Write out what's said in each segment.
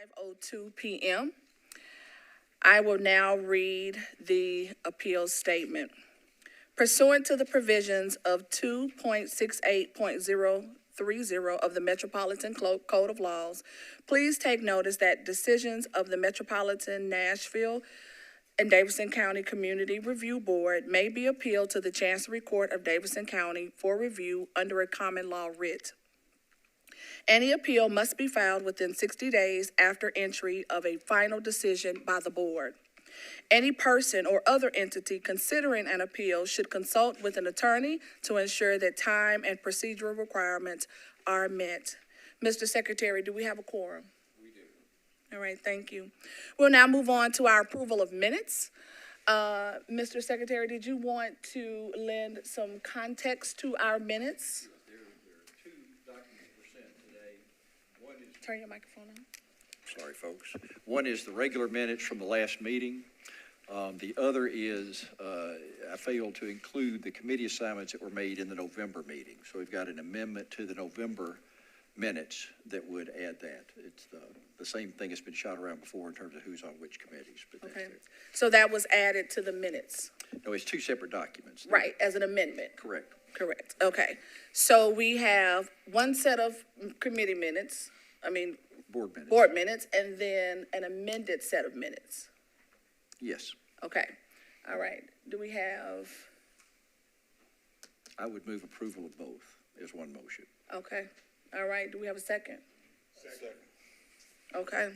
5:02 p.m. I will now read the appeal statement. Pursuant to the provisions of 2.68.030 of the Metropolitan Code of Laws, please take notice that decisions of the Metropolitan, Nashville, and Davidson County Community Review Board may be appealed to the Chancery Court of Davidson County for review under a common law writ. Any appeal must be filed within 60 days after entry of a final decision by the board. Any person or other entity considering an appeal should consult with an attorney to ensure that time and procedural requirements are met. Mr. Secretary, do we have a quorum? We do. All right, thank you. We'll now move on to our approval of minutes. Mr. Secretary, did you want to lend some context to our minutes? There are two documents were sent today. One is... Turn your microphone on. Sorry, folks. One is the regular minutes from the last meeting. The other is I failed to include the committee assignments that were made in the November meeting. So we've got an amendment to the November minutes that would add that. It's the same thing that's been shot around before in terms of who's on which committees. But Okay, so that was added to the minutes, no, it's two separate documents. right, as an amendment? Correct. Correct, okay. So we have one set of committee minutes, Board minutes. and then an amended set of minutes. Yes. Okay, all right. Do we have, I would move approval of both as one motion. okay, all right. Do we have a second? Second. Okay,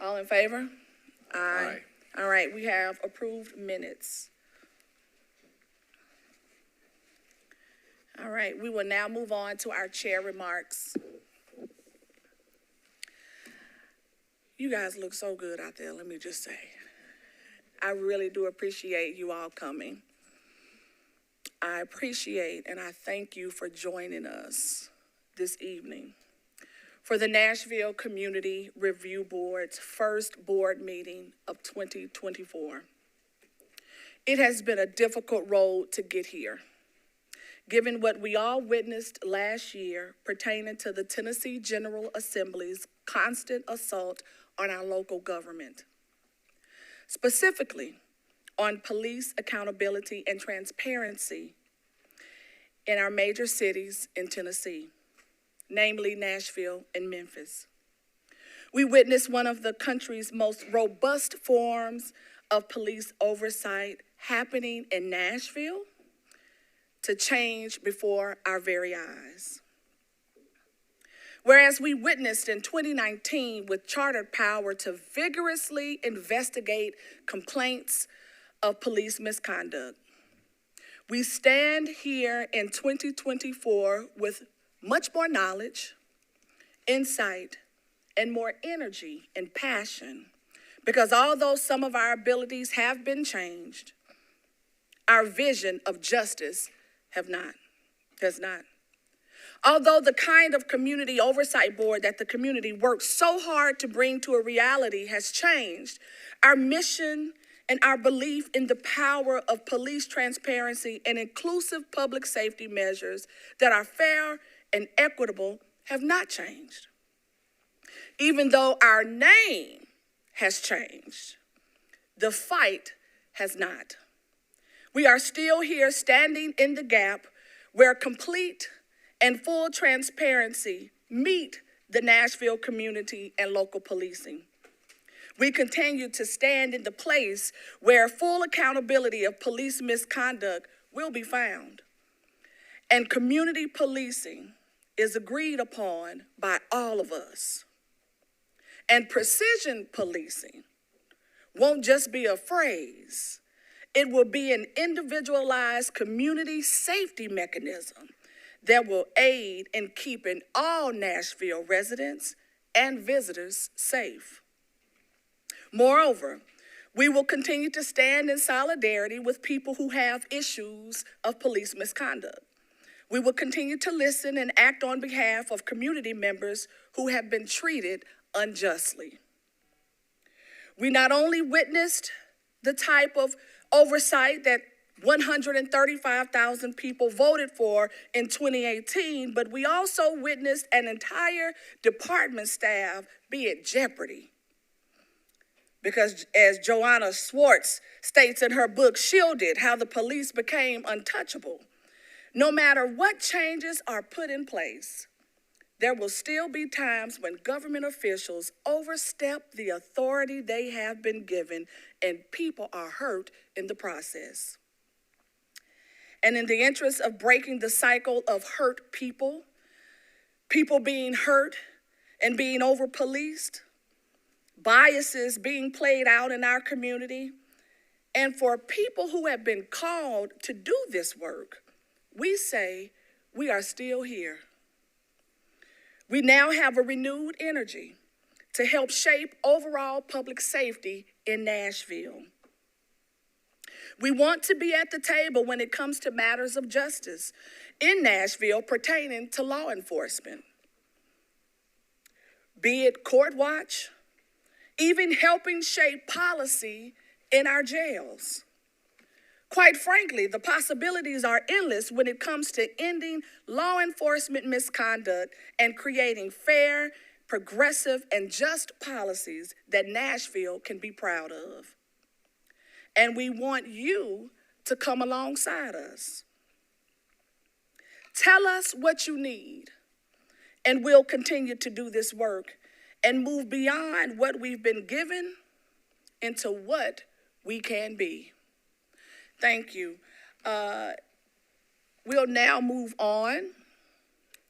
all in favor? Aye. All right, we have approved minutes. All right, we will now move on to our chair remarks. You guys look so good out there, let me just say. I really do appreciate you all coming. I appreciate and I thank you for joining us this evening for the Nashville Community Review Board's first board meeting of 2024. It has been a difficult road to get here, given what we all witnessed last year pertaining to the Tennessee General Assembly's constant assault on our local government, specifically on police accountability and transparency in our major cities in Tennessee, namely Nashville and Memphis. We witnessed one of the country's most robust forms of police oversight happening in Nashville to change before our very eyes. Whereas we witnessed in 2019 with chartered power to vigorously investigate complaints of police misconduct, we stand here in 2024 with much more knowledge, insight, and more energy and passion, because although some of our abilities have been changed, our vision of justice has not. Although the kind of community oversight board that the community worked so hard to bring to a reality has changed, our mission and our belief in the power of police transparency and inclusive public safety measures that are fair and equitable have not changed. Even though our name has changed, the fight has not. We are still here standing in the gap where complete and full transparency meet the Nashville community and local policing. We continue to stand in the place where full accountability of police misconduct will be found. And community policing is agreed upon by all of us. And precision policing won't just be a phrase. It will be an individualized community safety mechanism that will aid in keeping all Nashville residents and visitors safe. Moreover, we will continue to stand in solidarity with people who have issues of police misconduct. We will continue to listen and act on behalf of community members who have been treated unjustly. We not only witnessed the type of oversight that 135,000 people voted for in 2018, but we also witnessed an entire department staff be at jeopardy Because as Joanna Swartz states in her book, Shielded, How the Police Became Untouchable, no matter what changes are put in place, there will still be times when government officials overstep the authority they have been given and people are hurt in the process. And in the interest of breaking the cycle of hurt people, people being hurt and being over-policed, biases being played out in our community, and for people who have been called to do this work, we say we are still here. We now have a renewed energy to help shape overall public safety in Nashville. We want to be at the table when it comes to matters of justice in Nashville pertaining to law enforcement. Be it court watch, even helping shape policy in our jails. Quite frankly, the possibilities are endless when it comes to ending law enforcement misconduct and creating fair, progressive, and just policies that Nashville can be proud of. And we want you to come alongside us. Tell us what you need, and we'll continue to do this work and move beyond what we've been given into what we can be. Thank you. We'll now move on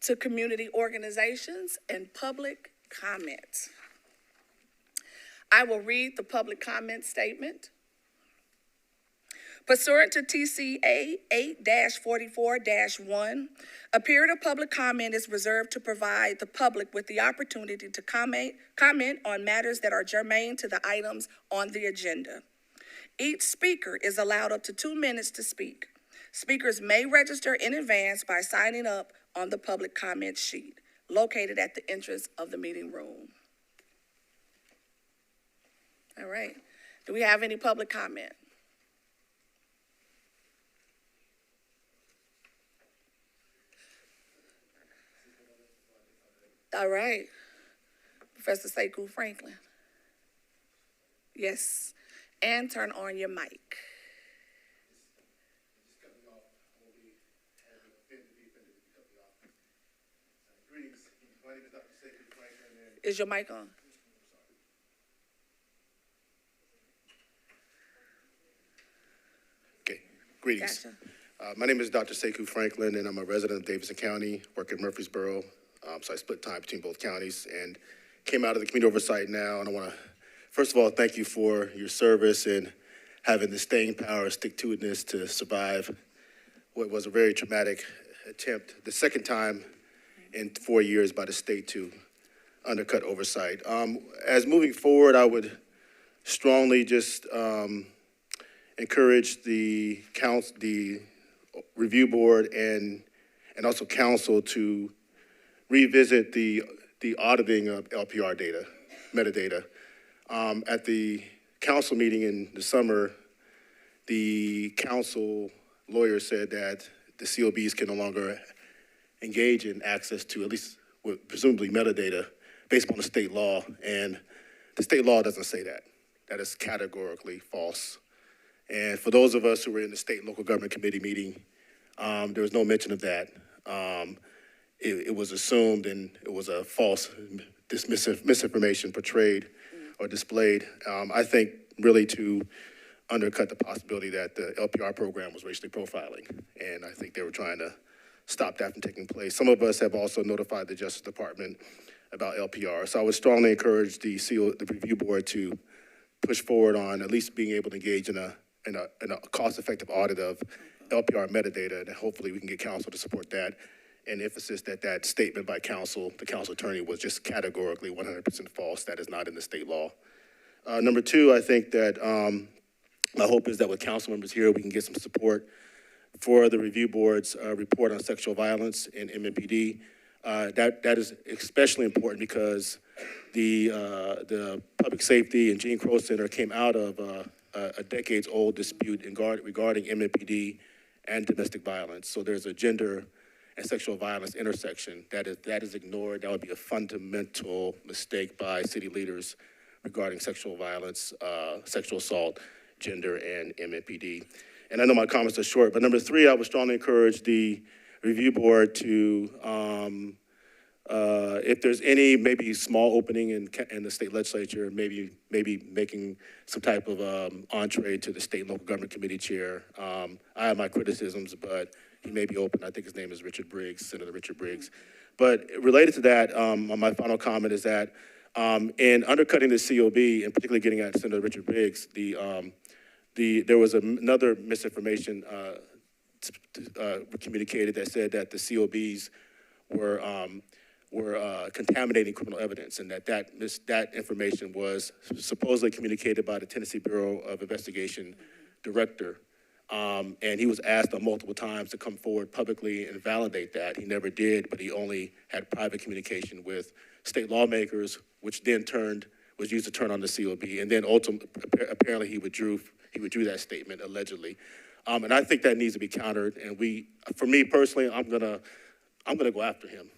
to community organizations and public comment. I will read the public comment statement. Pursuant to TCA 8-44-1, a period of public comment is reserved to provide the public with the opportunity to comment on matters that are germane to the items on the agenda. Each speaker is allowed up to 2 minutes to speak. Speakers may register in advance by signing up on the public comment sheet located at the entrance of the meeting room. All right. Do we have any public comment? All right. Professor Sekou Franklin. Yes. And turn on your mic. Is your mic on? Okay, greetings. Gotcha. My name is Dr. Sekou Franklin, and I'm a resident of Davidson County, work in Murfreesboro. So I split time between both counties and came out of the community oversight now. And I want to, first of all, thank you for your service and having the staying power, stick-to-itness to survive what was a very traumatic attempt, the second time in 4 years by the state to undercut oversight. As moving forward, I would strongly just encourage the review board and also council to revisit the auditing of LPR data, metadata. At the council meeting in the summer, the council lawyer said that the COBs can no longer engage in access to at least presumably metadata based upon the state law, and the state law doesn't say that. That is categorically false. And for those of us who were in the state and local government committee meeting, there was no mention of that. It was assumed, and it was a false misinformation portrayed or displayed, I think really to undercut the possibility that the LPR program was racially profiling. And I think they were trying to stop that from taking place. Some of us have also notified the Justice Department about LPR. So I would strongly encourage the review board to push forward on at least being able to engage in a cost-effective audit of LPR metadata, and hopefully we can get council to support that. And emphasis that that statement by council, the council attorney, was just categorically 100% false. That is not in the state law. Number two, I think that my hope is that with council members here, we can get some support for the review board's report on sexual violence in MMPD. That is especially important because the Public Safety and Gene Crow Center came out of a decades-old dispute regarding MMPD and domestic violence. So there's a gender and sexual violence intersection that is ignored. That would be a fundamental mistake by city leaders regarding sexual violence, sexual assault, gender, and MNPD. And I know my comments are short, but number 3, I would strongly encourage the review board to, if there's any maybe small opening in the state legislature, maybe making some type of entree to the state and local government committee chair. I have my criticisms, but he may be open. I think his name is Richard Briggs, Senator Richard Briggs. But related to that, my final comment is that in undercutting the COB, and particularly getting at Senator Richard Briggs, there was another misinformation communicated that said that the COBs were contaminating criminal evidence, and that information was supposedly communicated by the Tennessee Bureau of Investigation director. And he was asked on multiple times to come forward publicly and validate that. He never did, but he only had private communication with state lawmakers, which then was used to turn on the COB. And then ultimately, apparently he withdrew that statement, allegedly. And I think that needs to be countered. And for me personally, I'm gonna go after him,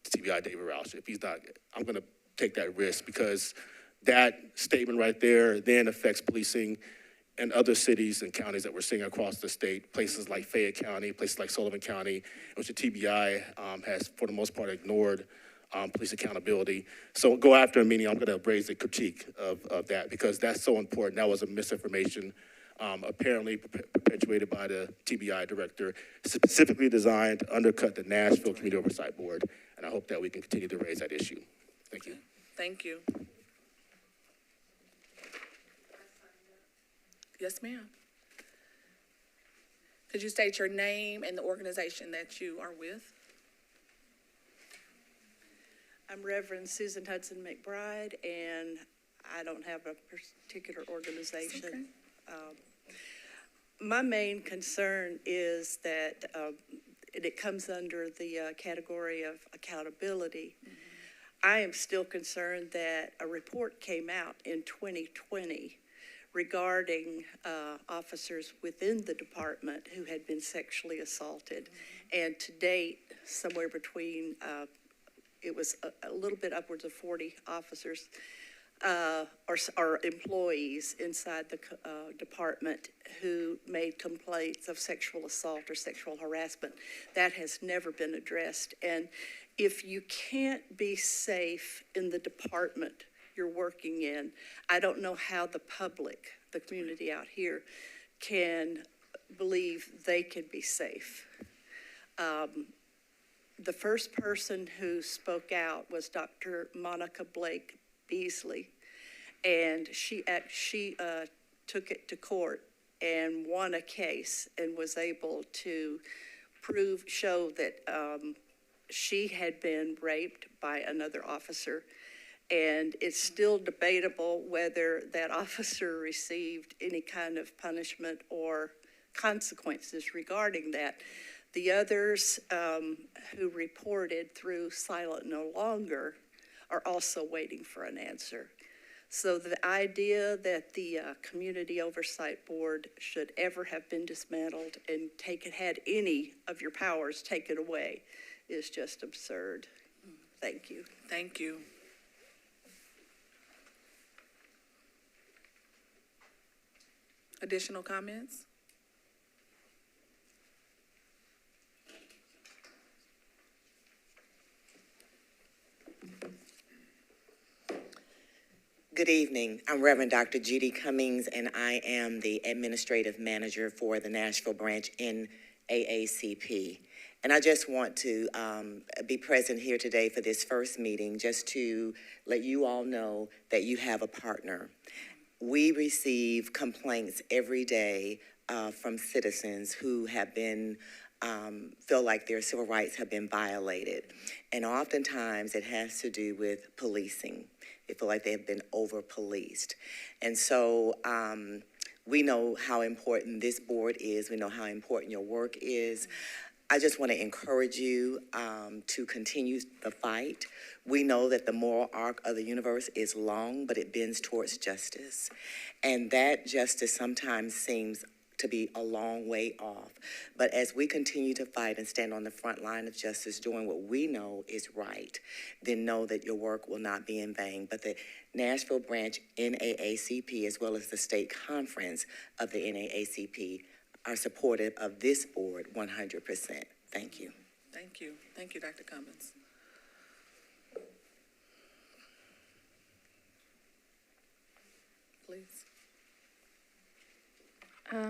TBI David Roush. If he's not, I'm gonna take that risk, because that statement right there then affects policing in other cities and counties that we're seeing across the state, places like Fayette County, places like Sullivan County, which the TBI has, for the most part, ignored police accountability. So go after him, meaning I'm gonna raise a critique of that, because that's so important. That was a misinformation apparently perpetuated by the TBI director, specifically designed to undercut the Nashville Community Oversight Board. And I hope that we can continue to raise that issue. Thank you. Thank you. Yes, ma'am. Could you state your name and the organization that you are with? I'm Reverend Susan Hudson McBride, and I don't have a particular organization. My main concern is that it comes under the category of accountability. I am still concerned that a report came out in 2020 regarding officers within the department who had been sexually assaulted. And to date, somewhere between, it was a little bit upwards of 40 officers or employees inside the department who made complaints of sexual assault or sexual harassment. That has never been addressed. And if you can't be safe in the department you're working in, I don't know how the public, the community out here, can believe they can be safe. The first person who spoke out was Dr. Monica Blake Beasley, and she took it to court and won a case and was able to show that she had been raped by another officer. And it's still debatable whether that officer received any kind of punishment or consequences regarding that. The others who reported through Silent No Longer are also waiting for an answer. So the idea that the Community Oversight Board should ever have been dismantled and had any of your powers taken away is just absurd. Thank you. Thank you. Additional comments? Good evening. I'm Reverend Dr. Judy Cummings, and I am the administrative manager for the Nashville branch in AACP. And I just want to be present here today for this first meeting, just to let you all know that you have a partner. We receive complaints every day from citizens who have been, feel like their civil rights have been violated. And oftentimes it has to do with policing. They feel like they have been over-policed. And so we know how important this board is. We know how important your work is. I just want to encourage you to continue the fight. We know that the moral arc of the universe is long, but it bends towards justice. And that justice sometimes seems to be a long way off. But as we continue to fight and stand on the front line of justice, doing what we know is right, then know that your work will not be in vain. But the Nashville branch NAACP, as well as the state conference of the NAACP, are supportive of this board 100%. Thank you. Thank you. Thank you, Dr. Cummins. Please.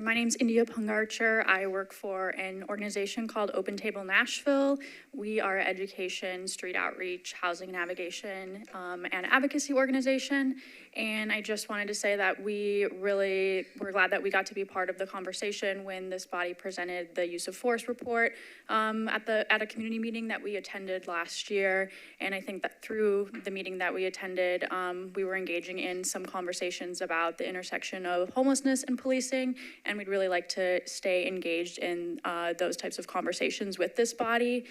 My name's India Pungarcher. I work for an organization called Open Table Nashville. We are an education, street outreach, housing navigation, and advocacy organization. And I just wanted to say that we're glad that we got to be part of the conversation when this body presented the use of force report at a community meeting that we attended last year. And I think that through the meeting that we attended, we were engaging in some conversations about the intersection of homelessness and policing. And we'd really like to stay engaged in those types of conversations with this body.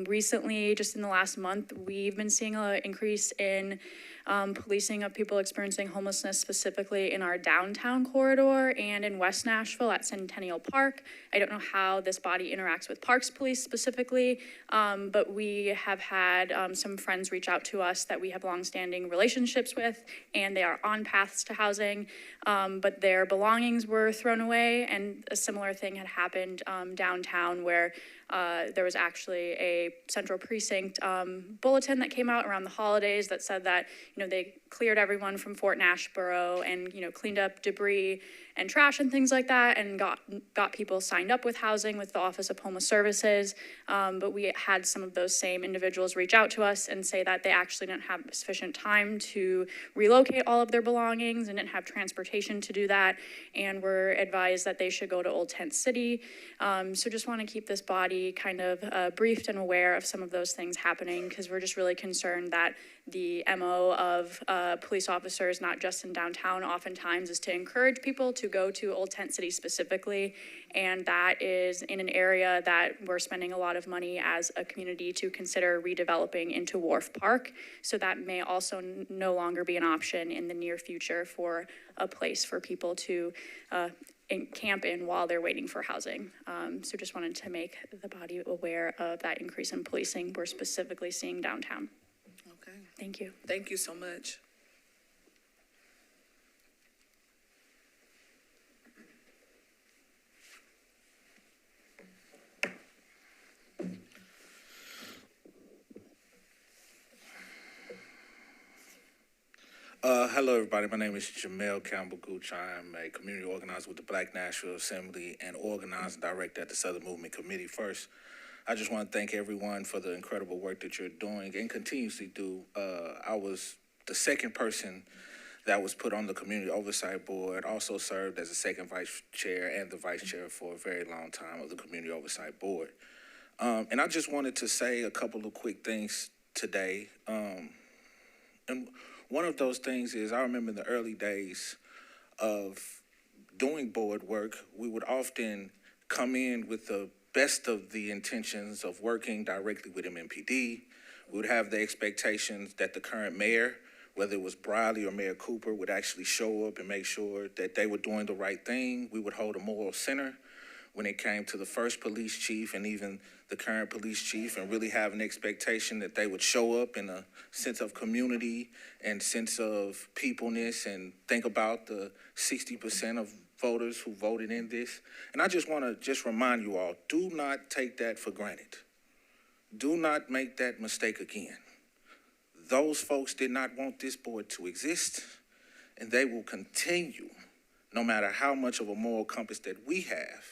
Recently, just in the last month, we've been seeing an increase in policing of people experiencing homelessness, specifically in our downtown corridor and in West Nashville at Centennial Park. I don't know how this body interacts with Parks Police specifically, but we have had some friends reach out to us that we have longstanding relationships with, and they are on paths to housing, but their belongings were thrown away, and a similar thing had happened downtown where there was actually a Central Precinct bulletin that came out around the holidays that said that, they cleared everyone from Fort Nashboro and, cleaned up debris and trash and things like that, and got people signed up with housing with the Office of Homeless Services. But we had some of those same individuals reach out to us and say that they actually didn't have sufficient time to relocate all of their belongings and didn't have transportation to do that, and were advised that they should go to Old Tent City. So just want to keep this body kind of briefed and aware of some of those things happening, because we're just really concerned that the MO of police officers, not just in downtown, oftentimes is to encourage people to go to Old Tent City specifically, and that is in an area that we're spending a lot of money as a community to consider redeveloping into Wharf Park. So that may also no longer be an option in the near future for a place for people to camp in while they're waiting for housing. So just wanted to make the body aware of that increase in policing we're specifically seeing downtown. Okay. Thank you. Thank you so much. Hello, everybody. My name is Jamel Campbell Gooch. I'm a community organizer with the Black Nashville Assembly and organizing director at the Southern Movement Committee. First, I just want to thank everyone for the incredible work that you're doing and continuously do. I was the second person that was put on the Community Oversight Board, also served as the second vice chair and the vice chair for a very long time of the Community Oversight Board. And I just wanted to say a couple of quick things today. And one of those things is, I remember in the early days of doing board work, we would often come in with the best of the intentions of working directly with MMPD. We would have the expectations that the current mayor, whether it was Briley or Mayor Cooper, would actually show up and make sure that they were doing the right thing. We would hold a moral center when it came to the first police chief and even the current police chief, and really have an expectation that they would show up in a sense of community and sense of peopleness, and think about the 60% of voters who voted in this. And I just want to remind you all, do not take that for granted. Do not make that mistake again. Those folks did not want this board to exist, and they will continue, no matter how much of a moral compass that we have,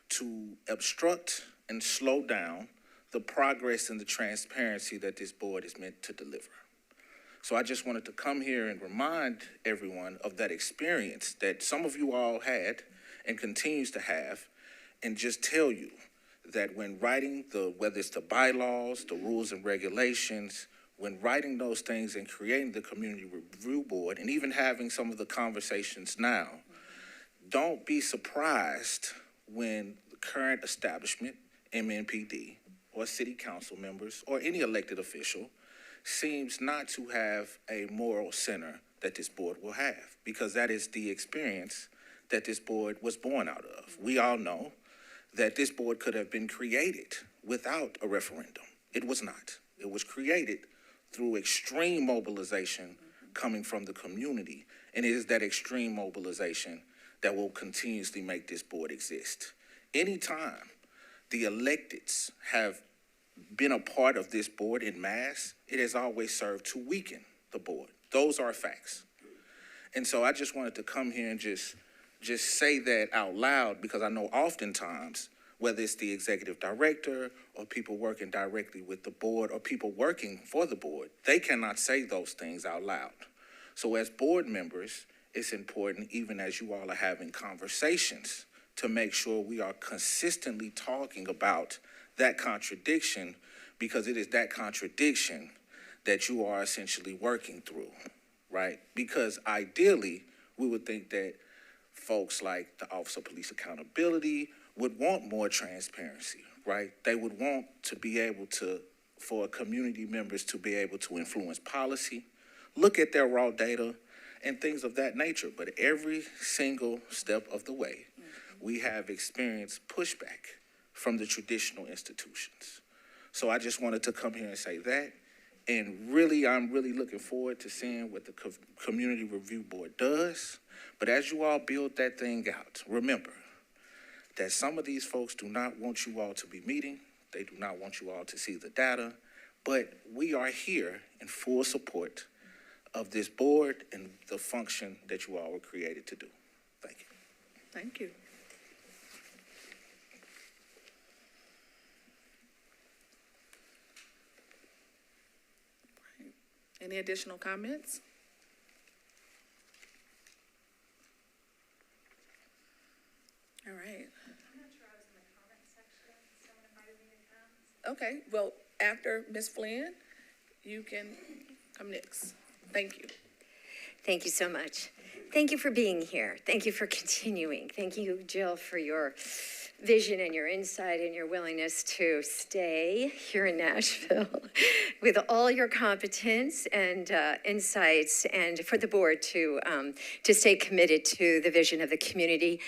to obstruct and slow down the progress and the transparency that this board is meant to deliver. So I just wanted to come here and remind everyone of that experience that some of you all had and continues to have, and just tell you that when writing whether it's the bylaws, the rules and regulations, when writing those things and creating the community review board, and even having some of the conversations now, don't be surprised when the current establishment, MNPD, or city council members, or any elected official, seems not to have a moral center that this board will have, because that is the experience that this board was born out of. We all know that this board could have been created without a referendum. It was not. It was created through extreme mobilization coming from the community. And it is that extreme mobilization that will continuously make this board exist. Anytime the electeds have been a part of this board in mass, it has always served to weaken the board. Those are facts. And so I just wanted to come here and just say that out loud, because I know oftentimes, whether it's the executive director or people working directly with the board or people working for the board, they cannot say those things out loud. So as board members, it's important, even as you all are having conversations, to make sure we are consistently talking about that contradiction, because it is that contradiction that you are essentially working through, right? Because ideally, we would think that folks like the Office of Police Accountability would want more transparency, right? They would want to be able to, for community members to be able to influence policy, look at their raw data, and things of that nature. But every single step of the way, we have experienced pushback from the traditional institutions. So I just wanted to come here and say that. And really, I'm really looking forward to seeing what the Community Review Board does. But as you all build that thing out, remember that some of these folks do not want you all to be meeting. They do not want you all to see the data. But we are here in full support of this board and the function that you all were created to do. Thank you. Thank you. Any additional comments? All right. I'm not sure I was in the comment section. Someone invited me to come. Okay, well, after Ms. Flynn, you can come next. Thank you. Thank you so much. Thank you for being here. Thank you for continuing. Thank you, Jill, for your vision and your insight and your willingness to stay here in Nashville with all your competence and insights, and for the board to stay committed to the vision of the Community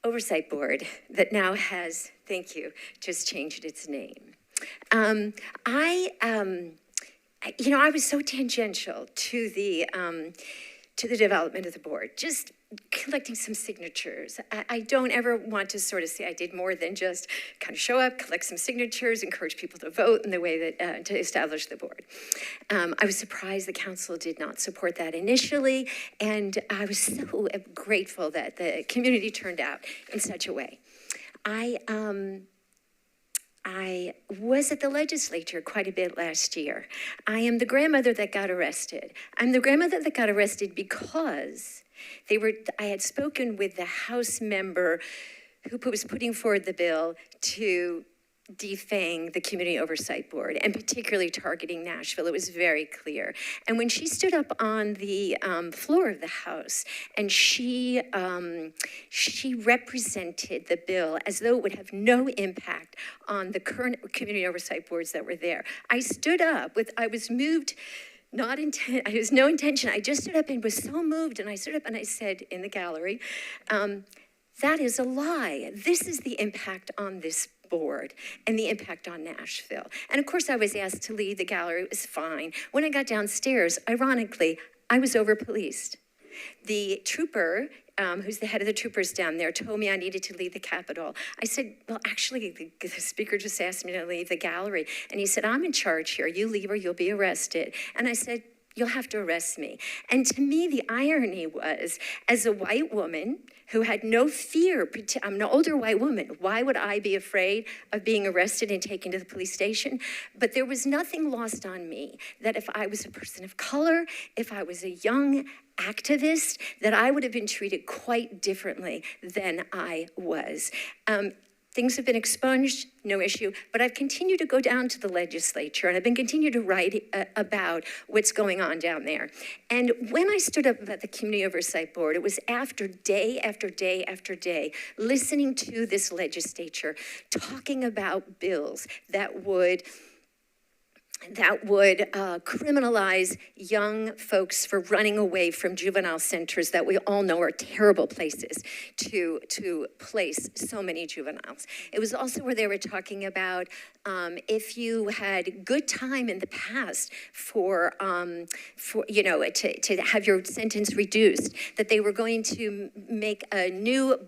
Oversight Board that now has, thank you, just changed its name. I was so tangential to the development of the board, just collecting some signatures. I don't ever want to sort of say I did more than just kind of show up, collect some signatures, encourage people to vote in the way that to establish the board. I was surprised the council did not support that initially, and I was so grateful that the community turned out in such a way. I was at the legislature quite a bit last year. I am the grandmother that got arrested. I'm the grandmother that got arrested because I had spoken with the House member who was putting forward the bill to defang the Community Oversight Board, and particularly targeting Nashville. It was very clear. And when she stood up on the floor of the House and she represented the bill as though it would have no impact on the current Community Oversight Boards that were there, I stood up I was moved. I was no intention. I just stood up and was so moved, and I stood up and I said in the gallery, that is a lie. This is the impact on this board and the impact on Nashville. And of course I was asked to leave the gallery. It was fine. When I got downstairs, ironically, I was over-policed. The trooper, who's the head of the troopers down there, told me I needed to leave the Capitol. I said, well, actually, the speaker just asked me to leave the gallery. And he said, I'm in charge here. You leave or you'll be arrested. And I said, you'll have to arrest me. And to me, the irony was, as a white woman who had no fear, I'm an older white woman, why would I be afraid of being arrested and taken to the police station? But there was nothing lost on me that if I was a person of color, if I was a young activist, that I would have been treated quite differently than I was. Things have been expunged, no issue, but I've continued to go down to the legislature and I've been continuing to write about what's going on down there. And when I stood up at the Community Oversight Board, it was after day after day after day, listening to this legislature, talking about bills that would that would criminalize young folks for running away from juvenile centers that we all know are terrible places to place so many juveniles. It was also where they were talking about if you had good time in the past for to have your sentence reduced, that they were going to make a new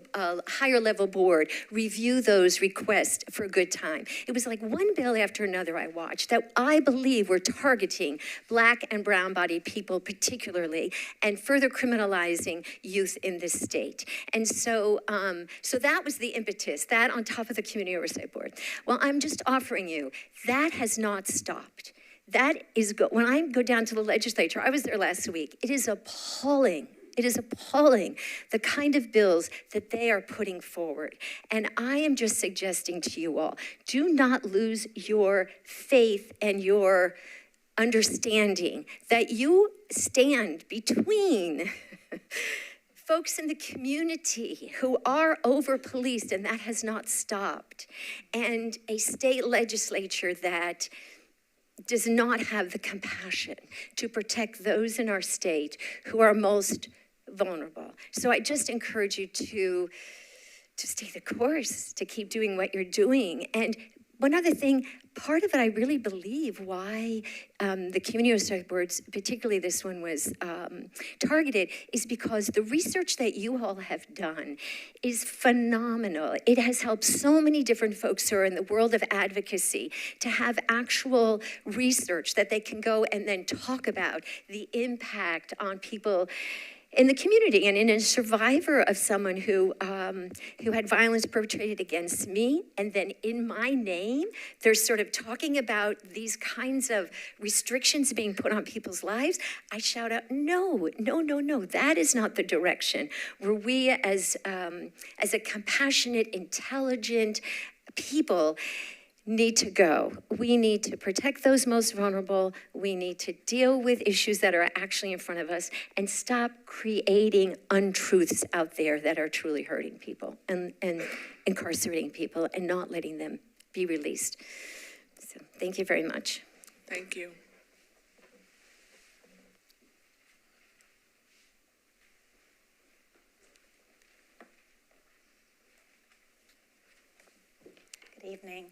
higher level board review those requests for a good time. It was like one bill after another I watched that I believe were targeting Black and brown-bodied people particularly, and further criminalizing youth in this state. And so that was the impetus, that on top of the Community Oversight Board. Well, I'm just offering you, that has not stopped. That is, when I go down to the legislature, I was there last week, it is appalling. It is appalling, the kind of bills that they are putting forward. And I am just suggesting to you all, do not lose your faith and your understanding that you stand between folks in the community who are over-policed, and that has not stopped, and a state legislature that does not have the compassion to protect those in our state who are most vulnerable. So I just encourage you to stay the course, to keep doing what you're doing. And one other thing, part of it I really believe why the community oversight boards, particularly this one, was targeted is because the research that you all have done is phenomenal. It has helped so many different folks who are in the world of advocacy to have actual research that they can go and then talk about the impact on people in the community. And in a survivor of someone who had violence perpetrated against me, and then in my name, they're sort of talking about these kinds of restrictions being put on people's lives, I shout out, no, that is not the direction where we as a compassionate, intelligent people need to go. We need to protect those most vulnerable. We need to deal with issues that are actually in front of us and stop creating untruths out there that are truly hurting people and incarcerating people and not letting them be released. So thank you very much. Thank you. Good evening.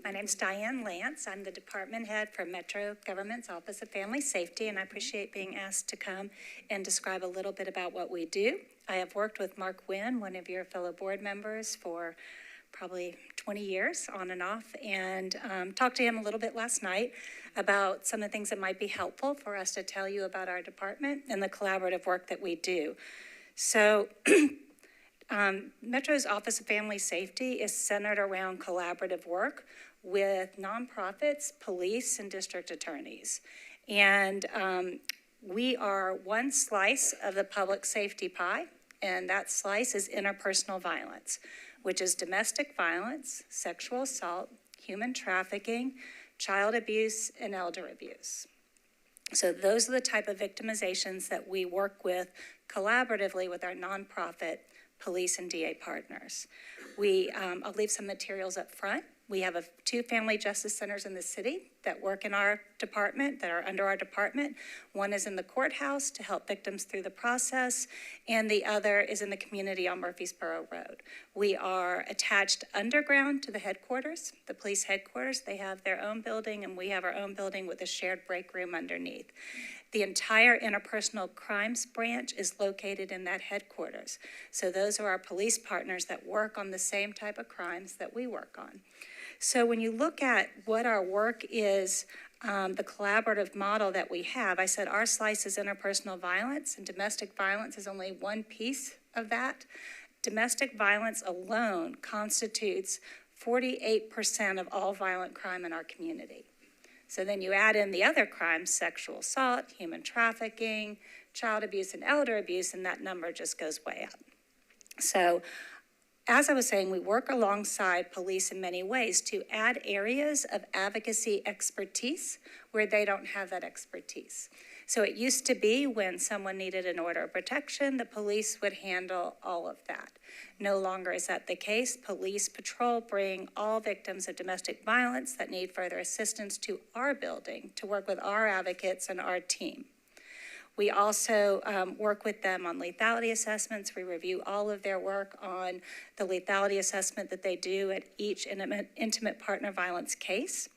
My name's Diane Lance. I'm the department head for Metro Government's Office of Family Safety, and I appreciate being asked to come and describe a little bit about what we do. I have worked with Mark Wynn, one of your fellow board members, for probably 20 years on and off, and talked to him a little bit last night about some of the things that might be helpful for us to tell you about our department and the collaborative work that we do. So Metro's Office of Family Safety is centered around collaborative work with nonprofits, police, and district attorneys. And we are one slice of the public safety pie, and that slice is interpersonal violence, which is domestic violence, sexual assault, human trafficking, child abuse, and elder abuse. So those are the type of victimizations that we work with collaboratively with our nonprofit police and DA partners. I'll leave some materials up front. We have 2 family justice centers in the city that work in our department, that are under our department. One is in the courthouse to help victims through the process, and the other is in the community on Murfreesboro Road. We are attached underground to the headquarters, the police headquarters. They have their own building, and we have our own building with a shared break room underneath. The entire interpersonal crimes branch is located in that headquarters. So those are our police partners that work on the same type of crimes that we work on. So when you look at what our work is, the collaborative model that we have, I said our slice is interpersonal violence, and domestic violence is only one piece of that. Domestic violence alone constitutes 48% of all violent crime in our community. So then you add in the other crimes, sexual assault, human trafficking, child abuse, and elder abuse, and that number just goes way up. So as I was saying, we work alongside police in many ways to add areas of advocacy expertise where they don't have that expertise. So it used to be when someone needed an order of protection, the police would handle all of that. No longer is that the case. Police patrol bring all victims of domestic violence that need further assistance to our building to work with our advocates and our team. We also work with them on lethality assessments. We review all of their work on the lethality assessment that they do at each intimate partner violence case,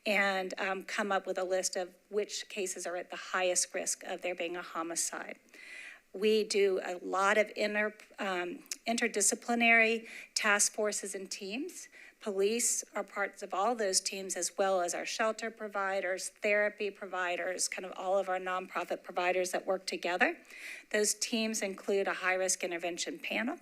and come up with a list of which cases are at the highest risk of there being a homicide. We do a lot of interdisciplinary task forces and teams. Police are parts of all those teams, as well as our shelter providers, therapy providers, kind of all of our nonprofit providers that work together. Those teams include a high-risk intervention panel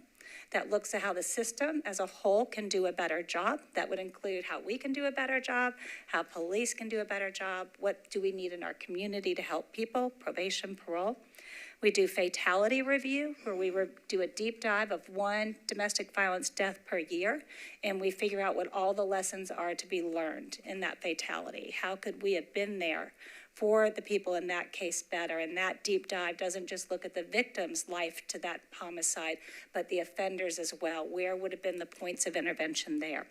that looks at how the system as a whole can do a better job. That would include how we can do a better job, how police can do a better job, what do we need in our community to help people, probation, parole. We do fatality review, where we do a deep dive of one domestic violence death per year, and we figure out what all the lessons are to be learned in that fatality. How could we have been there for the people in that case better? And that deep dive doesn't just look at the victim's life to that homicide, but the offenders as well. Where would have been the points of intervention there?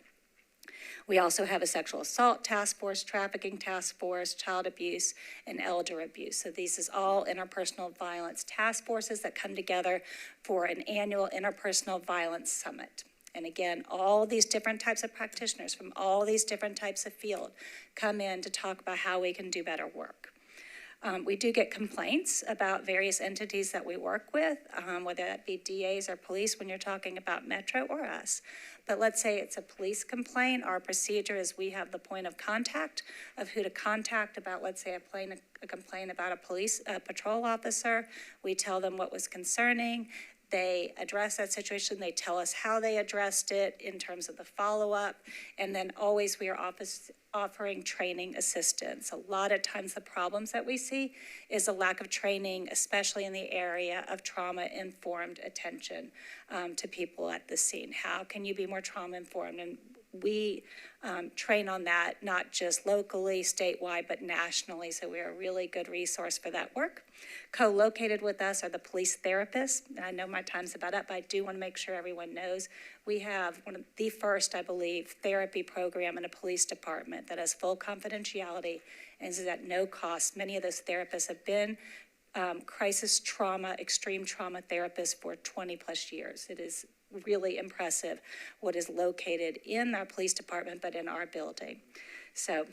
We also have a sexual assault task force, trafficking task force, child abuse, and elder abuse. So these is all interpersonal violence task forces that come together for an annual interpersonal violence summit. And again, all these different types of practitioners from all these different types of field come in to talk about how we can do better work. We do get complaints about various entities that we work with, whether that be DAs or police when you're talking about Metro or us. But let's say it's a police complaint. Our procedure is we have the point of contact of who to contact about, let's say, a complaint about a police patrol officer. We tell them what was concerning. They address that situation. They tell us how they addressed it in terms of the follow-up. And then always we are offering training assistance. A lot of times the problems that we see is a lack of training, especially in the area of trauma-informed attention to people at the scene. How can you be more trauma-informed? And we train on that, not just locally, statewide, but nationally, so we're a really good resource for that work. Co-located with us are the police therapists, and I know my time's about up, but I do want to make sure everyone knows we have one of the first, I believe, therapy program in a police department that has full confidentiality and is at no cost. Many of those therapists have been crisis trauma, extreme trauma therapists for 20 plus years. It is really impressive what is located in our police department, but in our building. So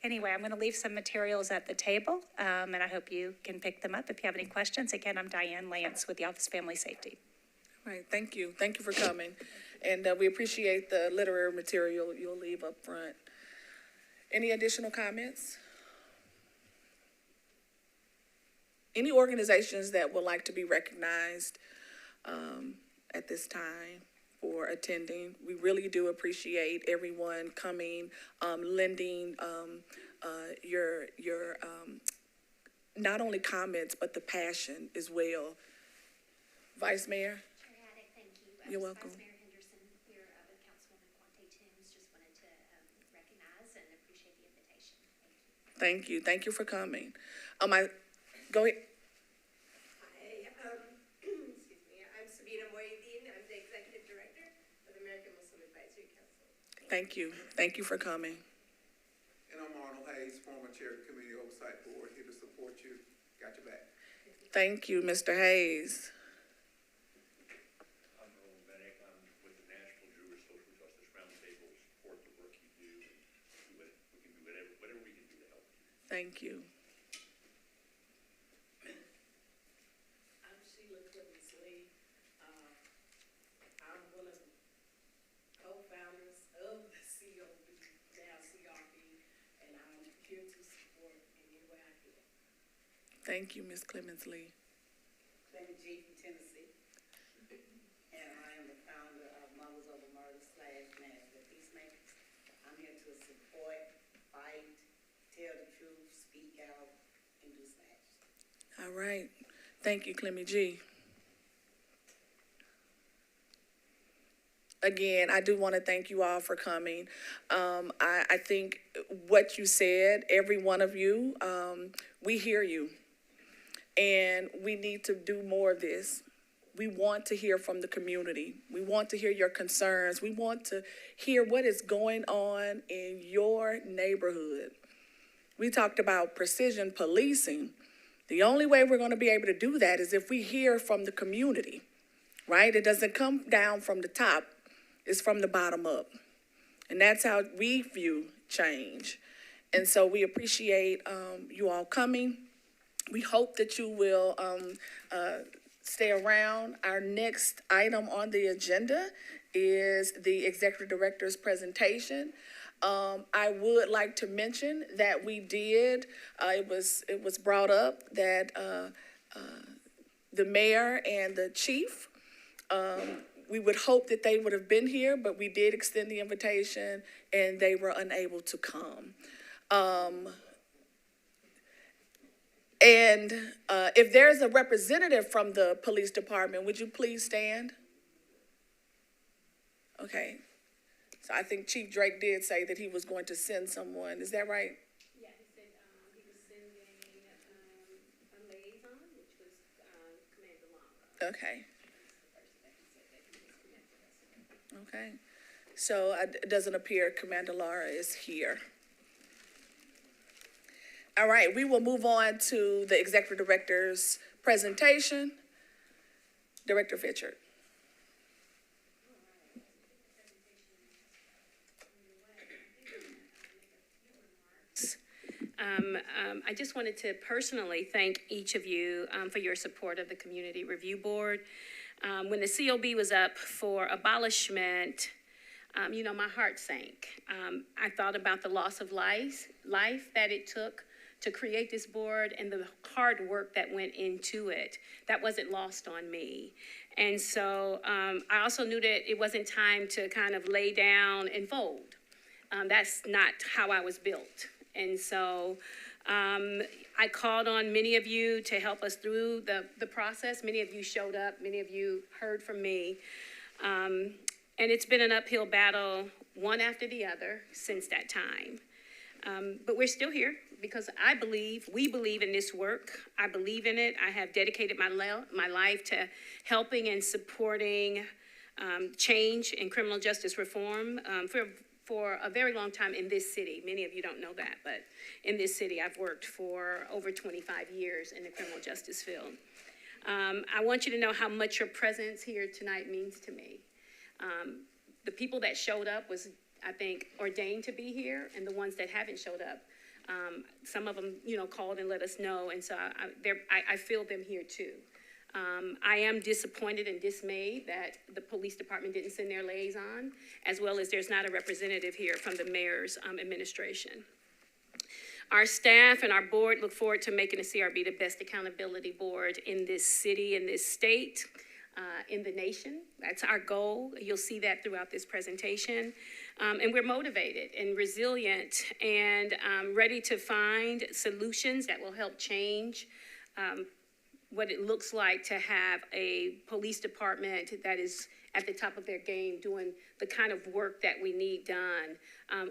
anyway, I'm going to leave some materials at the table, and I hope you can pick them up if you have any questions. Again, I'm Diane Lance with the Office of Family Safety. All right, thank you. Thank you for coming. And we appreciate the literary material you'll leave up front. Any additional comments? Any organizations that would like to be recognized at this time for attending? We really do appreciate everyone coming, lending your not only comments, but the passion as well. Vice Mayor? Thank you. You're welcome. Vice Mayor Henderson here with Councilwoman Quante Toombs. Just wanted to recognize and appreciate the invitation. Thank you. Thank you for coming. Go ahead. Thank you. Thank you for coming. And I'm Arnold Hayes, former chair of the Community Oversight Board, here to support you. Got your back. Thank you, Mr. Hayes. I'm Earl Bennett. I'm with the Nashville Jewish Social Justice Roundtable. Support the work you do. We can do whatever we can do to help you. Thank you. I'm one of the co-founders of the now CRP, and I'm here to support in any way I can. Thank you, Ms. Clemens-Lee. Clement G from Tennessee. And I am the founder of Mothers Over Murder / Nashville Peacemakers. I'm here to support, fight, tell the truth, speak out, and do snatch. All right. Thank you, Clemmy G. again, I do want to thank you all for coming. I think what you said, every one of you, we hear you. And we need to do more of this. We want to hear from the community. We want to hear your concerns. We want to hear what is going on in your neighborhood. We talked about precision policing. The only way we're going to be able to do that is if we hear from the community, right? It doesn't come down from the top. It's from the bottom up. And that's how we view change. And so we appreciate you all coming. We hope that you will stay around. Our next item on the agenda is the executive director's presentation. I would like to mention that we did, it was brought up that the mayor and the chief, we would hope that they would have been here, but we did extend the invitation and they were unable to come. And if there's a representative from the police department, would you please stand? Okay. So I think Chief Drake did say that he was going to send someone. Is that right? Yeah, he said he was sending a liaison, which was Commander Long. Okay. Okay. So it doesn't appear Commander Lara is here. All right, we will move on to the executive director's presentation. Director Fitchard. I just wanted to personally thank each of you for your support of the Community Review Board. When the COB was up for abolishment, my heart sank. I thought about the loss of life that it took to create this board and the hard work that went into it. That wasn't lost on me. And so I also knew that it wasn't time to kind of lay down and fold. That's not how I was built. And so I called on many of you to help us through the process. Many of you showed up. Many of you heard from me. And it's been an uphill battle, one after the other, since that time. But we're still here because we believe in this work. I believe in it. I have dedicated my life to helping and supporting change in criminal justice reform for a very long time in this city. Many of you don't know that, but in this city, I've worked for over 25 years in the criminal justice field. I want you to know how much your presence here tonight means to me. The people that showed up was, I think, ordained to be here, and the ones that haven't showed up, some of them, called and let us know, and so I feel them here too. I am disappointed and dismayed that the police department didn't send their liaison, as well as there's not a representative here from the mayor's administration. Our staff and our board look forward to making the CRB the best accountability board in this city, in this state, in the nation. That's our goal. You'll see that throughout this presentation. And we're motivated and resilient and ready to find solutions that will help change what it looks like to have a police department that is at the top of their game doing the kind of work that we need done,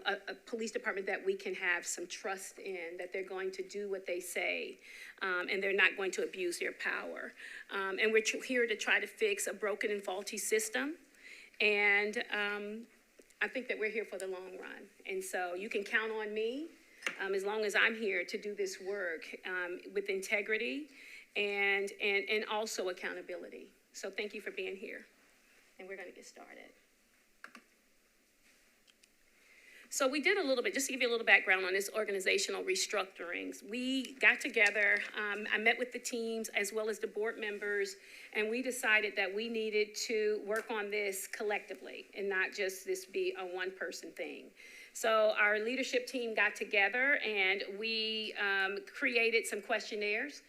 a police department that we can have some trust in, that they're going to do what they say, and they're not going to abuse their power. And we're here to try to fix a broken and faulty system, and I think that we're here for the long run. And so you can count on me as long as I'm here to do this work with integrity and also accountability. So thank you for being here. And we're going to get started. So we did a little bit, just to give you a little background on this organizational restructurings. We got together, I met with the teams as well as the board members, and we decided that we needed to work on this collectively and not just this be a one-person thing. So our leadership team got together and we created some questionnaires.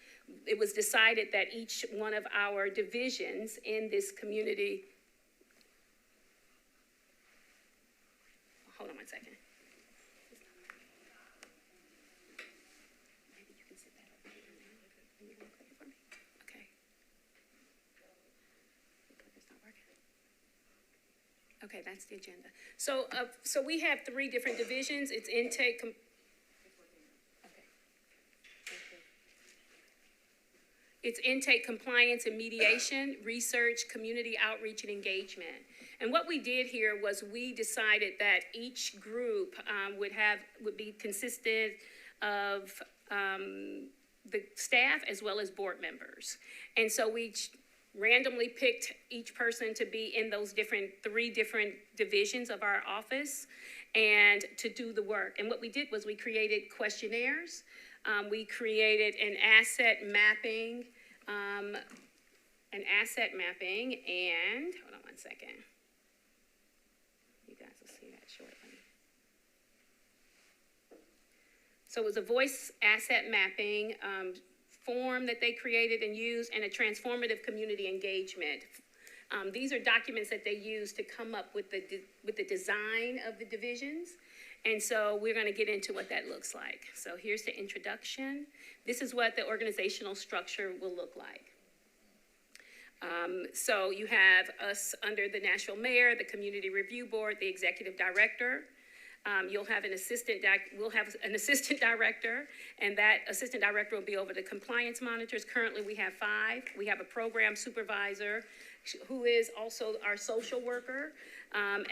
It was decided that each one of our divisions in this community. Hold on one second. Maybe you can sit that over here now. Can you click it for me? Okay. It's not working. Okay, that's the agenda. So, so we have 3 different divisions. It's intake. Okay. It's intake, compliance, and mediation, research, community outreach, and engagement. And what we did here was we decided that each group would be consisted of the staff as well as board members. And so we randomly picked each person to be in those 3 different divisions of our office and to do the work. And what we did was we created questionnaires. We created an asset mapping, and hold on one second. You guys will see that shortly. So it was a voice asset mapping form that they created and used, and a transformative community engagement. These are documents that they use to come up with the design of the divisions. And so we're going to get into what that looks like. So here's the introduction. This is what the organizational structure will look like. So you have us under the Nashville Mayor, the Community Review Board, the Executive Director. You'll have we'll have an assistant director, and that assistant director will be over the compliance monitors. Currently, we have 5. We have a program supervisor who is also our social worker,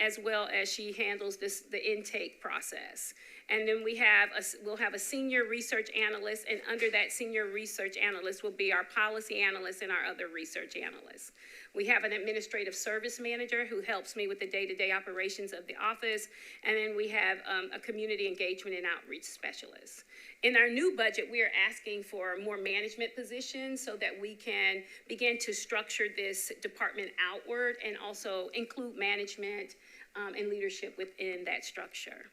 as well as she handles the intake process. And then we'll have a senior research analyst, and under that senior research analyst will be our policy analyst and our other research analysts. We have an administrative service manager who helps me with the day-to-day operations of the office. And then we have a community engagement and outreach specialist. In our new budget, we are asking for more management positions so that we can begin to structure this department outward and also include management and leadership within that structure.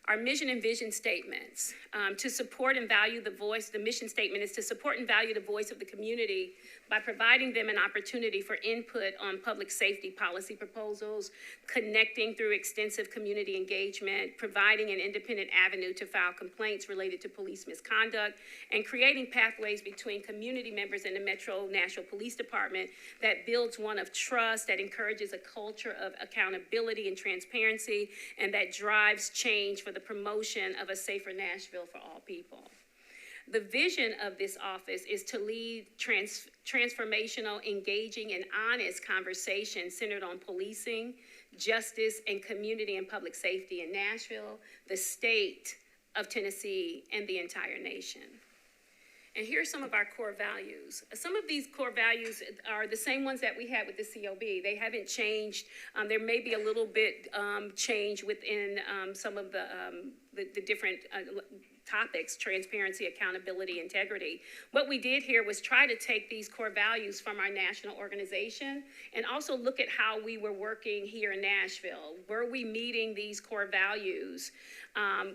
Our mission and vision statements, to support and value the voice, the mission statement is to support and value the voice of the community by providing them an opportunity for input on public safety policy proposals, connecting through extensive community engagement, providing an independent avenue to file complaints related to police misconduct, and creating pathways between community members and the Metro Nashville Police Department that builds one of trust, that encourages a culture of accountability and transparency, and that drives change for the promotion of a safer Nashville for all people. The vision of this office is to lead transformational, engaging, and honest conversations centered on policing, justice, and community and public safety in Nashville, the state of Tennessee, and the entire nation. And here are some of our core values. Some of these core values are the same ones that we had with the COB. They haven't changed. There may be a little bit change within some of the different topics: transparency, accountability, integrity. What we did here was try to take these core values from our national organization and also look at how we were working here in Nashville. Were we meeting these core values,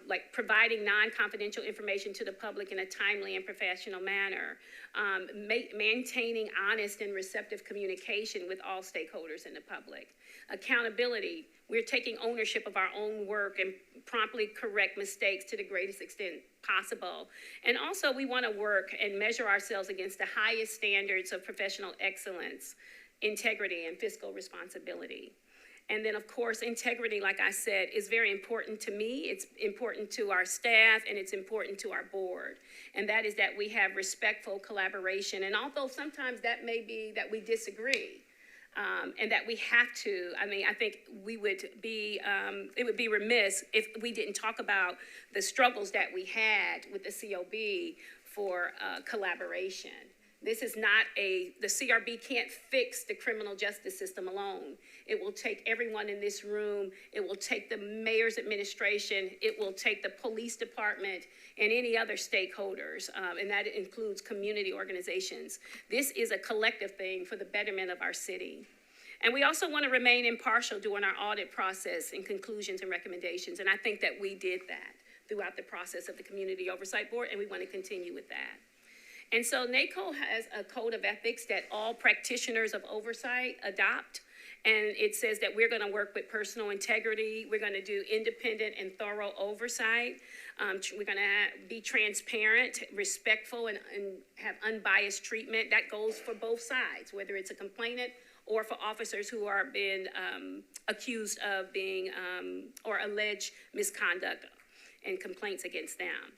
like providing non-confidential information to the public in a timely and professional manner, maintaining honest and receptive communication with all stakeholders in the public, accountability. We're taking ownership of our own work and promptly correct mistakes to the greatest extent possible. And also, we want to work and measure ourselves against the highest standards of professional excellence, integrity, and fiscal responsibility. And then, of course, integrity, like I said, is very important to me. It's important to our staff, and it's important to our board. And that is that we have respectful collaboration. And although sometimes that may be that we disagree, and that we have to, I think we would be, it would be remiss if we didn't talk about the struggles that we had with the COB for collaboration. This is not the CRB can't fix the criminal justice system alone. It will take everyone in this room. It will take the mayor's administration. It will take the police department and any other stakeholders, and that includes community organizations. This is a collective thing for the betterment of our city. And we also want to remain impartial during our audit process and conclusions and recommendations, and I think that we did that throughout the process of the Community Oversight Board, and we want to continue with that. And so NACO has a code of ethics that all practitioners of oversight adopt. And it says that we're going to work with personal integrity. We're going to do independent and thorough oversight. We're going to be transparent, respectful, and have unbiased treatment. That goes for both sides, whether it's a complainant or for officers who are being accused of being or alleged misconduct and complaints against them.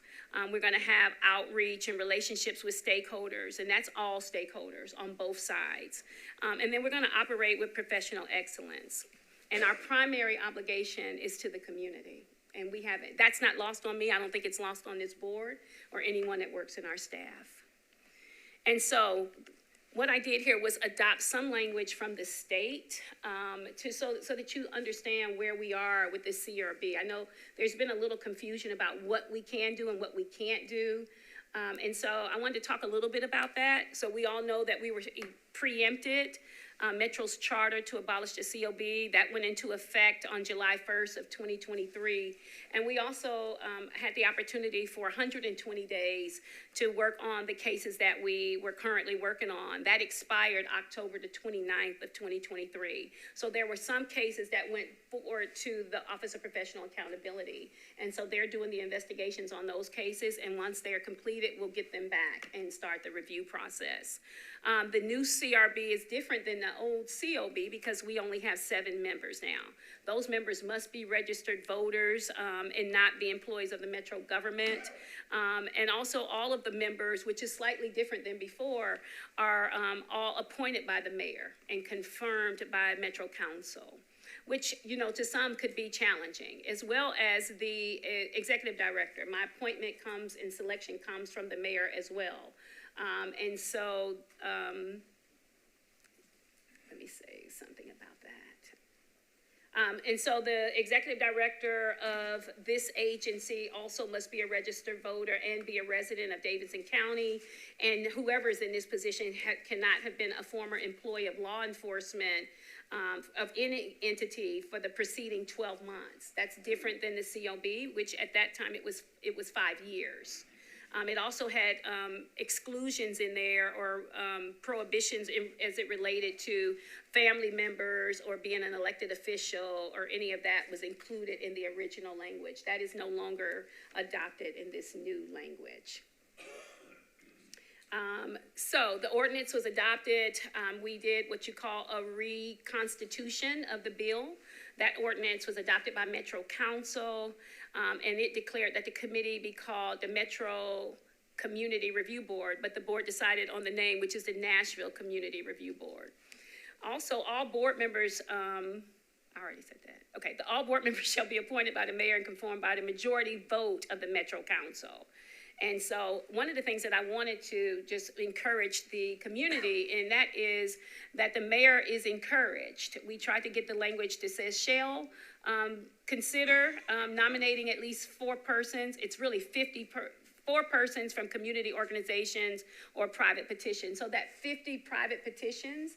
We're going to have outreach and relationships with stakeholders, and that's all stakeholders on both sides. And then we're going to operate with professional excellence. And our primary obligation is to the community. And we haven't, that's not lost on me. I don't think it's lost on this board or anyone that works in our staff. And so what I did here was adopt some language from the state so that you understand where we are with the CRB. I know there's been a little confusion about what we can do and what we can't do. And so I wanted to talk a little bit about that. So we all know that we were preempted. Metro's charter to abolish the COB, that went into effect on July 1st of 2023. And we also had the opportunity for 120 days to work on the cases that we were currently working on. That expired October the 29th of 2023. So there were some cases that went forward to the Office of Professional Accountability. And so they're doing the investigations on those cases. And once they're completed, we'll get them back and start the review process. The new CRB is different than the old COB because we only have 7 members now. Those members must be registered voters and not be employees of the Metro government. And also all of the members, which is slightly different than before, are all appointed by the mayor and confirmed by Metro Council, which, you know, to some could be challenging, as well as the executive director. My appointment comes and selection comes from the mayor as well. And so, let me say something about that. And so the executive director of this agency also must be a registered voter and be a resident of Davidson County. And whoever's in this position cannot have been a former employee of law enforcement of any entity for the preceding 12 months. That's different than the COB, which at that time it was 5 years. It also had exclusions in there or prohibitions as it related to family members or being an elected official or any of that was included in the original language. That is no longer adopted in this new language. So the ordinance was adopted. We did what you call a reconstitution of the bill. That ordinance was adopted by Metro Council, and it declared that the committee be called the Metro Community Review Board, but the board decided on the name, which is the Nashville Community Review Board. Also, all board members, I already said that. Okay, all board members shall be appointed by the mayor and conformed by the majority vote of the Metro Council. And so one of the things that I wanted to just encourage the community in that is that the mayor is encouraged. We tried to get the language that says shall consider nominating at least 4 persons. It's really 4 persons from community organizations or private petitions. So that 50 private petitions,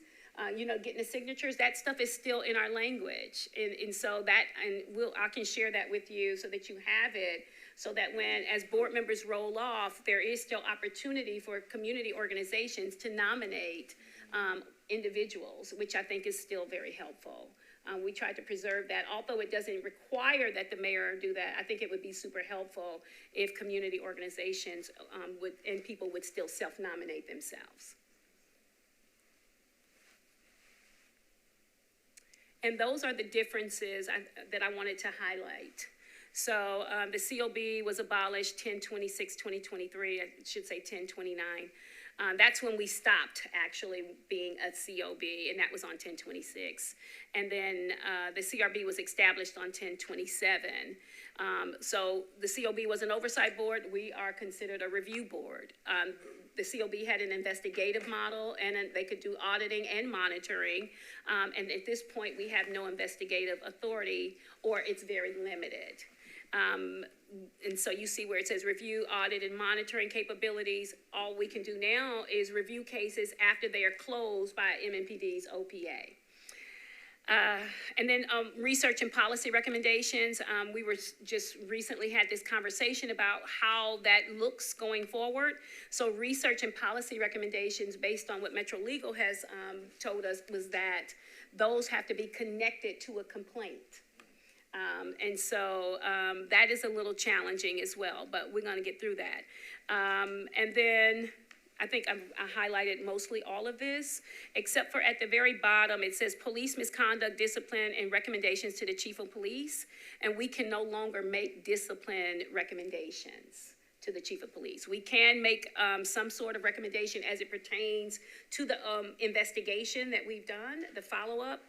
getting the signatures, that stuff is still in our language. And so that, and I can share that with you so that you have it, so that when, as board members roll off, there is still opportunity for community organizations to nominate individuals, which I think is still very helpful. We tried to preserve that. Although it doesn't require that the mayor do that, I think it would be super helpful if community organizations and people would still self-nominate themselves. And those are the differences that I wanted to highlight. So the COB was abolished 10/26/2023. I should say 10/29. That's when we stopped actually being a COB, and that was on 10/26. And then the CRB was established on 10/27. So the COB was an oversight board. We are considered a review board. The COB had an investigative model, and they could do auditing and monitoring. And at this point, we have no investigative authority, or it's very limited. And so you see where it says review, audit, and monitoring capabilities. All we can do now is review cases after they are closed by MNPD's OPA. And then research and policy recommendations. We were just recently had this conversation about how that looks going forward. So research and policy recommendations based on what Metro Legal has told us was that those have to be connected to a complaint. And so that is a little challenging as well, but we're going to get through that. And then I think I highlighted mostly all of this, except for at the very bottom, it says police misconduct, discipline, and recommendations to the chief of police. And we can no longer make discipline recommendations to the chief of police. We can make some sort of recommendation as it pertains to the investigation that we've done, the follow-up,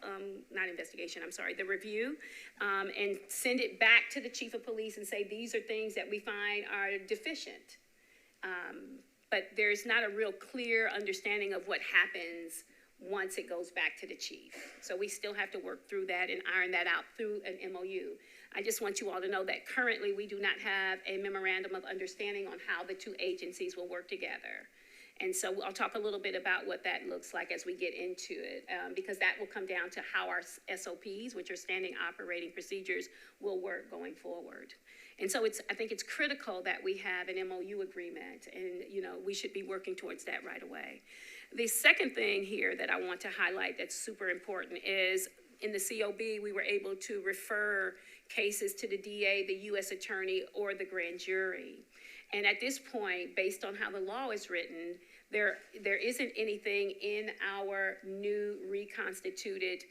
not investigation, I'm sorry, the review, and send it back to the chief of police and say, these are things that we find are deficient. But there's not a real clear understanding of what happens once it goes back to the chief. So we still have to work through that and iron that out through an MOU. I just want you all to know that currently we do not have a memorandum of understanding on how the two agencies will work together. And so I'll talk a little bit about what that looks like as we get into it, because that will come down to how our SOPs, which are standing operating procedures, will work going forward. And so I think it's critical that we have an MOU agreement, and we should be working towards that right away. The second thing here that I want to highlight that's super important is in the COB, we were able to refer cases to the DA, the U.S. Attorney, or the grand jury. And at this point, based on how the law is written, there isn't anything in our new reconstituted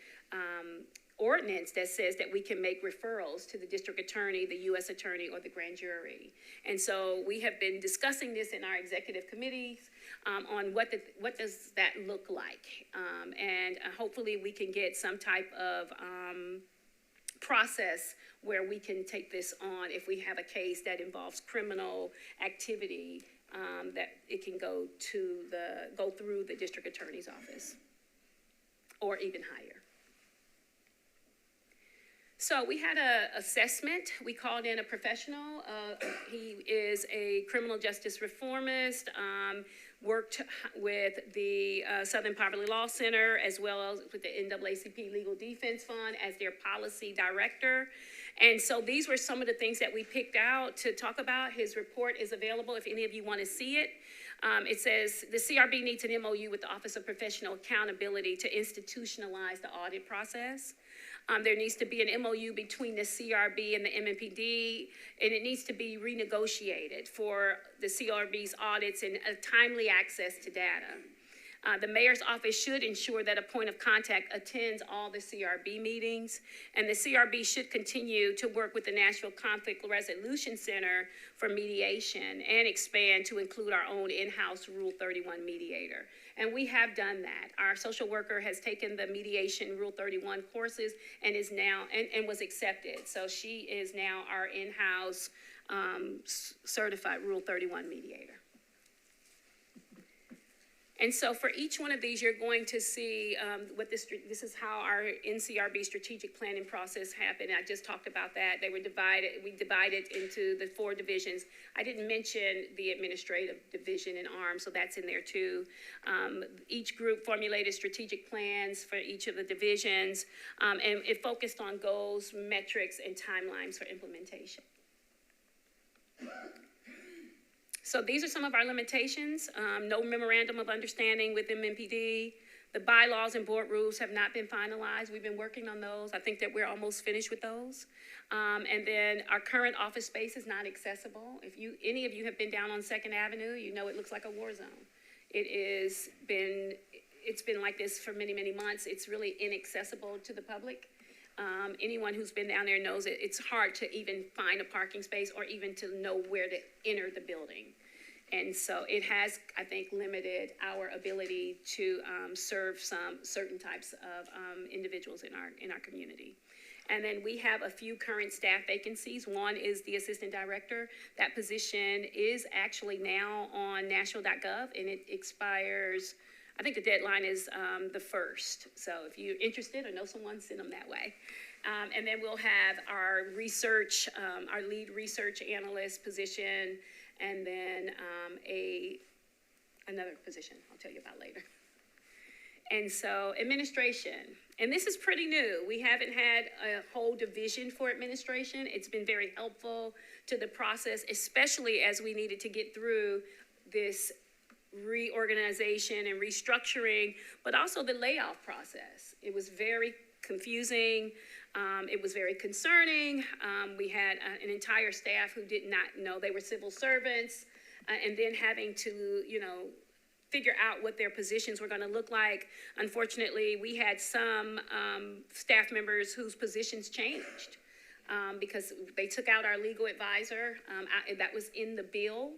ordinance that says that we can make referrals to the district attorney, the U.S. attorney, or the grand jury. And so we have been discussing this in our executive committees on what does that look like. And hopefully we can get some type of process where we can take this on if we have a case that involves criminal activity, that it can go through the district attorney's office or even higher. So we had an assessment. We called in a professional. He is a criminal justice reformist, worked with the Southern Poverty Law Center as well as with the NAACP Legal Defense Fund as their policy director. And so these were some of the things that we picked out to talk about. His report is available if any of you want to see it. It says the CRB needs an MOU with the Office of Professional Accountability to institutionalize the audit process. There needs to be an MOU between the CRB and the MMPD, and it needs to be renegotiated for the CRB's audits and a timely access to data. The mayor's office should ensure that a point of contact attends all the CRB meetings, and the CRB should continue to work with the Nashville Conflict Resolution Center for mediation and expand to include our own in-house Rule 31 mediator. And we have done that. Our social worker has taken the mediation Rule 31 courses and is now, and was accepted. So she is now our in-house certified Rule 31 mediator. And so for each one of these, you're going to see this is how our NCRB strategic planning process happened. I just talked about that. We divided into the 4 divisions. I didn't mention the administrative division and arm, so that's in there too. Each group formulated strategic plans for each of the divisions, and it focused on goals, metrics, and timelines for implementation. So these are some of our limitations. No memorandum of understanding with MMPD. The bylaws and board rules have not been finalized. We've been working on those. I think that we're almost finished with those. And then our current office space is not accessible. If any of you have been down on 2nd Avenue, you know it looks like a war zone. It's been like this for many, many months. It's really inaccessible to the public. Anyone who's been down there knows it's hard to even find a parking space or even to know where to enter the building. And so it has, I think, limited our ability to serve some certain types of individuals in our community. And then we have a few current staff vacancies. One is the assistant director. That position is actually now on nashville.gov, and it expires, I think the deadline is the 1st. So if you're interested or know someone, send them that way. And then we'll have our research, our lead research analyst position, and then another position I'll tell you about later. And so administration, and this is pretty new. We haven't had a whole division for administration. It's been very helpful to the process, especially as we needed to get through this reorganization and restructuring, but also the layoff process. It was very confusing. It was very concerning. We had an entire staff who did not know they were civil servants, and then having to, figure out what their positions were gonna look like. Unfortunately, we had some, staff members whose positions changed, because they took out our legal advisor, that was in the bill.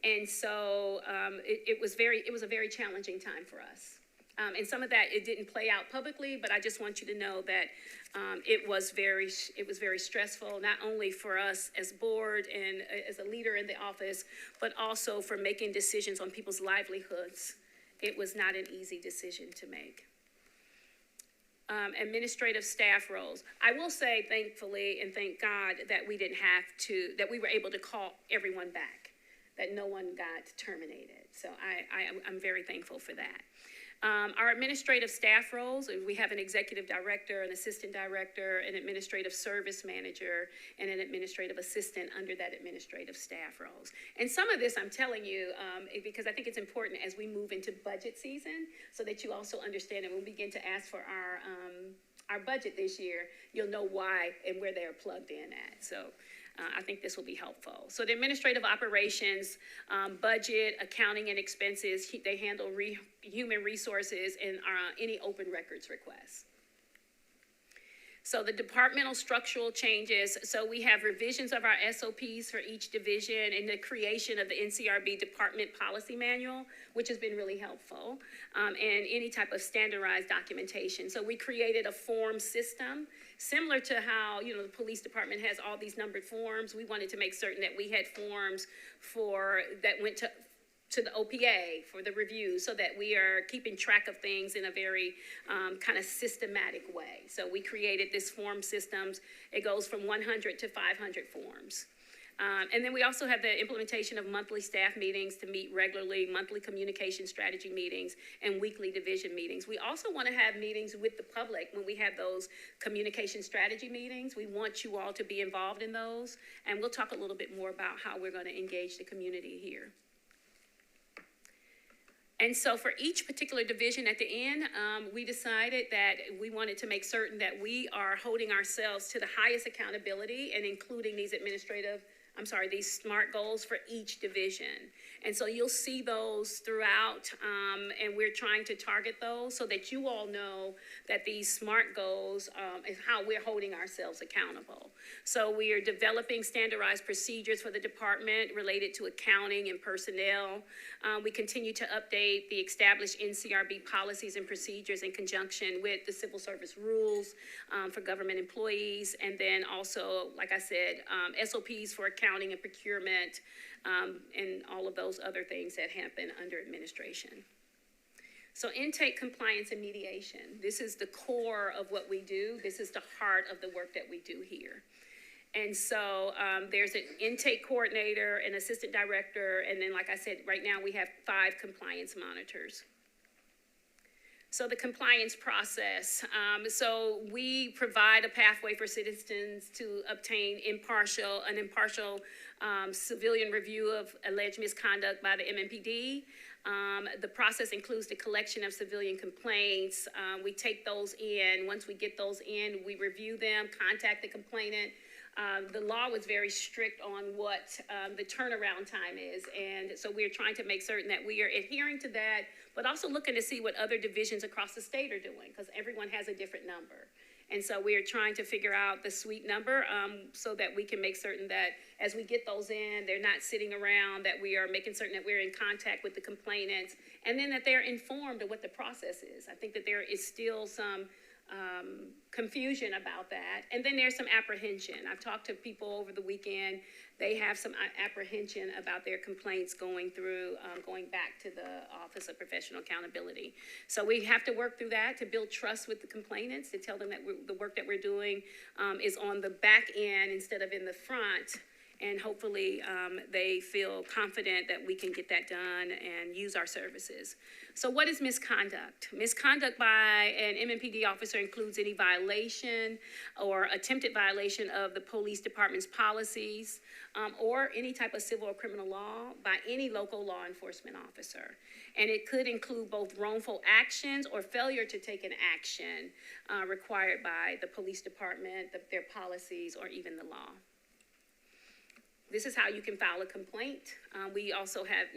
And so, it was a very challenging time for us. And some of that, it didn't play out publicly, but I just want you to know that, it was very stressful, not only for us as board and as a leader in the office, but also for making decisions on people's livelihoods. It was not an easy decision to make. Administrative staff roles. I will say thankfully and thank God that we didn't have to, that we were able to call everyone back, that no one got terminated. So I'm very thankful for that. Our administrative staff roles, we have an executive director, an assistant director, an administrative service manager, and an administrative assistant under that administrative staff roles. And some of this I'm telling you, because I think it's important as we move into budget season, so that you also understand, and when we begin to ask for our budget this year, you'll know why and where they are plugged in at. So I think this will be helpful. So the administrative operations, budget, accounting and expenses, they handle human resources and any open records requests. So the departmental structural changes, so we have revisions of our SOPs for each division and the creation of the NCRB Department Policy Manual, which has been really helpful, and any type of standardized documentation. So we created a form system, similar to how, the police department has all these numbered forms. We wanted to make certain that we had forms that went to the OPA for the review, so that we are keeping track of things in a very kind of systematic way. So we created this form systems. It goes from 100 to 500 forms. And then we also have the implementation of monthly staff meetings to meet regularly, monthly communication strategy meetings, and weekly division meetings. We also want to have meetings with the public when we have those communication strategy meetings. We want you all to be involved in those, and we'll talk a little bit more about how we're going to engage the community here. And so for each particular division at the end, we decided that we wanted to make certain that we are holding ourselves to the highest accountability and including these these SMART goals for each division. And so you'll see those throughout, and we're trying to target those so that you all know that these SMART goals is how we're holding ourselves accountable. So we are developing standardized procedures for the department related to accounting and personnel. We continue to update the established NCRB policies and procedures in conjunction with the civil service rules for government employees. And then also, like I said, SOPs for accounting and procurement, and all of those other things that happen under administration. So intake, compliance, and mediation. This is the core of what we do. This is the heart of the work that we do here. And so there's an intake coordinator, an assistant director, and then, like I said, right now we have 5 compliance monitors. So the compliance process. So we provide a pathway for citizens to obtain an impartial civilian review of alleged misconduct by the MMPD. The process includes the collection of civilian complaints. We take those in. Once we get those in, we review them, contact the complainant. The law was very strict on what the turnaround time is, and so we're trying to make certain that we are adhering to that, but also looking to see what other divisions across the state are doing, because everyone has a different number. And so we are trying to figure out the sweet number so that we can make certain that as we get those in, they're not sitting around, that we are making certain that we're in contact with the complainants, and then that they're informed of what the process is. I think that there is still some confusion about that. And then there's some apprehension. I've talked to people over the weekend. They have some apprehension about their complaints going back to the Office of Professional Accountability. So we have to work through that to build trust with the complainants, to tell them that the work that we're doing is on the back end instead of in the front. And hopefully they feel confident that we can get that done and use our services. So what is misconduct? Misconduct by an MMPD officer includes any violation or attempted violation of the police department's policies or any type of civil or criminal law by any local law enforcement officer. And it could include both wrongful actions or failure to take an action required by the police department, their policies, or even the law. This is how you can file a complaint. We also have,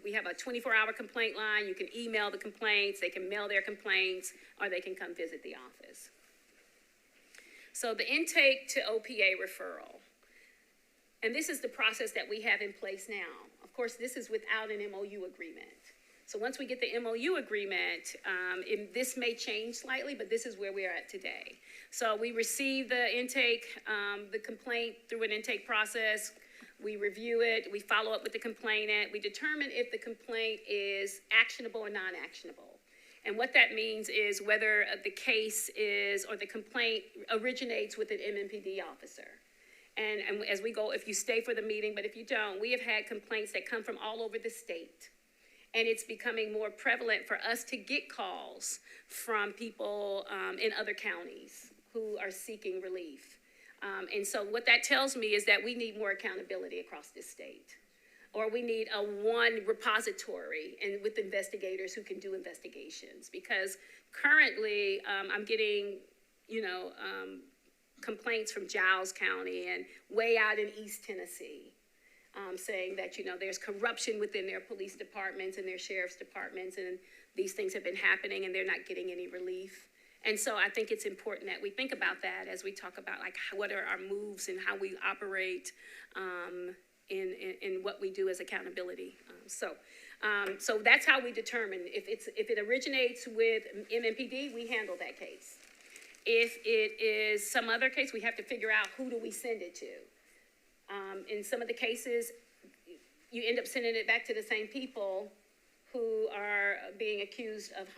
we have a 24-hour complaint line. You can email the complaints, they can mail their complaints, or they can come visit the office. So the intake to OPA referral. And this is the process that we have in place now. Of course, this is without an MOU agreement. So once we get the MOU agreement, this may change slightly, but this is where we are at today. So we receive the intake, the complaint through an intake process. We review it, we follow up with the complainant, we determine if the complaint is actionable or non-actionable. And what that means is whether the case is, or the complaint originates with an MMPD officer. And as we go, if you stay for the meeting, but if you don't, we have had complaints that come from all over the state. And it's becoming more prevalent for us to get calls from people in other counties who are seeking relief. And so what that tells me is that we need more accountability across this state. Or we need a one repository and with investigators who can do investigations. Because currently I'm getting, complaints from Giles County and way out in East Tennessee, saying that, there's corruption within their police departments and their sheriff's departments, and these things have been happening and they're not getting any relief. And so I think it's important that we think about that as we talk about what are our moves and how we operate in what we do as accountability. So that's how we determine if it originates with MMPD, we handle that case. If it is some other case, we have to figure out who do we send it to. In some of the cases, you end up sending it back to the same people who are being accused of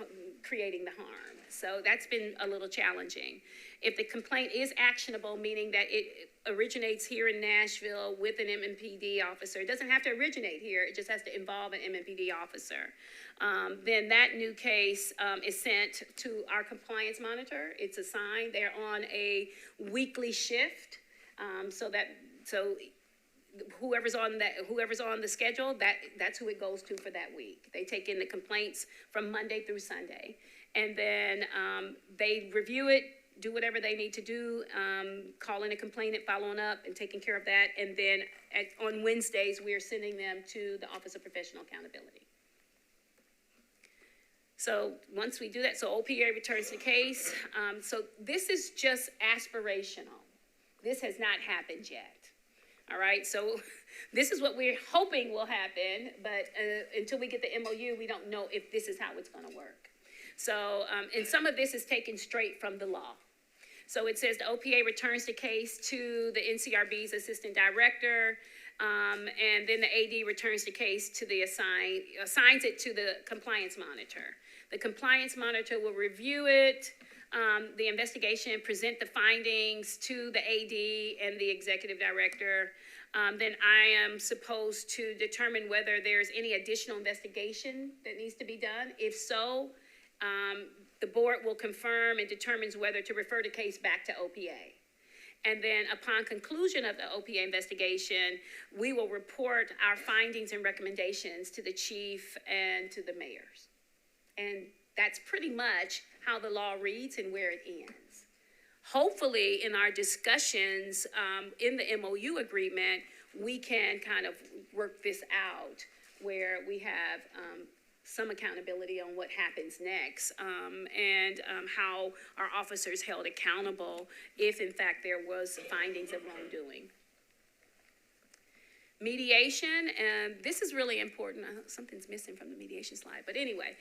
creating the harm. So that's been a little challenging. If the complaint is actionable, meaning that it originates here in Nashville with an MMPD officer, it doesn't have to originate here, it just has to involve an MMPD officer. Then that new case is sent to our compliance monitor. It's assigned, they're on a weekly shift, so whoever's on the schedule, that's who it goes to for that week. They take in the complaints from Monday through Sunday, and then they review it, do whatever they need to do, calling a complainant, following up, and taking care of that. And then on Wednesdays, we are sending them to the Office of Professional Accountability. So once we do that, so OPA returns the case. So this is just aspirational. This has not happened yet. All right, so this is what we're hoping will happen, but until we get the MOU, we don't know if this is how it's going to work. So, and some of this is taken straight from the law. So it says the OPA returns the case to the NCRB's assistant director, and then the AD returns the case to the assigns it to the compliance monitor. The compliance monitor will review it, the investigation, present the findings to the AD and the executive director. Then I am supposed to determine whether there's any additional investigation that needs to be done. If so, the board will confirm and determines whether to refer the case back to OPA. And then upon conclusion of the OPA investigation, we will report our findings and recommendations to the chief and to the mayors. And that's pretty much how the law reads and where it ends. Hopefully, in our discussions in the MOU agreement, we can kind of work this out where we have some accountability on what happens next, and how our officers held accountable if, in fact, there was findings of wrongdoing. Mediation, and this is really important. Something's missing from the mediation slide, but anyway,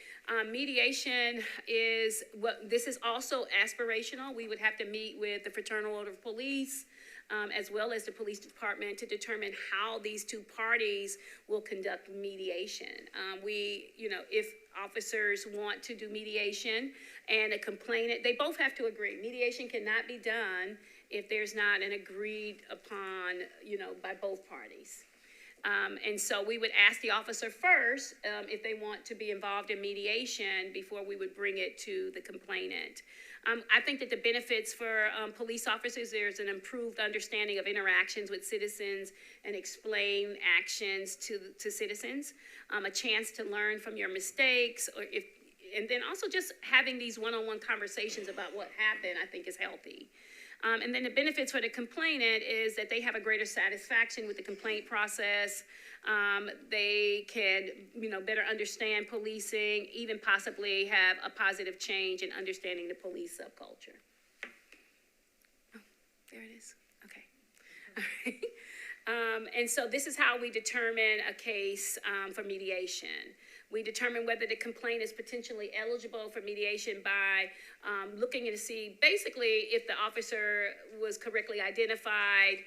mediation is this is also aspirational. We would have to meet with the Fraternal Order of Police, as well as the police department, to determine how these two parties will conduct mediation. If officers want to do mediation and a complainant, they both have to agree. Mediation cannot be done if there's not an agreed upon, by both parties. And so we would ask the officer first if they want to be involved in mediation before we would bring it to the complainant. I think that the benefits for police officers, there's an improved understanding of interactions with citizens and explain actions to citizens, a chance to learn from your mistakes, and then also just having these one-on-one conversations about what happened, I think is healthy. And then the benefits for the complainant is that they have a greater satisfaction with the complaint process. They can, better understand policing, even possibly have a positive change in understanding the police subculture. Oh, there it is. Okay. All right. And so this is how we determine a case for mediation. We determine whether the complaint is potentially eligible for mediation by looking to see basically if the officer was correctly identified,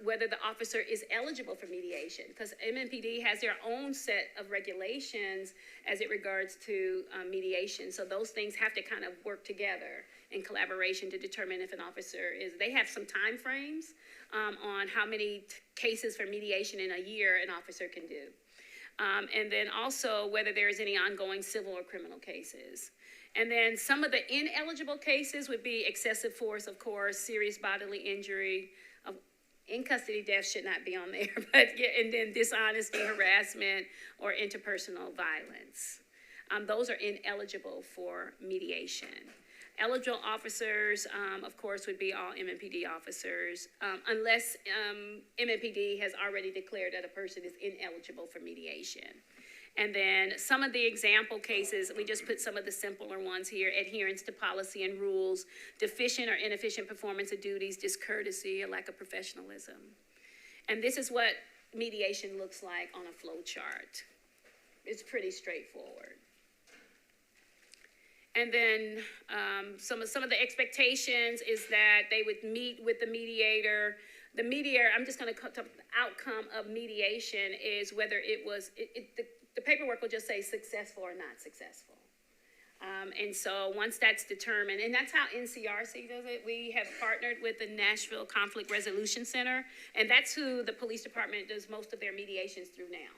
whether the officer is eligible for mediation, because MNPD has their own set of regulations as it regards to mediation. So those things have to kind of work together in collaboration to determine if an officer is, they have some time frames on how many cases for mediation in a year an officer can do. And then also whether there is any ongoing civil or criminal cases. And then some of the ineligible cases would be excessive force, of course, serious bodily injury, in custody death should not be on there, but yeah, and then dishonesty, harassment, or interpersonal violence. Those are ineligible for mediation. Eligible officers, of course, would be all MNPD officers, unless MNPD has already declared that a person is ineligible for mediation. And then some of the example cases, we just put some of the simpler ones here: adherence to policy and rules, deficient or inefficient performance of duties, discourtesy, a lack of professionalism. And this is what mediation looks like on a flow chart. It's pretty straightforward. And then some of the expectations is that they would meet with the mediator. The mediator, I'm just going to cut the outcome of mediation is whether it was, the paperwork will just say successful or not successful. And so once that's determined, and that's how NCRC does it, we have partnered with the Nashville Conflict Resolution Center, and that's who the police department does most of their mediations through now.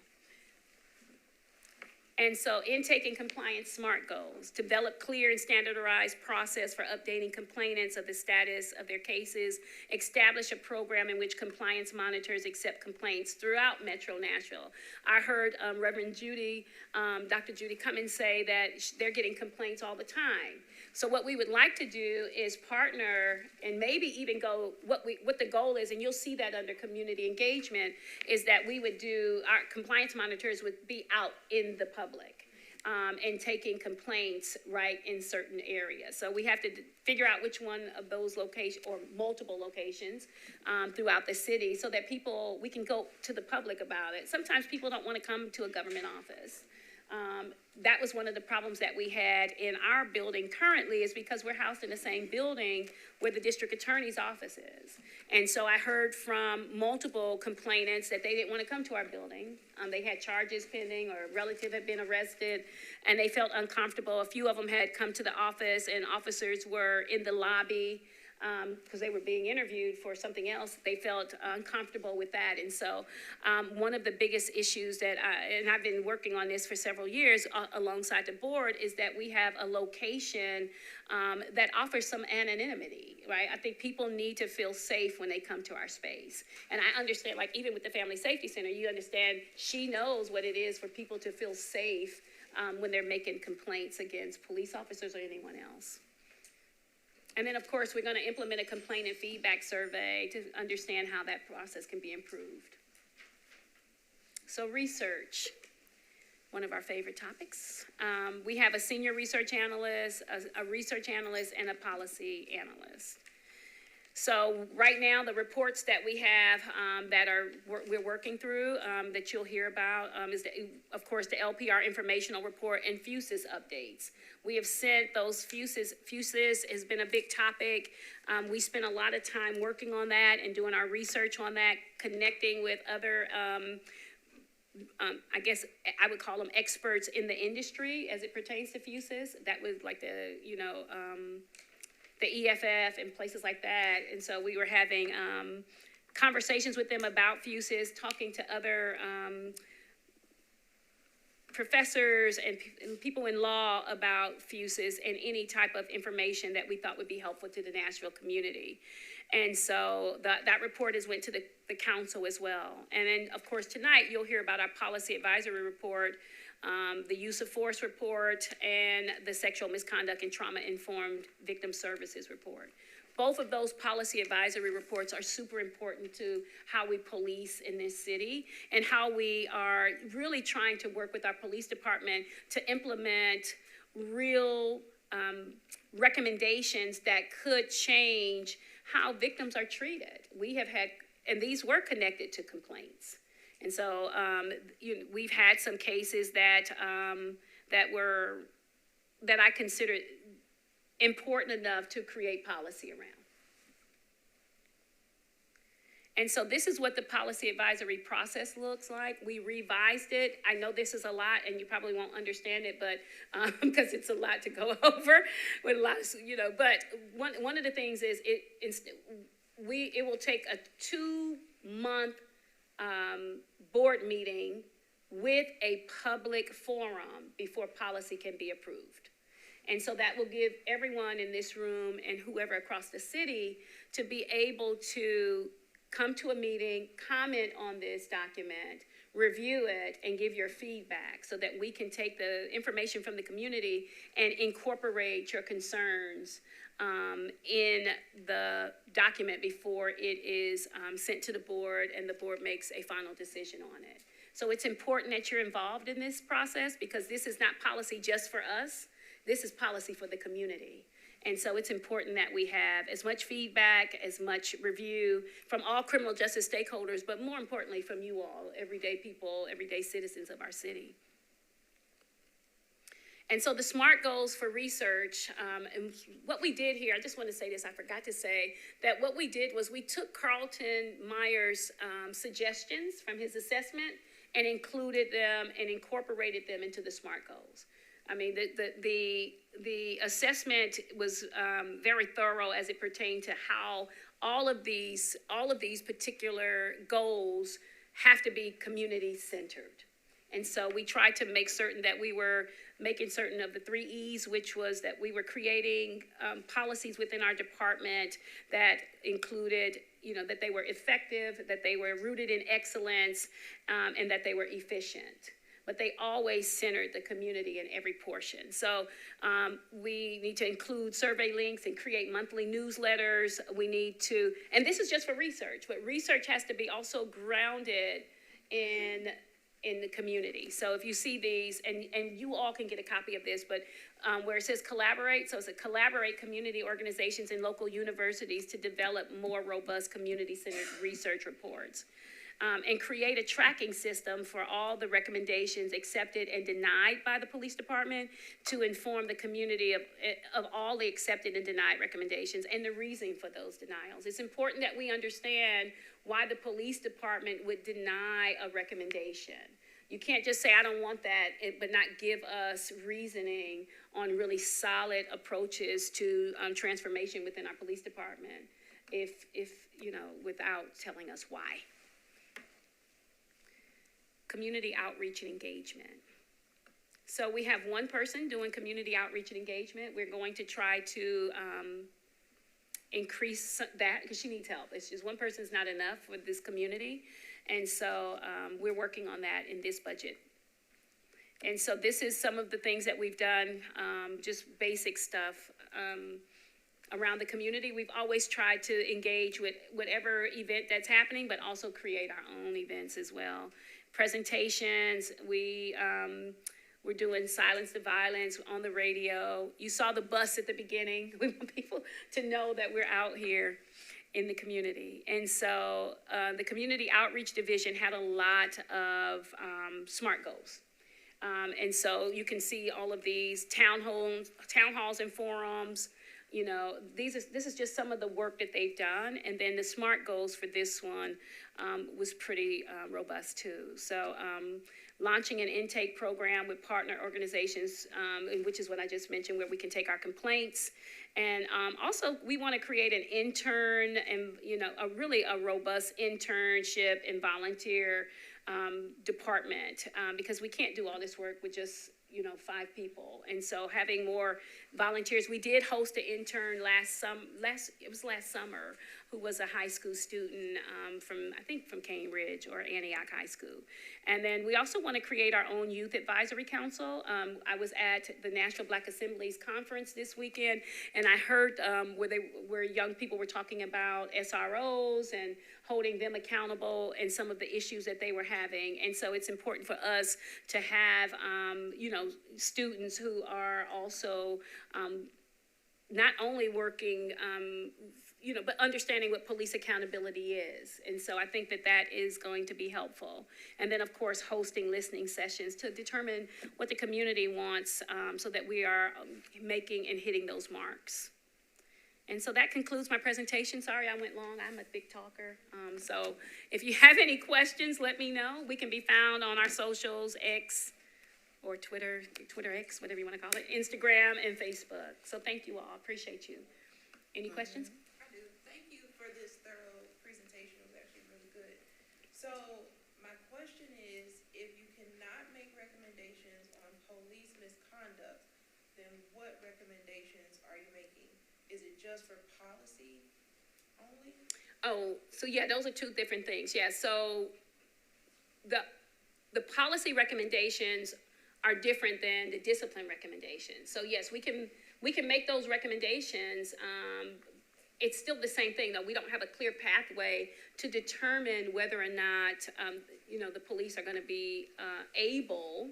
And so intake and compliance SMART goals: develop clear and standardized process for updating complainants of the status of their cases, establish a program in which compliance monitors accept complaints throughout Metro Nashville. I heard Reverend Judy, Dr. Judy Cummins say that they're getting complaints all the time. So what we would like to do is partner and maybe even go, what the goal is, and you'll see that under community engagement, is that we would do, our compliance monitors would be out in the public and taking complaints right in certain areas. So we have to figure out which one of those locations or multiple locations throughout the city so that we can go to the public about it. Sometimes people don't want to come to a government office. That was one of the problems that we had in our building currently, is because we're housed in the same building where the district attorney's office is. And so I heard from multiple complainants that they didn't want to come to our building. They had charges pending, or a relative had been arrested, and they felt uncomfortable. A few of them had come to the office, and officers were in the lobby because they were being interviewed for something else. They felt uncomfortable with that. And so one of the biggest issues that, and I've been working on this for several years alongside the board, is that we have a location that offers some anonymity, right? I think people need to feel safe when they come to our space. And I understand, like even with the Family Safety Center, you understand she knows what it is for people to feel safe when they're making complaints against police officers or anyone else. And then, of course, we're going to implement a complainant feedback survey to understand how that process can be improved. So research, one of our favorite topics. We have a senior research analyst, a research analyst, and a policy analyst. So right now, the reports that we have that we're working through that you'll hear about is, of course, the LPR informational report and FUSIS updates. We have sent those FUSIS. FUSIS has been a big topic. We spent a lot of time working on that and doing our research on that, connecting with other, I guess I would call them experts in the industry as it pertains to FUSIS. That was like the EFF and places like that. And so we were having conversations with them about FUSIS, talking to other professors and people in law about FUSIS and any type of information that we thought would be helpful to the Nashville community. And so that report has went to the council as well. And then, of course, tonight you'll hear about our policy advisory report, the use of force report, and the sexual misconduct and trauma-informed victim services report. both of those policy advisory reports are super important to how we police in this city and how we are really trying to work with our police department to implement real recommendations that could change how victims are treated. We have had, and these were connected to complaints. And so we've had some cases that I consider important enough to create policy around. And so this is what the policy advisory process looks like. We revised it. I know this is a lot and you probably won't understand it, but because it's a lot to go over with a lot of, but one of the things is it will take a 2-month board meeting with a public forum before policy can be approved. And so that will give everyone in this room and whoever across the city to be able to come to a meeting, comment on this document, review it, and give your feedback so that we can take the information from the community and incorporate your concerns in the document before it is sent to the board and the board makes a final decision on it. So it's important that you're involved in this process because this is not policy just for us. This is policy for the community. And so it's important that we have as much feedback, as much review from all criminal justice stakeholders, but more importantly from you all, everyday people, everyday citizens of our city. And so the SMART goals for research, and what we did here, I just want to say this, I forgot to say, that what we did was we took Carlton Meyer's suggestions from his assessment and included them and incorporated them into the SMART goals. I mean, the assessment was very thorough as it pertained to how all of these particular goals have to be community centered. And so we tried to make certain that we were making certain of the 3 E's, which was that we were creating policies within our department that included, that they were effective, that they were rooted in excellence, and that they were efficient. But they always centered the community in every portion. So we need to include survey links and create monthly newsletters. We need to, and this is just for research, but research has to be also grounded in the community. So if you see these, and you all can get a copy of this, but where it says collaborate, so it's a collaborate community organizations and local universities to develop more robust community-centered research reports. And create a tracking system for all the recommendations accepted and denied by the police department to inform the community of all the accepted and denied recommendations and the reason for those denials. It's important that we understand why the police department would deny a recommendation. You can't just say, I don't want that, but not give us reasoning on really solid approaches to transformation within our police department if without telling us why. Community outreach and engagement. So we have one person doing community outreach and engagement. We're going to try to increase that because she needs help. It's just one person is not enough for this community. And so we're working on that in this budget. And so this is some of the things that we've done, just basic stuff around the community. We've always tried to engage with whatever event that's happening, but also create our own events as well. Presentations, we're doing Silence the Violence on the radio. You saw the bus at the beginning. We want people to know that we're out here in the community. And so the Community Outreach Division had a lot of SMART goals. And so you can see all of these town halls and forums. This is just some of the work that they've done. And then the SMART goals for this one was pretty robust too. So launching an intake program with partner organizations, which is what I just mentioned, where we can take our complaints. And also we want to create an intern and, a robust internship and volunteer department because we can't do all this work with just 5 people. And so having more volunteers, we did host an intern last summer who was a high school student I think from Cane Ridge or Antioch High School. And then we also want to create our own youth advisory council. I was at the Nashville Black Assemblies Conference this weekend, and I heard where young people were talking about SROs and holding them accountable and some of the issues that they were having. And so it's important for us to have, students who are also not only working, but understanding what police accountability is. And so I think that is going to be helpful. And then, of course, hosting listening sessions to determine what the community wants so that we are making and hitting those marks. And so that concludes my presentation. Sorry I went long. I'm a big talker. So if you have any questions, let me know. We can be found on our socials, X or Twitter X, whatever you want to call it, Instagram and Facebook. So thank you all. Appreciate you. Any questions? I do. Thank you for this thorough presentation. It was actually really good. So my question is, if you cannot make recommendations on police misconduct, then what recommendations are you making? Is it just for policy only? Oh, so yeah, those are two different things. Yeah, so the policy recommendations are different than the discipline recommendations. So yes, we can make those recommendations. It's still the same thing, though. We don't have a clear pathway to determine whether or not, the police are going to be able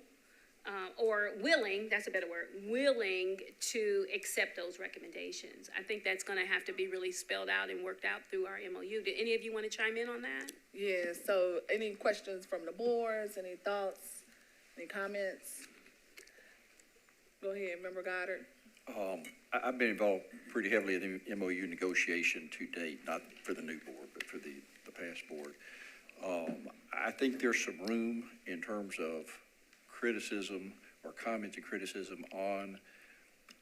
or willing, that's a better word, willing to accept those recommendations. I think that's going to have to be really spelled out and worked out through our MOU. Do any of you want to chime in on that? Yeah, so any questions from the boards, any thoughts, any comments? Go ahead, Member Goddard. I've been involved pretty heavily in the MOU negotiation to date, not for the new board, but for the past board. I think there's some room in terms of criticism or comments and criticism on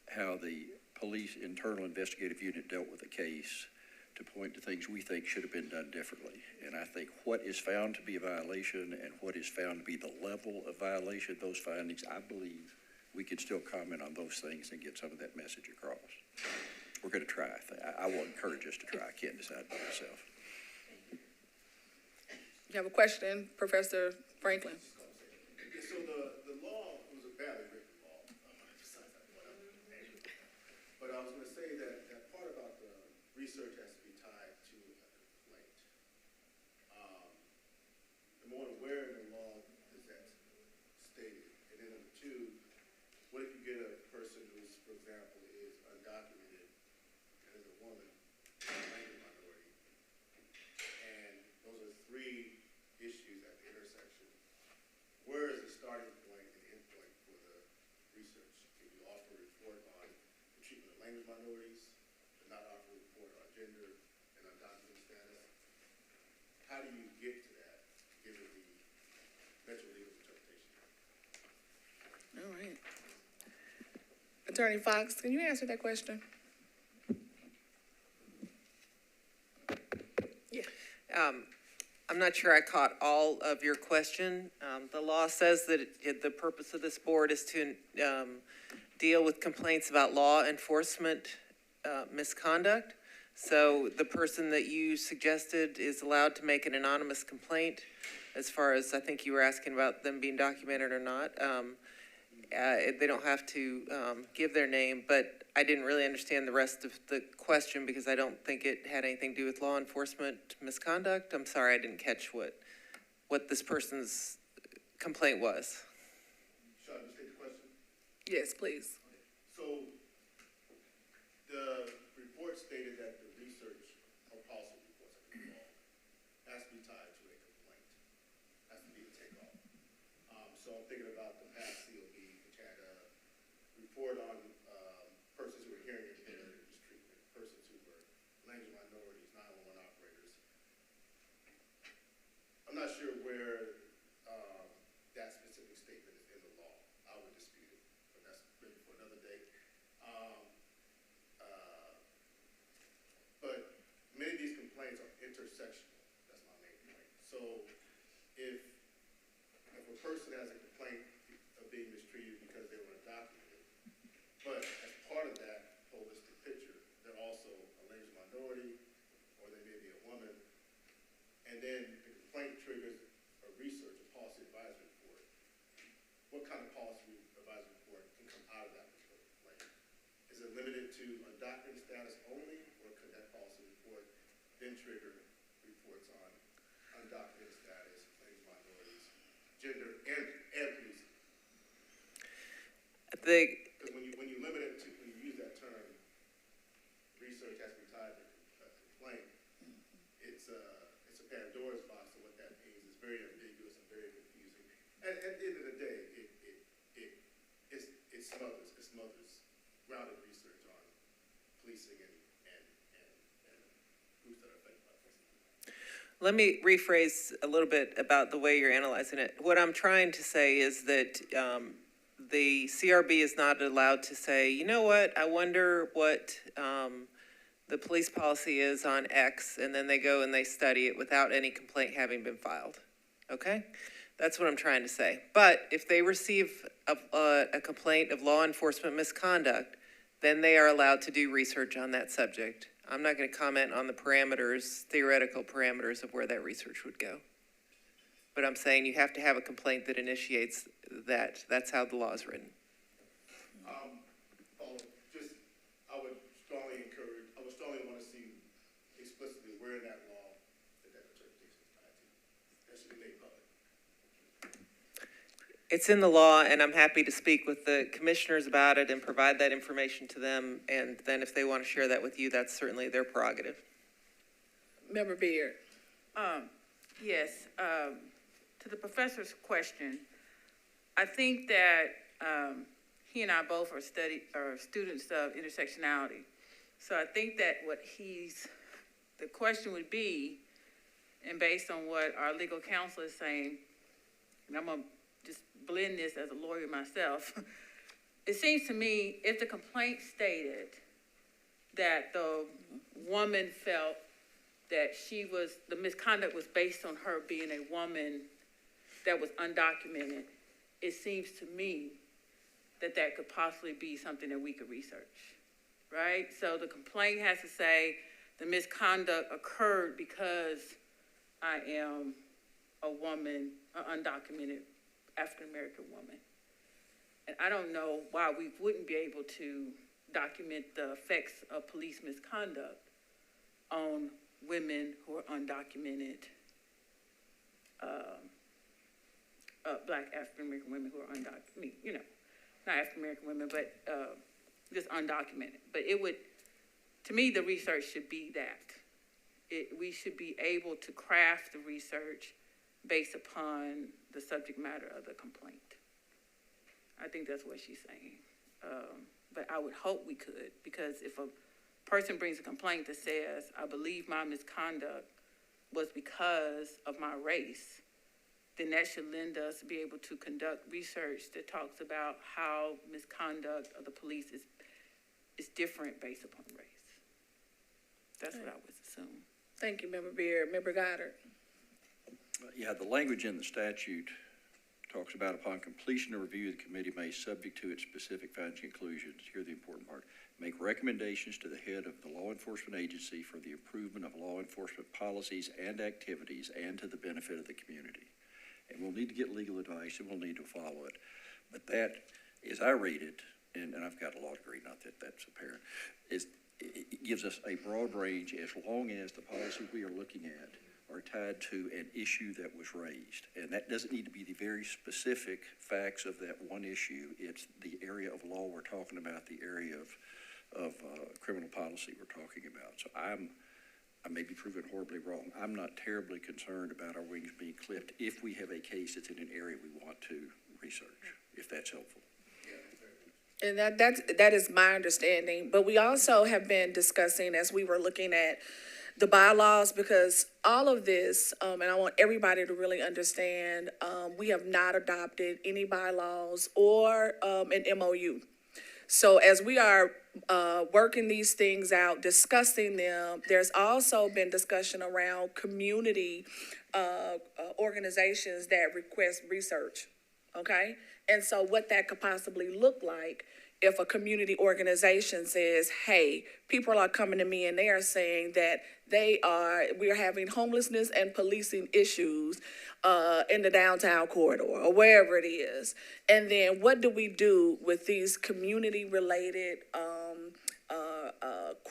how the police internal investigative unit dealt with the case to point to things we think should have been done differently. And I think what is found to be a violation and what is found to be the level of violation, those findings, I believe we can still comment on those things and get some of that message across. We're going to try. I will encourage us to try. I can't decide by myself. You have a question, Professor Franklin? So the law was a badly written law. But I was going to say that part about the research has to be tied to a complaint. Number one, where in the law is that stated? And then number two, what if you get a person who's, for example, is undocumented and is a woman, a language minority, and those are three issues at the intersection? Where is the starting point and end point for the research? Can you offer a report on the treatment of language minorities, but not offer a report on gender and undocumented status? How do you get to that, given the Metro legal interpretation? All right. Attorney Fox, can you answer that question? I'm not sure I caught all of your question. The law says that the purpose of this board is to deal with complaints about law enforcement misconduct. So the person that you suggested is allowed to make an anonymous complaint, as far as I think you were asking about them being documented or not. They don't have to give their name, but I didn't really understand the rest of the question because I don't think it had anything to do with law enforcement misconduct. I'm sorry, I didn't catch what this person's complaint was. Should I just take the question? Yes, please. So the report stated that the research or policy reports has to be tied to a complaint, has to be the takeoff. So I'm thinking about the past COB, which had a report on persons who were hearing impaired and mistreatment, persons who were language minorities, 911 operators. I'm not sure where that specific statement is in the law. I would dispute it, but that's maybe for another day. But many of these complaints are intersectional. That's my main point. So if a person has a complaint of being mistreated because they were undocumented, but as part of that holistic picture, they're also a language minority, or they may to undocumented status only, or could that policy report then trigger reports on undocumented status, claims minorities, gender, and policing? Because when you limit it to, when you use that term, research has to be tied to a complaint, it's a Pandora's box of what that means. It's very ambiguous and very confusing. And at the end of the day, it smothers grounded research on policing and groups that are affected by policing. Let me rephrase a little bit about the way you're analyzing it. What I'm trying to say is that the CRB is not allowed to say, you know what, I wonder what the police policy is on X, and then they go and they study it without any complaint having been filed. Okay? That's what I'm trying to say. But if they receive a complaint of law enforcement misconduct, then they are allowed to do research on that subject. I'm not going to comment on the parameters, theoretical parameters of where that research would go. But I'm saying you have to have a complaint that initiates that. That's how the law is written. I would strongly want to see explicitly where in that law that interpretation is tied to. That should be made public. It's in the law, and I'm happy to speak with the commissioners about it and provide that information to them. And then if they want to share that with you, that's certainly their prerogative. Member Beard. Yes, to the professor's question, I think that he and I both are students of intersectionality. So I think that the question would be, and based on what our legal counsel is saying, and I'm gonna just blend this as a lawyer myself, it seems to me if the complaint stated that the woman felt that the misconduct was based on her being a woman that was undocumented, it seems to me that that could possibly be something that we could research, right? So the complaint has to say the misconduct occurred because I am a woman, an undocumented African-American woman. And I don't know why we wouldn't be able to document the effects of police misconduct on women who are undocumented, Black African-American women who are undocumented, not African-American women, but just undocumented. But it would, to me, the research should be that. We should be able to craft the research based upon the subject matter of the complaint. I think that's what she's saying. But I would hope we could, because if a person brings a complaint that says, I believe my misconduct was because of my race, then that should lend us to be able to conduct research that talks about how misconduct of the police is different based upon race. That's what I would assume. Thank you, Member Beard. Member Goddard. Yeah, the language in the statute talks about upon completion of review, the committee may, subject to its specific findings and conclusions, here's the important part, make recommendations to the head of the law enforcement agency for the improvement of law enforcement policies and activities and to the benefit of the community. And we'll need to get legal advice and we'll need to follow it. But that, as I read it, and I've got a law degree, not that that's apparent, it gives us a broad range as long as the policy we are looking at are tied to an issue that was raised. And that doesn't need to be the very specific facts of that one issue. It's the area of law we're talking about, the area of criminal policy we're talking about. So I may be proven horribly wrong. I'm not terribly concerned about our wings being clipped if we have a case that's in an area we want to research, if that's helpful. And that is my understanding. But we also have been discussing as we were looking at the bylaws, because all of this, and I want everybody to really understand, we have not adopted any bylaws or an MOU. So as we are working these things out, discussing them, there's also been discussion around community organizations that request research, okay? And so what that could possibly look like if a community organization says, hey, people are coming to me and they are saying that we're having homelessness and policing issues in the downtown corridor or wherever it is. And then what do we do with these community related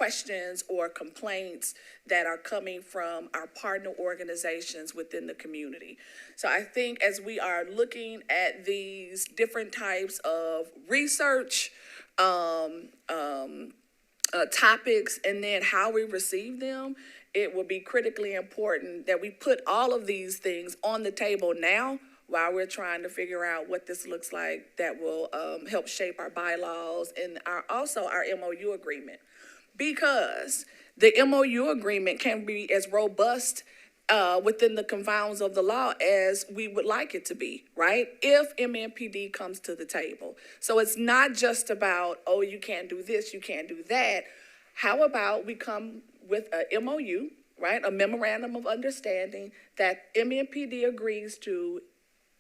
questions or complaints that are coming from our partner organizations within the community. So I think as we are looking at these different types of research, topics, and then how we receive them, it will be critically important that we put all of these things on the table now while we're trying to figure out what this looks like that will help shape our bylaws and also our MOU agreement. Because the MOU agreement can be as robust within the confounds of the law as we would like it to be, right? If MNPD comes to the table. So it's not just about, oh, you can't do this, you can't do that. How about we come with a MOU, right? A memorandum of understanding that MNPD agrees to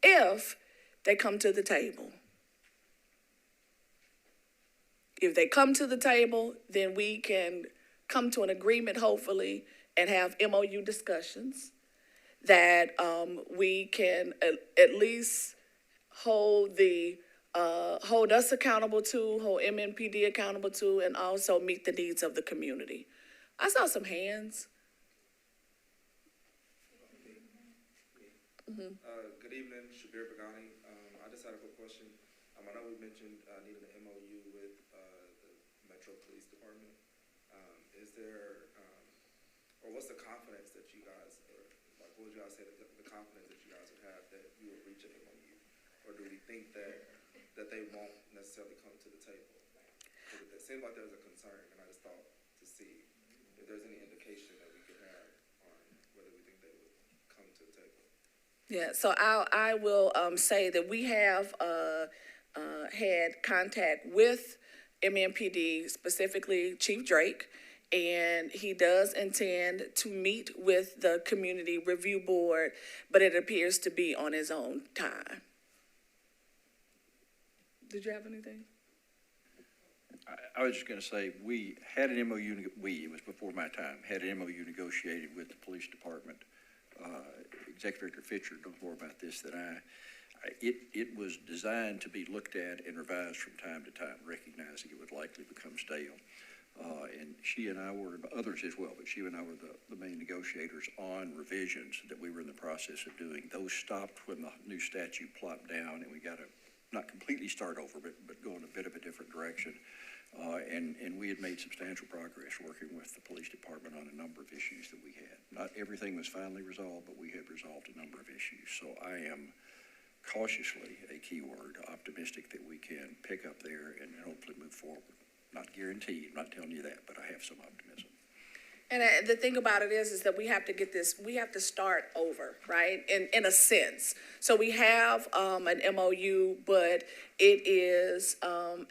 if they come to the table. If they come to the table, then we can come to an agreement, hopefully, and have MOU discussions that we can at least hold us accountable to, hold MNPD accountable to, and also meet the needs of the community. I saw some hands. Good evening, Shabir Bagani. I just had a quick question. I know we mentioned needing an MOU with the Metro Police Department. Is there, or what's the confidence that you guys, or like, what would you guys say the confidence that you guys would have that you will reach an MOU? Or do we think that they won't necessarily come to the table? Because it seems like there's a concern, and I just thought to see if there's any indication that we could have on whether we think they would come to the table. Yeah, so I will say that we have had contact with MNPD, specifically Chief Drake, and he does intend to meet with the Community Review Board, but it appears to be on his own time. Did you have anything? I was just going to say, we had an MOU, it was before my time, had an MOU negotiated with the police department. Executive Director Fisher knows more about this than I. It was designed to be looked at and revised from time to time, recognizing it would likely become stale. And she and I were, others as well, but she and I were the main negotiators on revisions that we were in the process of doing. Those stopped when the new statute plopped down, and we got to not completely start over, but go in a bit of a different direction. And we had made substantial progress working with the police department on a number of issues that we had. Not everything was finally resolved, but we had resolved a number of issues. So I am cautiously, a key word, optimistic that we can pick up there and hopefully move forward. Not guaranteed, I'm not telling you that, but I have some optimism. And the thing about it is that we have to get this, we have to start over, right? In a sense. So we have an MOU, but it is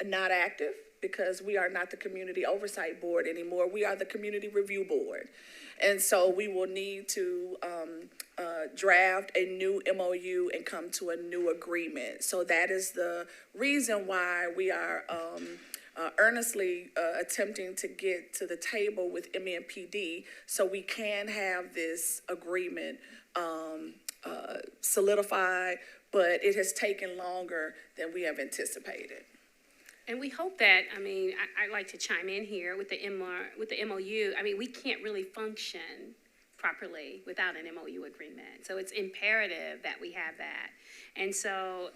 not active because we are not the Community Oversight Board anymore. We are the Community Review Board. And so we will need to draft a new MOU and come to a new agreement. So that is the reason why we are earnestly attempting to get to the table with MNPD so we can have this agreement solidified, but it has taken longer than we have anticipated. And we hope that, I'd like to chime in here with the MOU. We can't really function properly without an MOU agreement. So it's imperative that we have that. And so,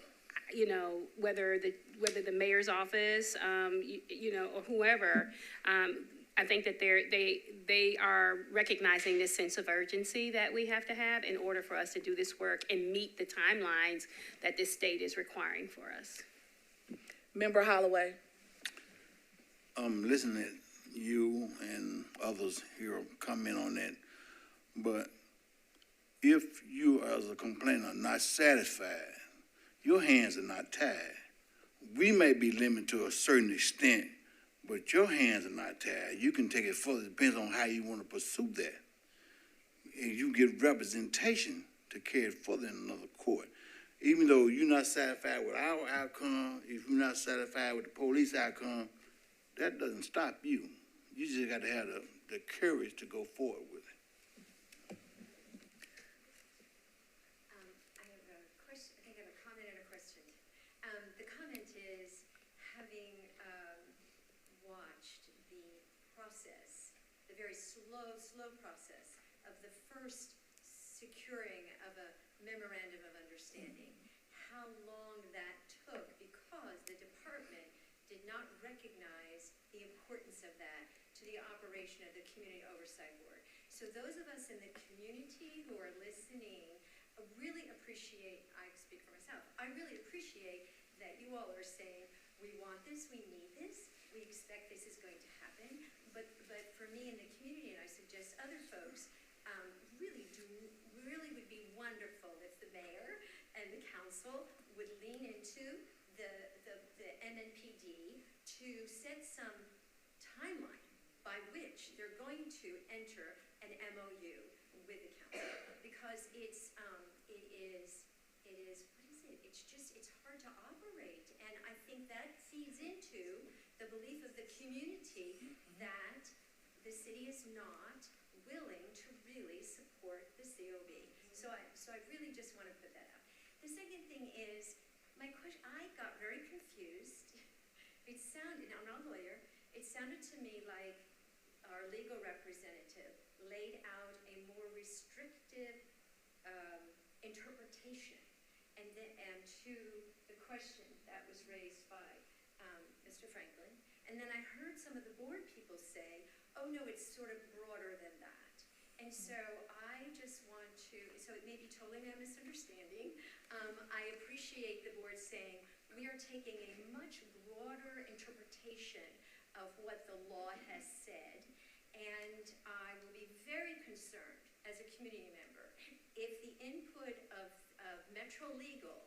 whether the mayor's office, or whoever, I think that they are recognizing this sense of urgency that we have to have in order for us to do this work and meet the timelines that this state is requiring for us. Member Holloway. Listening to you and others here comment on that, but if you as a complainant are not satisfied, your hands are not tied. We may be limited to a certain extent, but your hands are not tied. You can take it further. It depends on how you want to pursue that. And you get representation to carry it further in another court. Even though you're not satisfied with our outcome, if you're not satisfied with the police outcome, that doesn't stop you. You just got to have the courage to go forward with it. I have a question. I think I have a comment and a question. The comment is, having watched the process the very slow process of the first securing of a memorandum of understanding, how long that took because the department did not recognize the importance of that to the operation of the Community Oversight Board. So those of us in the community who are listening really appreciate, I speak for myself, I really appreciate that you all are saying, we want this, we need this, we expect this is going to happen. But for me in the community, and I suggest other folks, really would be wonderful if the mayor and the council would lean into the MNPD to set some timeline by which they're going to enter an MOU with the council, because it is it's hard to operate, and I think that feeds into the belief of the community that the city is not willing to really support the COB. So I really just want to put that out. The second thing is, my question, I got very confused. It sounded, I'm not a lawyer, it sounded to me like our legal representative laid out a more restrictive interpretation and to the question that was raised by Mr. Franklin. And then I heard some of the board people say, oh no, it's sort of broader than that. And so I just want to, so it may be totally a misunderstanding. I appreciate the board saying we are taking a much broader interpretation of what the law has said. And I will be very concerned as a community member if the input of Metro Legal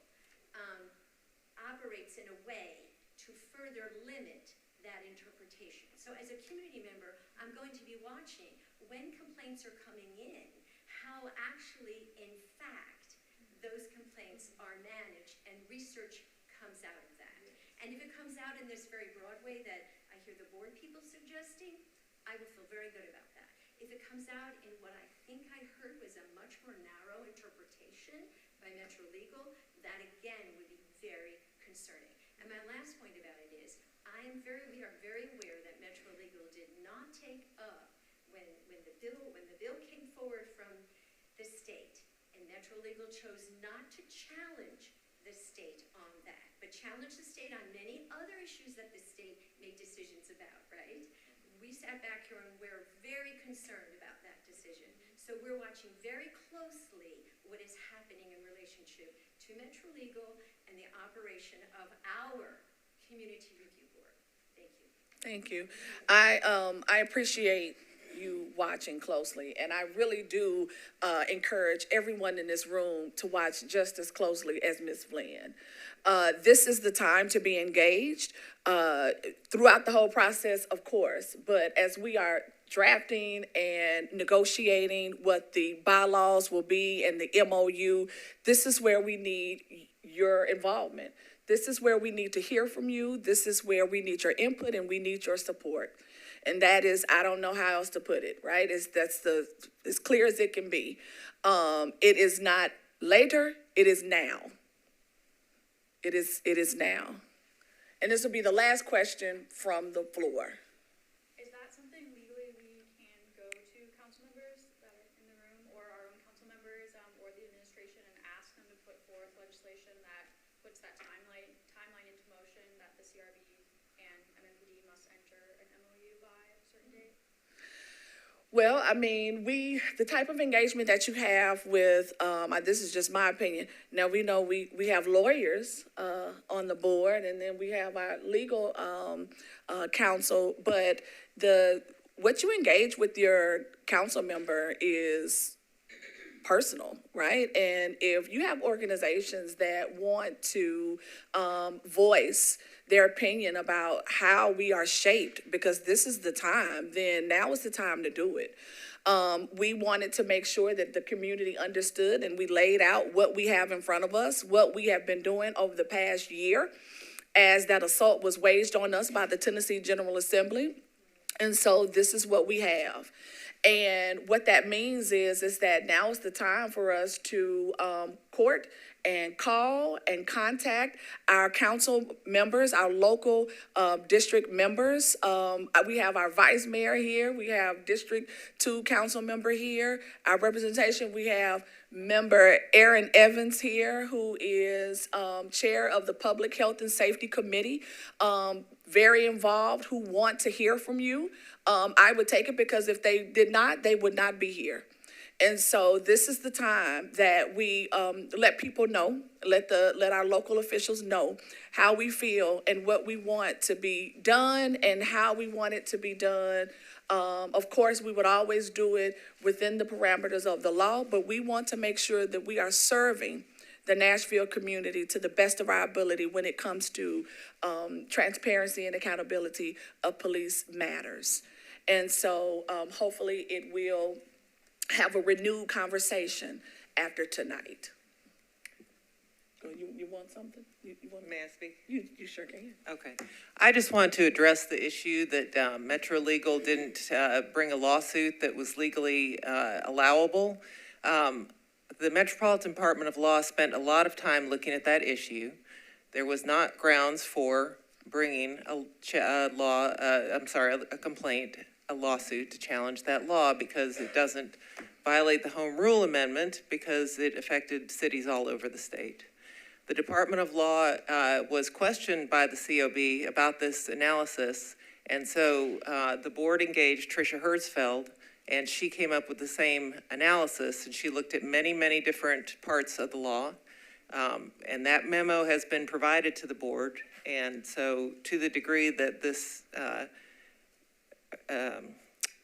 operates in a way to further limit that interpretation. So as a community member, I'm going to be watching when complaints are coming in, how actually, in fact, those complaints are managed and research comes out of that. And if it comes out in this very broad way that I hear the board people suggesting, I will feel very good about that. If it comes out in what I think I heard was a much more narrow interpretation by Metro Legal, that again would be very concerning. And my last point about it is, we are very aware that Metro Legal did not take up when the bill came forward from the state, and Metro Legal chose not to challenge the state on that, but challenge the state on many other issues that the state made decisions about, right? We sat back here and we're very concerned about that decision. So we're watching very closely what is happening in relationship to Metro Legal and the operation of our Community Review Board. Thank you. Thank you. I appreciate you watching closely, and I really do encourage everyone in this room to watch just as closely as Ms. Flynn. This is the time to be engaged throughout the whole process, of course, but as we are drafting and negotiating what the bylaws will be and the MOU, this is where we need your involvement. This is where we need to hear from you. This is where we need your input and we need your support. And that is, I don't know how else to put it, right? That's as clear as it can be. It is not later, it is now. It is now. And this will be the last question from the floor. Is that something legally we can go to council members that are in the room or our own council members or the administration and ask them to put forth legislation that puts that timeline into motion that the CRB and MNPD must enter an MOU by a certain date? Well, I mean, the type of engagement that you have with, this is just my opinion. Now, we know we have lawyers on the board, and then we have our legal counsel, but what you engage with your council member is personal, right? And if you have organizations that want to voice their opinion about how we are shaped, because this is the time, then now is the time to do it. We wanted to make sure that the community understood, and we laid out what we have in front of us, what we have been doing over the past year, as that assault was waged on us by the Tennessee General Assembly. And so this is what we have. And what that means is that now is the time for us to court and call and contact our council members, our local district members. We have our vice mayor here. We have District 2 council member here. Our representation, we have member Aaron Evans here, who is chair of the Public Health and Safety Committee, very involved, who want to hear from you. I would take it because if they did not, they would not be here. And so this is the time that we let people know, let our local officials know how we feel and what we want to be done and how we want it to be done. Of course, we would always do it within the parameters of the law, but we want to make sure that we are serving the Nashville community to the best of our ability when it comes to transparency and accountability of police matters. And so hopefully it will have a renewed conversation after tonight. You want something? You want? May I speak? You sure can. Okay. I just want to address the issue that Metro Legal didn't bring a lawsuit that was legally allowable. The Metropolitan Department of Law spent a lot of time looking at that issue. There was not grounds for bringing a complaint, a lawsuit to challenge that law because it doesn't violate the Home Rule Amendment because it affected cities all over the state. The Department of Law was questioned by the COB about this analysis, and so the board engaged Tricia Hertzfeld, and she came up with the same analysis, and she looked at many, many different parts of the law, and that memo has been provided to the board, and so to the degree that this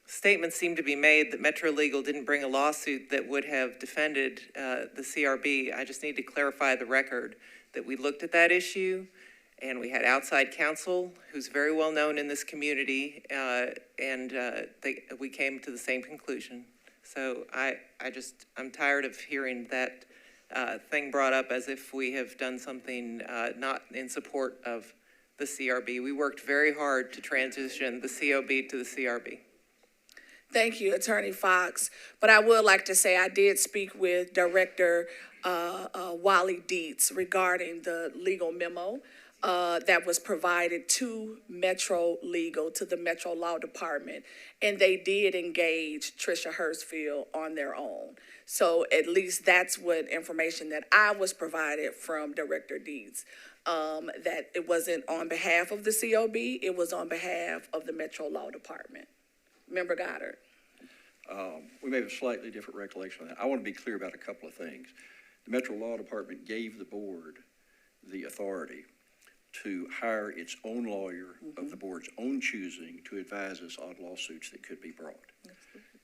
statements seem to be made that Metro Legal didn't bring a lawsuit that would have defended the CRB. I just need to clarify the record that we looked at that issue and we had outside counsel who's very well known in this community and we came to the same conclusion. So I'm tired of hearing that thing brought up as if we have done something not in support of the CRB. We worked very hard to transition the COB to the CRB. Thank you, Attorney Fox. But I would like to say I did speak with Director Wally Dietz regarding the legal memo that was provided to Metro Legal, to the Metro Law Department, and they did engage Tricia Hertzfeld on their own. So at least that's what information that I was provided from Director Dietz, that it wasn't on behalf of the COB, it was on behalf of the Metro Law Department. Member Goddard. We may have a slightly different recollection of that. I want to be clear about a couple of things. The Metro Law Department gave the board the authority to hire its own lawyer of the board's own choosing to advise us on lawsuits that could be brought.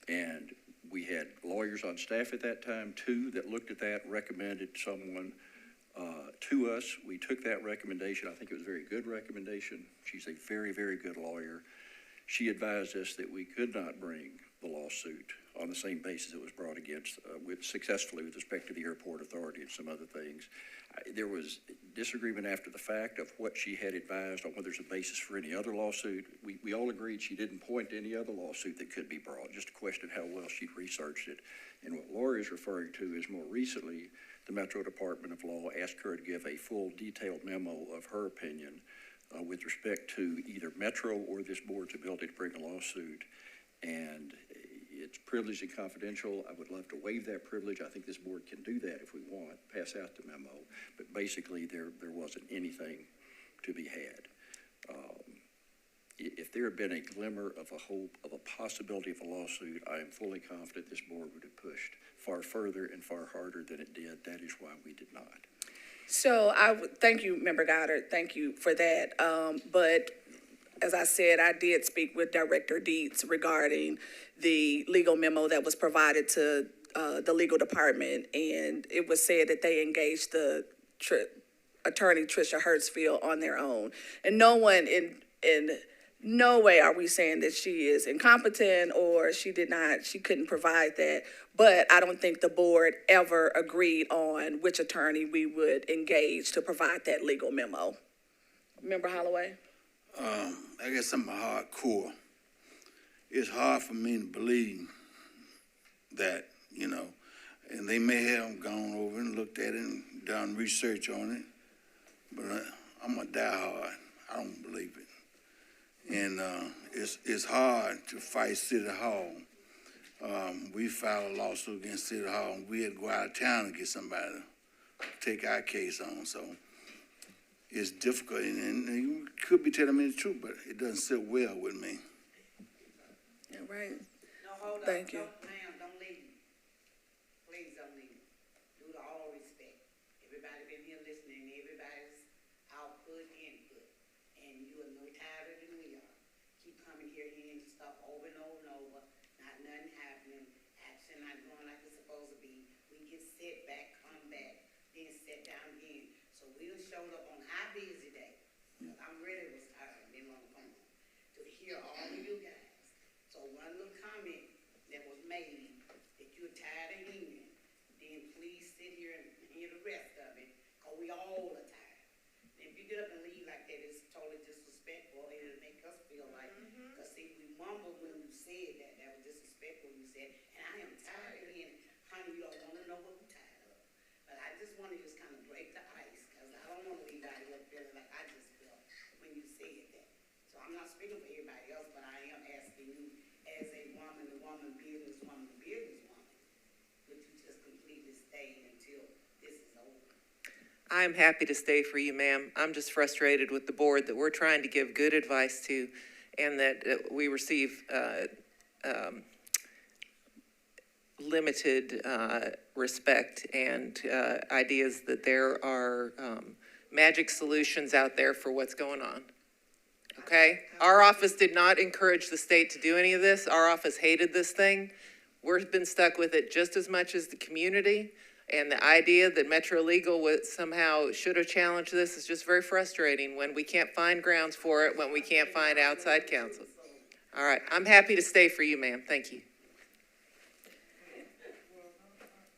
And we had lawyers on staff at that time, too, that looked at that, recommended someone to us. We took that recommendation. I think it was a very good recommendation. She's a very, very good lawyer. She advised us that we could not bring the lawsuit on the same basis it was brought against, successfully with respect to the airport authority and some other things. There was disagreement after the fact of what she had advised on whether there's a basis for any other lawsuit. We all agreed she didn't point to any other lawsuit that could be brought, just a question of how well she'd researched it. And what Lori is referring to is more recently, the Metro Department of Law asked her to give a full detailed memo of her opinion with respect to either Metro or this board's ability to bring a lawsuit. And it's privileged and confidential. I would love to waive that privilege. I think this board can do that if we want, pass out the memo. But basically, there wasn't anything to be had. If there had been a glimmer of a hope of a possibility of a lawsuit, I am fully confident this board would have pushed far further and far harder than it did. That is why we did not. So I would thank you, Member Goddard. Thank you for that. But as I said, I did speak with Director Dietz regarding the legal memo that was provided to the legal department, and it was said that they engaged the attorney Tricia Hertzfeld on their own. And no one in no way are we saying that she is incompetent or she couldn't provide that. But I don't think the board ever agreed on which attorney we would engage to provide that legal memo. Member Holloway? I guess I'm a hardcore. It's hard for me to believe that, And they may have gone over and looked at it and done research on it, but I'm a diehard. I don't believe it. And it's hard to fight City Hall. We filed a lawsuit against City Hall, and we had to go out of town and get somebody to take our case on. So it's difficult, and you could be telling me the truth, but it doesn't sit well with me. All right. No, hold on. Thank you. No, ma'am, don't leave. Please don't leave. Due to all respect, everybody been here listening, everybody's output, input, and you are no tighter than we are. Keep coming here, hearing stuff over and over and over, not nothing happening, action not going like it's supposed to be. We get set back, come back, then sit down again. So we done showed up on our busy day. I'm ready to retire, didn't want to come home, to hear all of you guys. So one little comment that was made, that you're tired of hearing, then please sit here and hear the rest of it, cause we all are tired. If you get up and leave like that, it's totally disrespectful, and it'll make us feel like, cause see, we mumbled when you said that, that was disrespectful when you said, and I am tired of hearing, honey, you don't wanna know what we're tired of. But I just wanna just kinda break the ice, cause I don't wanna leave out here feeling like I just felt when you said that. So I'm not speaking for everybody else, but I am asking you, as a woman, business woman, would you just completely stay until this is over? I'm happy to stay for you, ma'am. I'm just frustrated with the board that we're trying to give good advice to, and that we receive limited respect and ideas that there are magic solutions out there for what's going on. Okay? Our office did not encourage the state to do any of this. Our office hated this thing. We've been stuck with it just as much as the community. And the idea that Metro Legal somehow should have challenged this is just very frustrating when we can't find grounds for it, when we can't find outside counsel. All right, I'm happy to stay for you, ma'am. Thank you.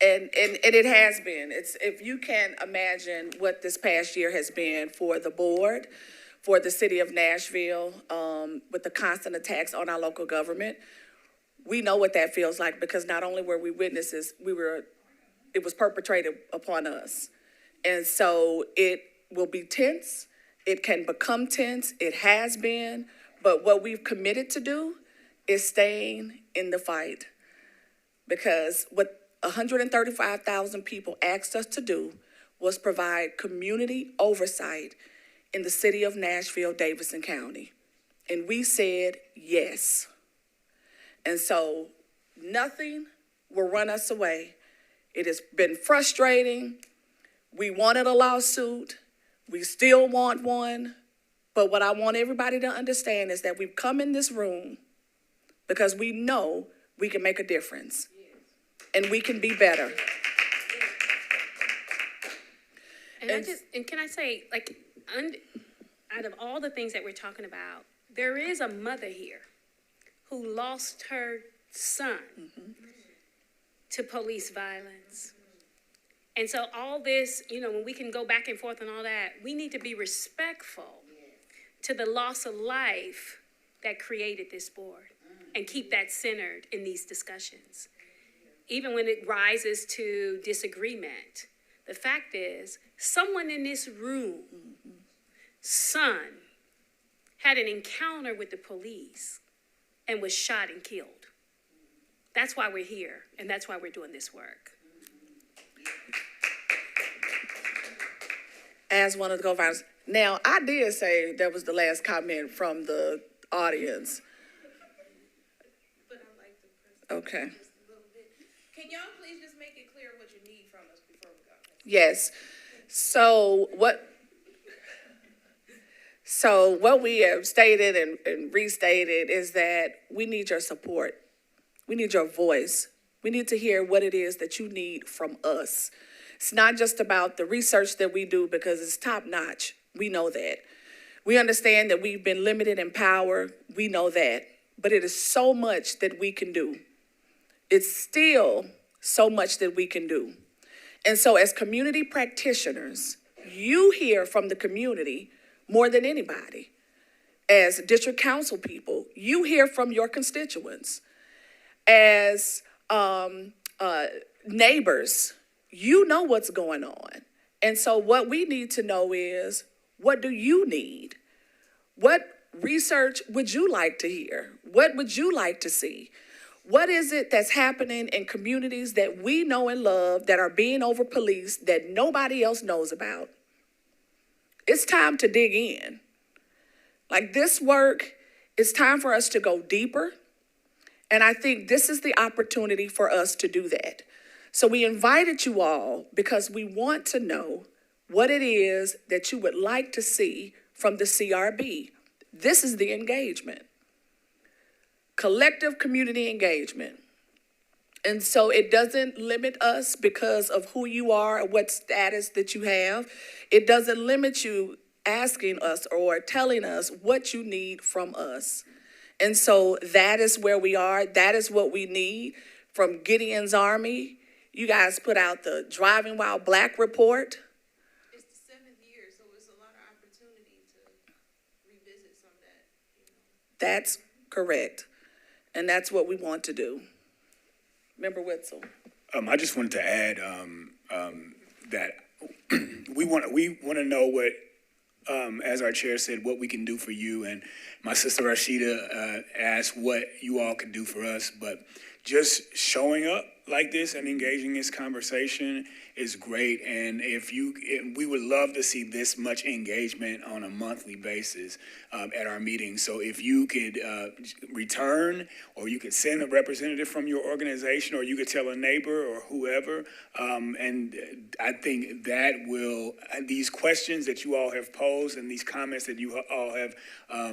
And it has been. It's, if you can imagine what this past year has been for the board, for the city of Nashville, with the constant attacks on our local government, we know what that feels like, because not only were we witnesses, it was perpetrated upon us. And so it will be tense. It can become tense. It has been. But what we've committed to do is staying in the fight. Because what 135,000 people asked us to do was provide community oversight in the city of Nashville, Davidson County. And we said yes. And so nothing will run us away. It has been frustrating. We wanted a lawsuit. We still want one. But what I want everybody to understand is that we've come in this room because we know we can make a difference. And we can be better. And can I say, like, out of all the things that we're talking about, there is a mother here who lost her son to police violence. And so all this, when we can go back and forth and all that, we need to be respectful to the loss of life that created this board and keep that centered in these discussions. Even when it rises to disagreement, the fact is, someone in this room, son, had an encounter with the police and was shot and killed. That's why we're here, and that's why we're doing this work. As one of the co-founders. Now, I did say that was the last comment from the audience. Okay. Can y'all please just make it clear what you need from us before we go? Yes. So what we have stated and restated is that we need your support. We need your voice. We need to hear what it is that you need from us. It's not just about the research that we do, because it's top notch. We know that. We understand that we've been limited in power. We know that. But it is so much that we can do. It's still so much that we can do. And so as community practitioners, you hear from the community more than anybody. As district council people, you hear from your constituents. As neighbors, you know what's going on. And so what we need to know is, what do you need? What research would you like to hear? What would you like to see? What is it that's happening in communities that we know and love that are being over-policed that nobody else knows about? It's time to dig in. Like, this work, it's time for us to go deeper. And I think this is the opportunity for us to do that. So we invited you all because we want to know what it is that you would like to see from the CRB. This is the engagement. Collective community engagement. And so it doesn't limit us because of who you are or what status that you have. It doesn't limit you asking us or telling us what you need from us. And so that is where we are. That is what we need from Gideon's Army. You guys put out the Driving While Black report. It's the 7th year, so it's a lot of opportunity to revisit some of that, you know. That's correct. And that's what we want to do. Member Witzel. I just wanted to add that we want to know what, as our chair said, what we can do for you. And my sister Rashida asked what you all can do for us. But just showing up like this and engaging this conversation is great. And we would love to see this much engagement on a monthly basis at our meetings. So if you could return, or you could send a representative from your organization, or you could tell a neighbor or whoever. And I think that will, these questions that you all have posed and these comments that you all have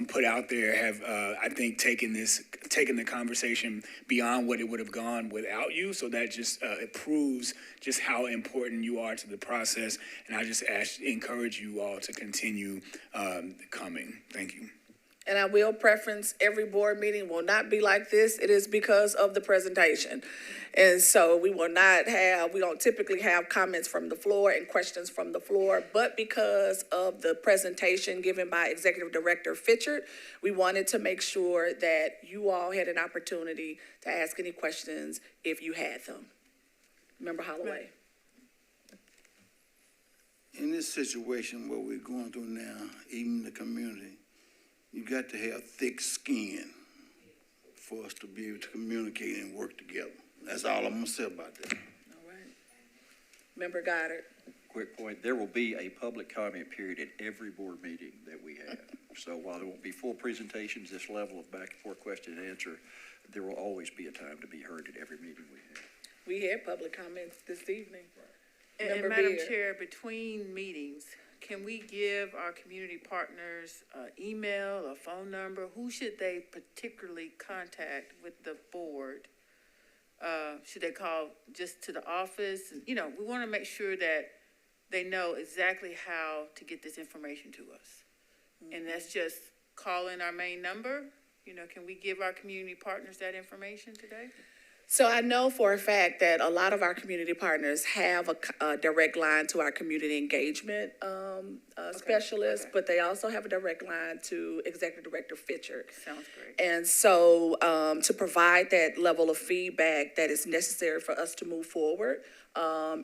put out there have, I think, taken the conversation beyond what it would have gone without you. So that just it proves just how important you are to the process. And I just encourage you all to continue coming. Thank you. And I will preference every board meeting will not be like this. It is because of the presentation. And so we don't typically have comments from the floor and questions from the floor, but because of the presentation given by Executive Director Fitchard, we wanted to make sure that you all had an opportunity to ask any questions if you had them. Member Holloway. In this situation, what we're going through now, even the community, you got to have thick skin for us to be able to communicate and work together. That's all I'm gonna say about that. All right. Member Goddard. Quick point, there will be a public comment period at every board meeting that we have. So while there won't be full presentations, this level of back and forth question and answer, there will always be a time to be heard at every meeting we have. We had public comments this evening. And Madam Chair, between meetings, can we give our community partners an email, a phone number? Who should they particularly contact with the board? Should they call just to the office? You know, we want to make sure that they know exactly how to get this information to us. And that's just calling our main number. You know, can we give our community partners that information today? So I know for a fact that a lot of our community partners have a direct line to our community engagement specialist, but they also have a direct line to Executive Director Fitchard. Sounds great. And so to provide that level of feedback that is necessary for us to move forward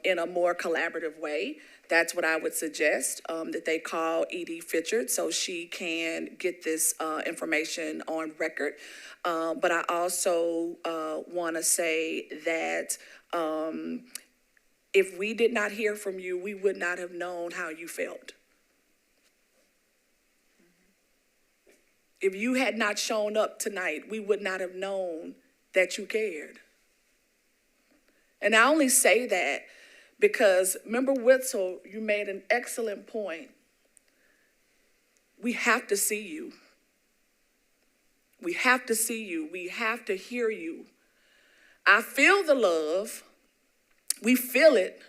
in a more collaborative way, that's what I would suggest, that they call Edie Fitchard so she can get this information on record. But I also want to say that if we did not hear from you, we would not have known how you felt. If you had not shown up tonight, we would not have known that you cared. And I only say that because, Member Witzel, you made an excellent point. We have to see you. We have to see you. We have to hear you. I feel the love. We feel it,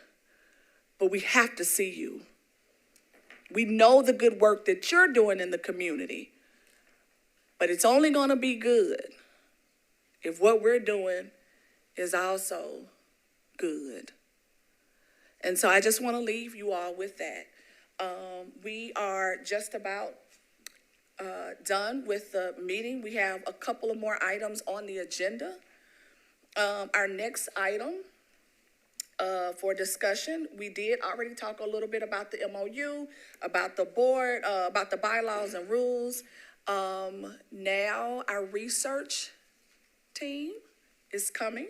but we have to see you. We know the good work that you're doing in the community, but it's only going to be good if what we're doing is also good. And so I just want to leave you all with that. We are just about done with the meeting. We have a couple of more items on the agenda. Our next item for discussion. We did already talk a little bit about the MOU, about the board, about the bylaws and rules. Now our research team is coming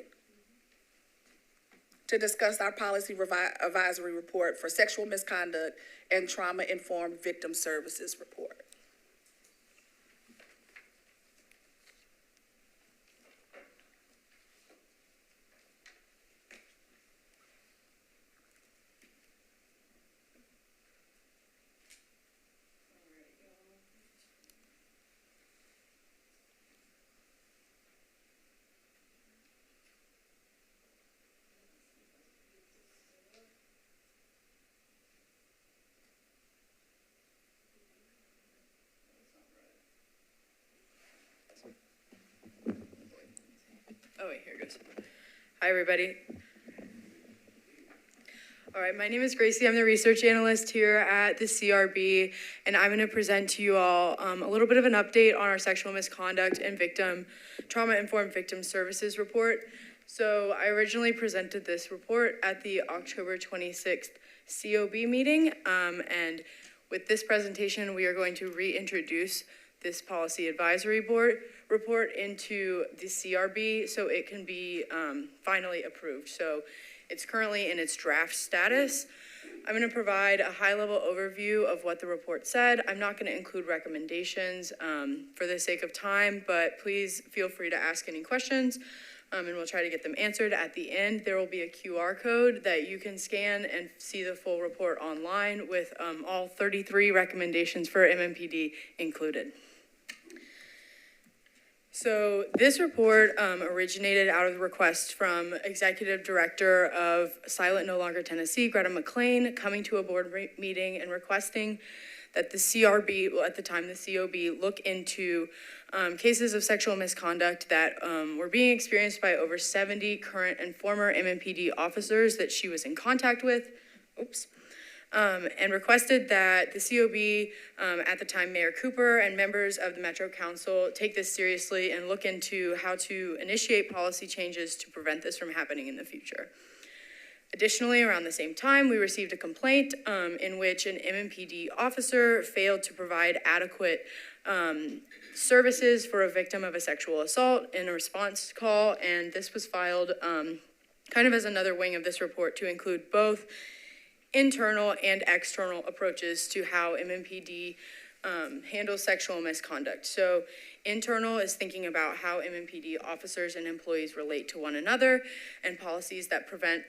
to discuss our policy advisory report for sexual misconduct and trauma-informed victim services report. Oh wait, here it goes. Hi, everybody. All right, my name is Gracie. I'm the research analyst here at the CRB, and I'm going to present to you all a little bit of an update on our sexual misconduct and trauma-informed victim services report. So I originally presented this report at the October 26th COB meeting, and with this presentation, we are going to reintroduce this policy advisory board report into the CRB so it can be finally approved. So it's currently in its draft status. I'm going to provide a high-level overview of what the report said. I'm not going to include recommendations for the sake of time, but please feel free to ask any questions, and we'll try to get them answered. At the end, there will be a QR code that you can scan and see the full report online with all 33 recommendations for MMPD included. So this report originated out of the request from Executive Director of Silent No Longer Tennessee, Greta McLean, coming to a board meeting and requesting that the CRB, well, at the time the COB, look into cases of sexual misconduct that were being experienced by over 70 current and former MMPD officers that she was in contact with. And requested that the COB, at the time Mayor Cooper and members of the Metro Council take this seriously and look into how to initiate policy changes to prevent this from happening in the future. Additionally, around the same time, we received a complaint in which an MMPD officer failed to provide adequate services for a victim of a sexual assault in a response call, and this was filed kind of as another wing of this report to include both internal and external approaches to how MMPD handles sexual misconduct. So internal is thinking about how MMPD officers and employees relate to one another and policies that prevent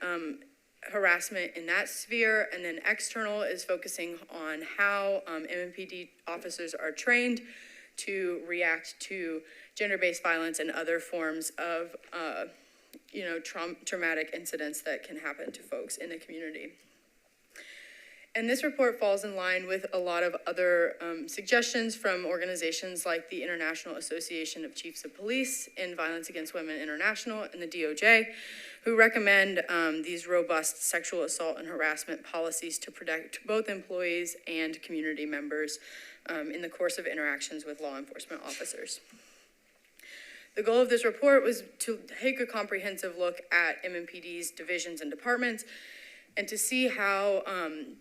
harassment in that sphere. And then external is focusing on how MMPD officers are trained to react to gender-based violence and other forms of traumatic incidents that can happen to folks in the community. And this report falls in line with a lot of other suggestions from organizations like the International Association of Chiefs of Police and Violence Against Women International and the DOJ, who recommend these robust sexual assault and harassment policies to protect both employees and community members in the course of interactions with law enforcement officers. The goal of this report was to take a comprehensive look at MMPD's divisions and departments and to see how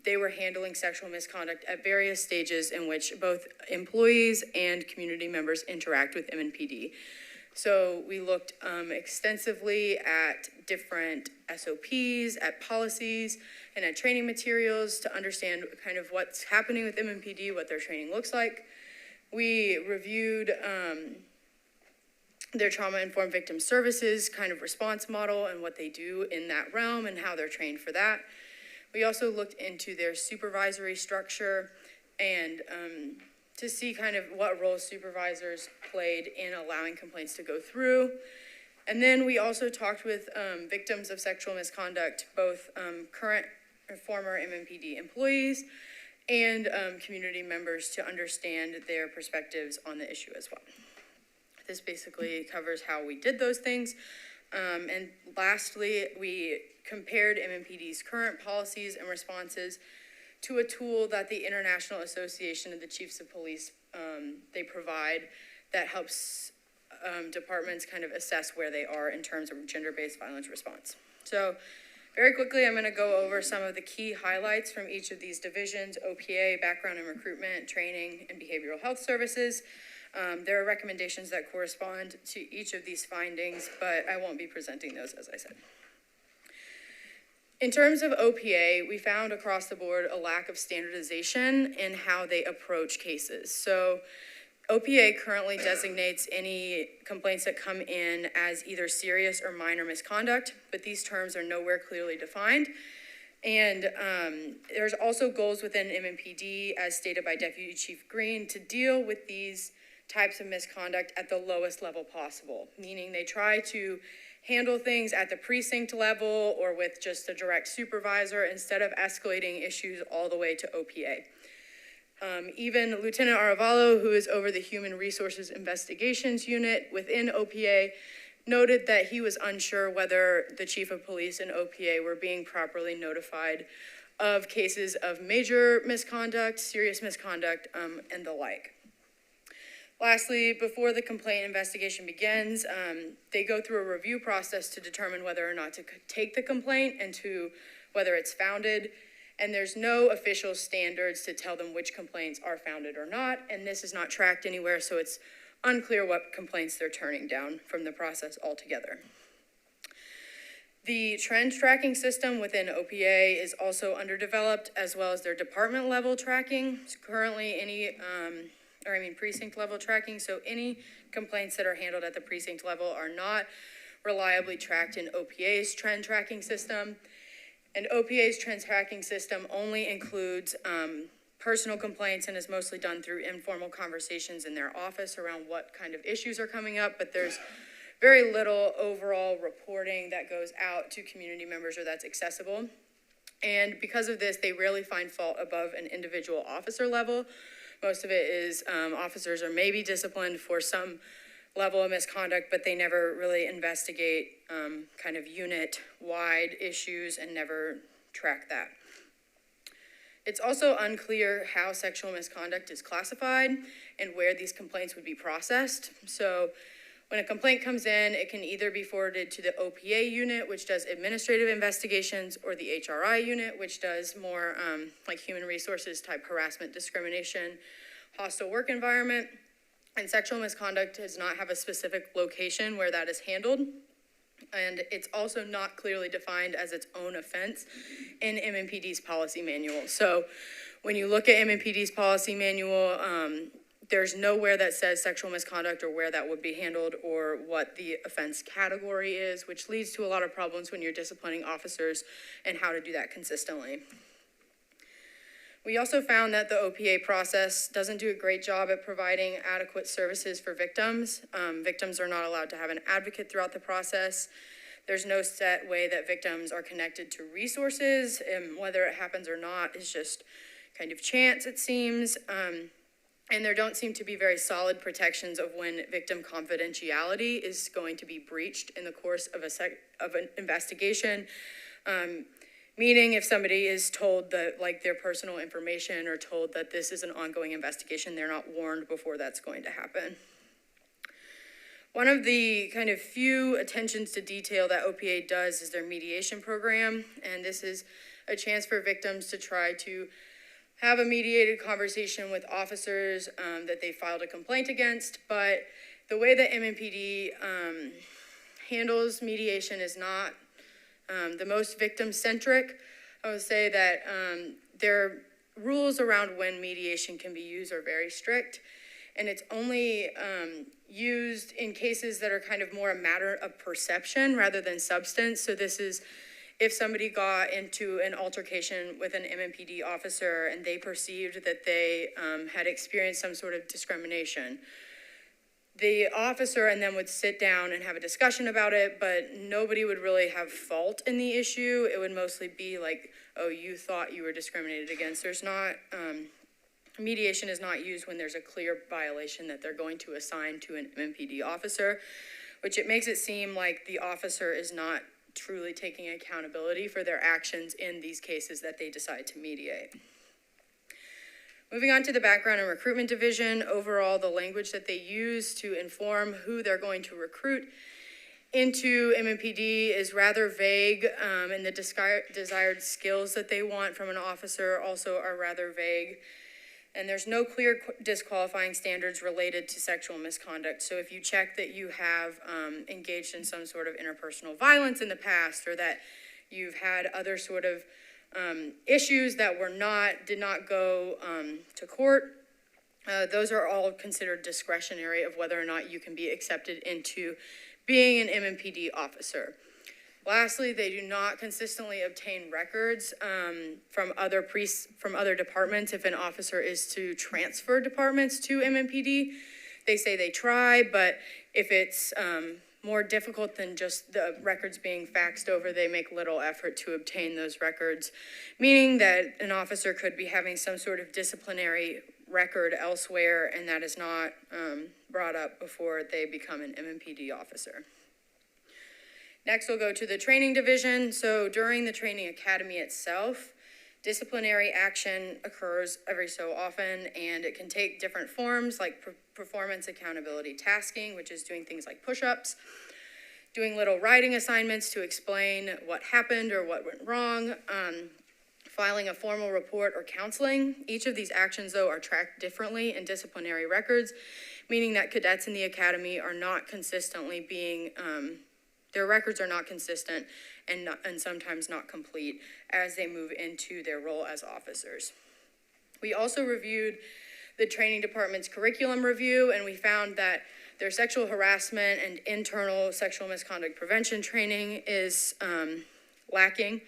they were handling sexual misconduct at various stages in which both employees and community members interact with MMPD. So we looked extensively at different SOPs, at policies, and at training materials to understand kind of what's happening with MMPD, what their training looks like. We reviewed their trauma-informed victim services kind of response model and what they do in that realm and how they're trained for that. We also looked into their supervisory structure and to see kind of what role supervisors played in allowing complaints to go through. And then we also talked with victims of sexual misconduct, both current and former MMPD employees and community members to understand their perspectives on the issue as well. This basically covers how we did those things. And lastly, we compared MMPD's current policies and responses to a tool that the International Association of the Chiefs of Police, they provide that helps departments kind of assess where they are in terms of gender-based violence response. So Very quickly, I'm going to go over some of the key highlights from each of these divisions: OPA, background and recruitment, training, and behavioral health services. There are recommendations that correspond to each of these findings, but I won't be presenting those, as I said. In terms of OPA, we found across the board a lack of standardization in how they approach cases. So OPA currently designates any complaints that come in as either serious or minor misconduct, but these terms are nowhere clearly defined. And there's also goals within MMPD, as stated by Deputy Chief Green, to deal with these types of misconduct at the lowest level possible, meaning they try to handle things at the precinct level or with just a direct supervisor instead of escalating issues all the way to OPA. Even Lieutenant Aravalo, who is over the Human Resources Investigations Unit within OPA, noted that he was unsure whether the Chief of Police and OPA were being properly notified of cases of major misconduct, serious misconduct, and the like. Lastly, before the complaint investigation begins, they go through a review process to determine whether or not to take the complaint and to whether it's founded. And there's no official standards to tell them which complaints are founded or not. And this is not tracked anywhere, so it's unclear what complaints they're turning down from the process altogether. The trend tracking system within OPA is also underdeveloped, as well as their department level tracking. So currently precinct level tracking. So any complaints that are handled at the precinct level are not reliably tracked in OPA's trend tracking system. And OPA's trend tracking system only includes personal complaints and is mostly done through informal conversations in their office around what kind of issues are coming up, but there's very little overall reporting that goes out to community members or that's accessible. And because of this, they rarely find fault above an individual officer level. Most of it is officers are maybe disciplined for some level of misconduct, but they never really investigate kind of unit-wide issues and never track that. It's also unclear how sexual misconduct is classified and where these complaints would be processed. So when a complaint comes in, it can either be forwarded to the OPA unit, which does administrative investigations, or the HRI unit, which does more like human resources type harassment, discrimination, hostile work environment. And sexual misconduct does not have a specific location where that is handled. And it's also not clearly defined as its own offense in MMPD's policy manual. So when you look at MMPD's policy manual, there's nowhere that says sexual misconduct or where that would be handled or what the offense category is, which leads to a lot of problems when you're disciplining officers and how to do that consistently. We also found that the OPA process doesn't do a great job at providing adequate services for victims. Victims are not allowed to have an advocate throughout the process. There's no set way that victims are connected to resources, and whether it happens or not is just kind of chance, it seems. And there don't seem to be very solid protections of when victim confidentiality is going to be breached in the course of an investigation. Meaning if somebody is told that like their personal information or told that this is an ongoing investigation, they're not warned before that's going to happen. One of the kind of few attentions to detail that OPA does is their mediation program. And this is a chance for victims to try to have a mediated conversation with officers that they filed a complaint against. But the way that MMPD handles mediation is not the most victim-centric. I would say that their rules around when mediation can be used are very strict, and it's only used in cases that are kind of more a matter of perception rather than substance. So this is if somebody got into an altercation with an MMPD officer and they perceived that they had experienced some sort of discrimination. The officer and them would sit down and have a discussion about it, but nobody would really have fault in the issue. It would mostly be like, oh, you thought you were discriminated against. There's not, mediation is not used when there's a clear violation that they're going to assign to an MMPD officer, which it makes it seem like the officer is not truly taking accountability for their actions in these cases that they decide to mediate. Moving on to the background and recruitment division, overall, the language that they use to inform who they're going to recruit into MMPD is rather vague, and the desired skills that they want from an officer also are rather vague. And there's no clear disqualifying standards related to sexual misconduct. So if you check that you have engaged in some sort of interpersonal violence in the past, or that you've had other sort of issues that did not go to court, those are all considered discretionary of whether or not you can be accepted into being an MMPD officer. Lastly, they do not consistently obtain records from other departments if an officer is to transfer departments to MMPD. They say they try, but if it's more difficult than just the records being faxed over, they make little effort to obtain those records, meaning that an officer could be having some sort of disciplinary record elsewhere, and that is not brought up before they become an MMPD officer. Next, we'll go to the training division. So during the training academy itself, disciplinary action occurs every so often, and it can take different forms like performance accountability tasking, which is doing things like push-ups, doing little writing assignments to explain what happened or what went wrong, filing a formal report or counseling. Each of these actions, though, are tracked differently in disciplinary records, meaning that cadets in the academy are not consistently being, their records are not consistent and sometimes not complete as they move into their role as officers. We also reviewed the training department's curriculum review, and we found that their sexual harassment and internal sexual misconduct prevention training is lacking.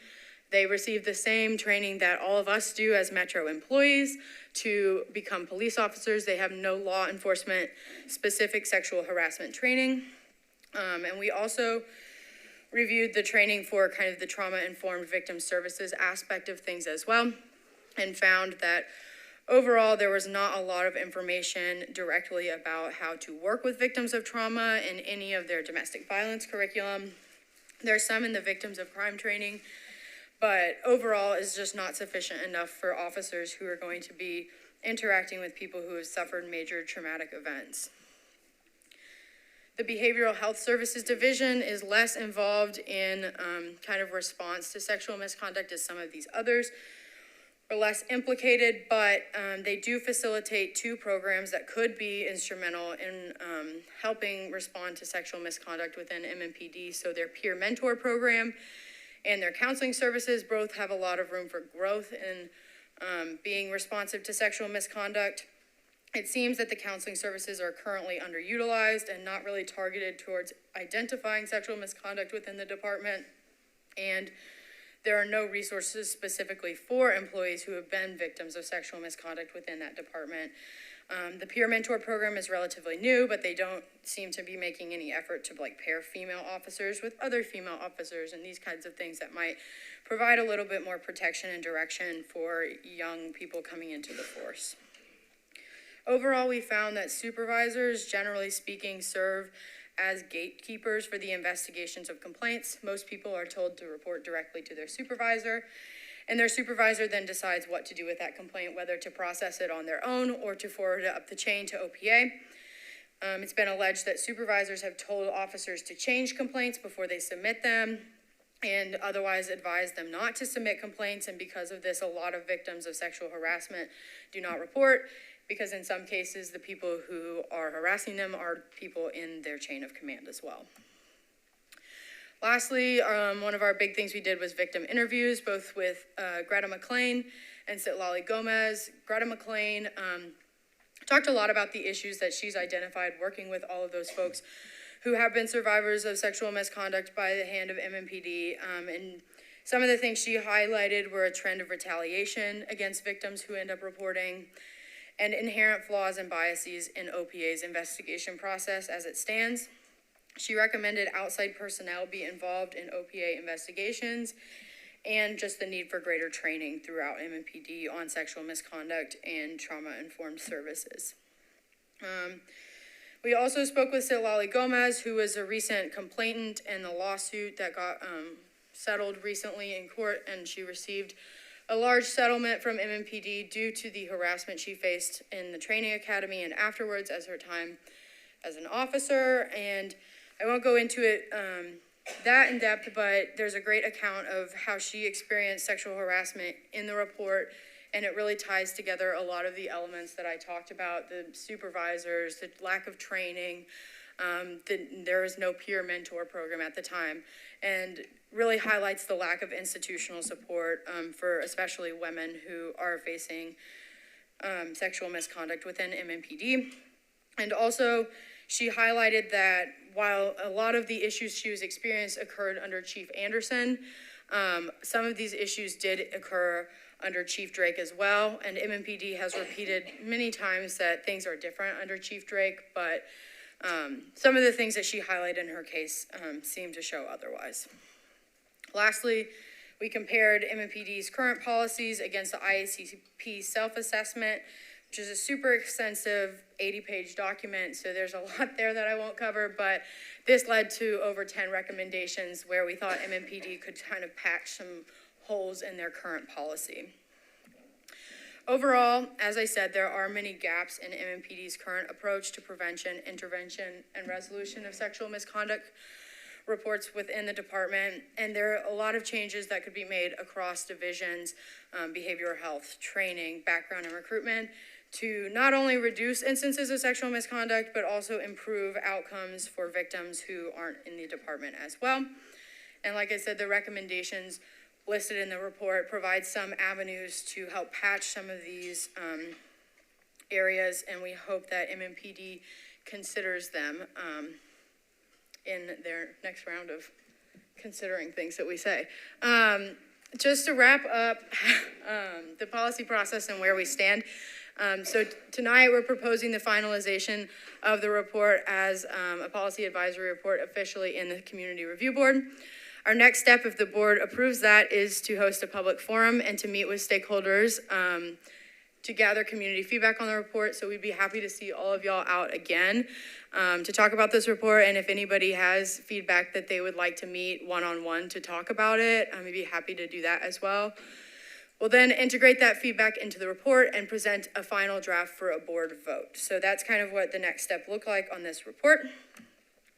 They receive the same training that all of us do as Metro employees to become police officers. They have no law enforcement specific sexual harassment training. And we also reviewed the training for kind of the trauma-informed victim services aspect of things as well, and found that overall there was not a lot of information directly about how to work with victims of trauma in any of their domestic violence curriculum. There's some in the victims of crime training, but overall is just not sufficient enough for officers who are going to be interacting with people who have suffered major traumatic events. The Behavioral Health Services Division is less involved in kind of response to sexual misconduct as some of these others, are less implicated, but they do facilitate 2 programs that could be instrumental in helping respond to sexual misconduct within MMPD. So their peer mentor program and their counseling services both have a lot of room for growth in being responsive to sexual misconduct. It seems that the counseling services are currently underutilized and not really targeted towards identifying sexual misconduct within the department. And there are no resources specifically for employees who have been victims of sexual misconduct within that department. The peer mentor program is relatively new, but they don't seem to be making any effort to pair female officers with other female officers and these kinds of things that might provide a little bit more protection and direction for young people coming into the force. Overall, we found that supervisors, generally speaking, serve as gatekeepers for the investigations of complaints. Most people are told to report directly to their supervisor, and their supervisor then decides what to do with that complaint, whether to process it on their own or to forward it up the chain to OPA. It's been alleged that supervisors have told officers to change complaints before they submit them, and otherwise advise them not to submit complaints, and because of this, a lot of victims of sexual harassment do not report, because in some cases, the people who are harassing them are people in their chain of command as well. Lastly, one of our big things we did was victim interviews, both with Greta McLean and Citlali Gomez. Greta McLean talked a lot about the issues that she's identified working with all of those folks who have been survivors of sexual misconduct by the hand of MMPD. And some of the things she highlighted were a trend of retaliation against victims who end up reporting, and inherent flaws and biases in OPA's investigation process as it stands. She recommended outside personnel be involved in OPA investigations, and just the need for greater training throughout MMPD on sexual misconduct and trauma-informed services. We also spoke with Citlali Gomez, who was a recent complainant in the lawsuit that got settled recently in court, and she received a large settlement from MMPD due to the harassment she faced in the training academy and afterwards as her time as an officer. And I won't go into it that in depth, but there's a great account of how she experienced sexual harassment in the report, and it really ties together a lot of the elements that I talked about, the supervisors, the lack of training, there was no peer mentor program at the time, and really highlights the lack of institutional support for especially women who are facing sexual misconduct within MMPD. And also, she highlighted that while a lot of the issues she was experiencing occurred under Chief Anderson, some of these issues did occur under Chief Drake as well, and MMPD has repeated many times that things are different under Chief Drake, but some of the things that she highlighted in her case seem to show otherwise. Lastly, we compared MMPD's current policies against the IACP self-assessment, which is a super extensive 80-page document, so there's a lot there that I won't cover, but this led to over 10 recommendations where we thought MMPD could kind of patch some holes in their current policy. Overall, as I said, there are many gaps in MMPD's current approach to prevention, intervention, and resolution of sexual misconduct reports within the department, and there are a lot of changes that could be made across divisions, behavioral health, training, background, and recruitment, to not only reduce instances of sexual misconduct, but also improve outcomes for victims who aren't in the department as well. And like I said, the recommendations listed in the report provide some avenues to help patch some of these areas, and we hope that MMPD considers them in their next round of considering things that we say. Just to wrap up the policy process and where we stand. So tonight we're proposing the finalization of the report as a policy advisory report officially in the Community Review Board. Our next step, if the board approves that, is to host a public forum and to meet with stakeholders to gather community feedback on the report. So we'd be happy to see all of y'all out again to talk about this report. And if anybody has feedback that they would like to meet one-on-one to talk about it, we'd be happy to do that as well. We'll then integrate that feedback into the report and present a final draft for a board vote. So that's kind of what the next step look like on this report.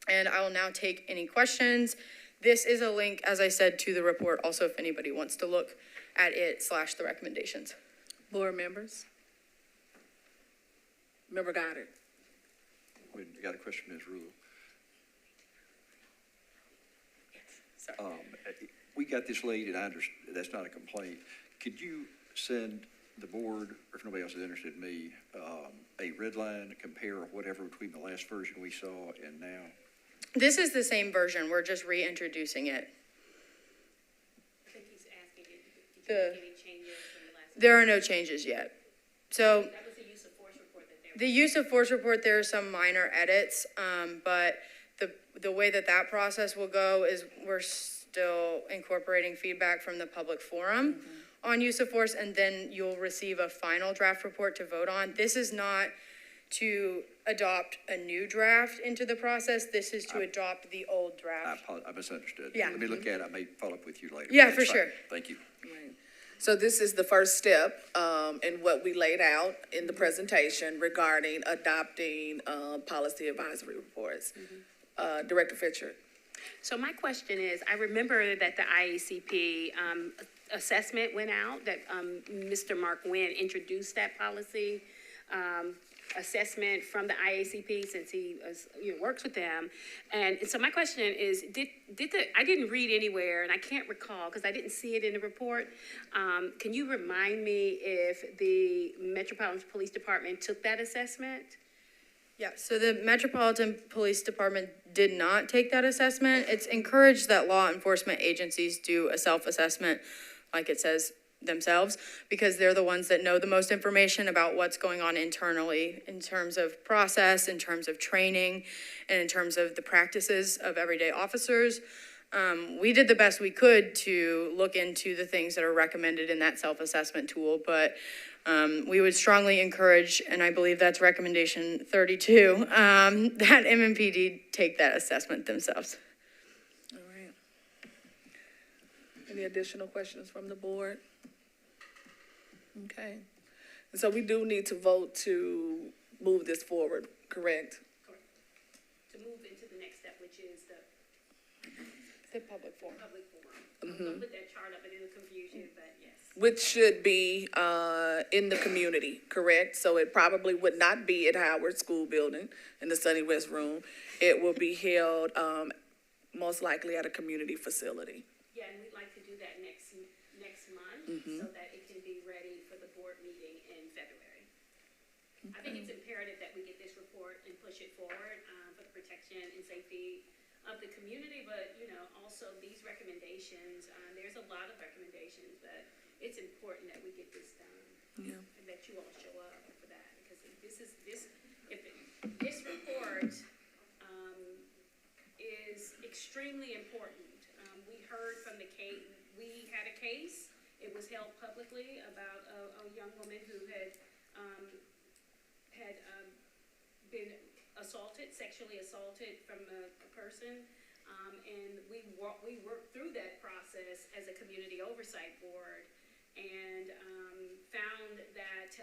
And I will now take any questions. This is a link, as I said, to the report also if anybody wants to look at it / the recommendations. Board members? Member Goddard. We got a question, Ms. Rule. We got this late, and I understand that's not a complaint. Could you send the board, or if nobody else is interested in me, a red line, compare or whatever between the last version we saw and now? This is the same version. We're just reintroducing it. I think he's asking if you make any changes from the last. There are no changes yet. So That was the use of force report that they were. the use of force report, there are some minor edits, but the way that process will go is we're still incorporating feedback from the public forum on use of force, and then you'll receive a final draft report to vote on. This is not to adopt a new draft into the process. This is to adopt the old draft. I misunderstood. Yeah. Let me look at it. I may follow up with you later. Yeah, That's for fine. sure. Thank you. So this is the first step in what we laid out in the presentation regarding adopting policy advisory reports. Director Fisher. So my question is, I remember that the IACP assessment went out, that Mr. Mark Wynn introduced that policy assessment from the IACP since he works with them. And so my question is, I didn't read anywhere, and I can't recall because I didn't see it in the report. Can you remind me if the Metropolitan Police Department took that assessment? Yeah, so the Metropolitan Police Department did not take that assessment. It's encouraged that law enforcement agencies do a self-assessment, like it says themselves, because they're the ones that know the most information about what's going on internally in terms of process, in terms of training, and in terms of the practices of everyday officers. We did the best we could to look into the things that are recommended in that self-assessment tool, but we would strongly encourage, and I believe that's recommendation 32, that MMPD take that assessment themselves. All right. Any additional questions from the board? Okay. And so we do need to vote to move this forward, correct? To move into the next next step, which is the public forum. public forum. I'll put that chart up, and it'll confuse you, but yes. Which should be in the community, correct? So it probably would not be at Howard School Building in the Sonny West Room. It will be held most likely at a community facility. Yeah, and we'd like to do that next month, so that it can be ready for the board meeting in February. I think it's imperative that we get this report and push it forward for the protection and safety of the community, but, you know, also these recommendations, there's a lot of recommendations, but it's important that we get this done. Yeah. And that you all show up for that, because this report is extremely important. We heard from we had a case, it was held publicly about a young woman who had been sexually assaulted from a person, and we worked through that process as a community oversight board, and found that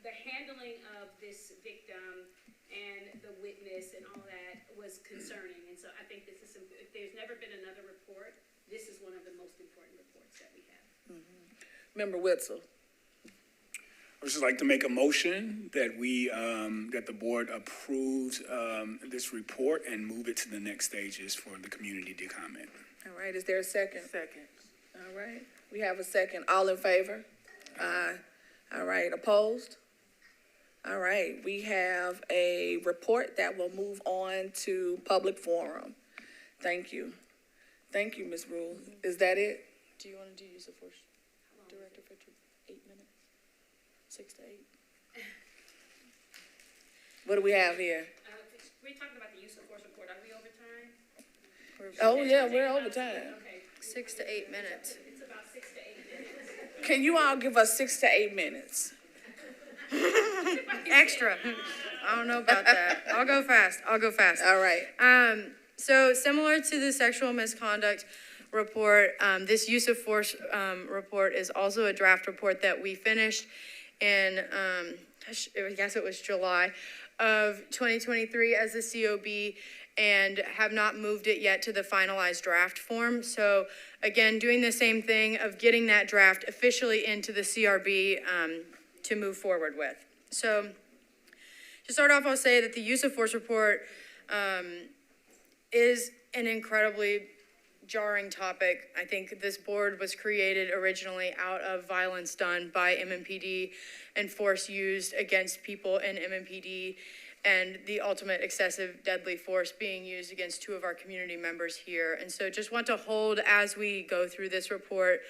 the handling of this victim and the witness and all that was concerning, and so I think if there's never been another report, this is one of the most important reports that we have. Member Witzel. I would just like to make a motion that that the board approves this report and move it to the next stages for the community to comment. All right, is there a second? Second. All right, we have a second. All in favor? Aye. All right, opposed? All right, we have a report that will move on to public forum. Thank you. Thank you, Ms. Rule. Is that it? Do you want to do use of force director for 8 minutes? 6 to 8? What do we have here? We're talking about the use of force report. Are we over time? Oh, yeah, we're over time. Okay. 6 to 8 minutes. It's about 6 to 8 minutes. Can you all give us 6 to 8 minutes? Extra. I don't know about that. I'll go fast. All right. So similar to the sexual misconduct report, this use of force report is also a draft report that we finished in, I guess it was July of 2023 as a COB, and have not moved it yet to the finalized draft form. So again, doing the same thing of getting that draft officially into the CRB to move forward with. So to start off, I'll say that the use of force report is an incredibly jarring topic. I think this board was created originally out of violence done by MMPD and force used against people in MMPD, and the ultimate excessive deadly force being used against 2 of our community members here. And so just want to hold, as we go through this report,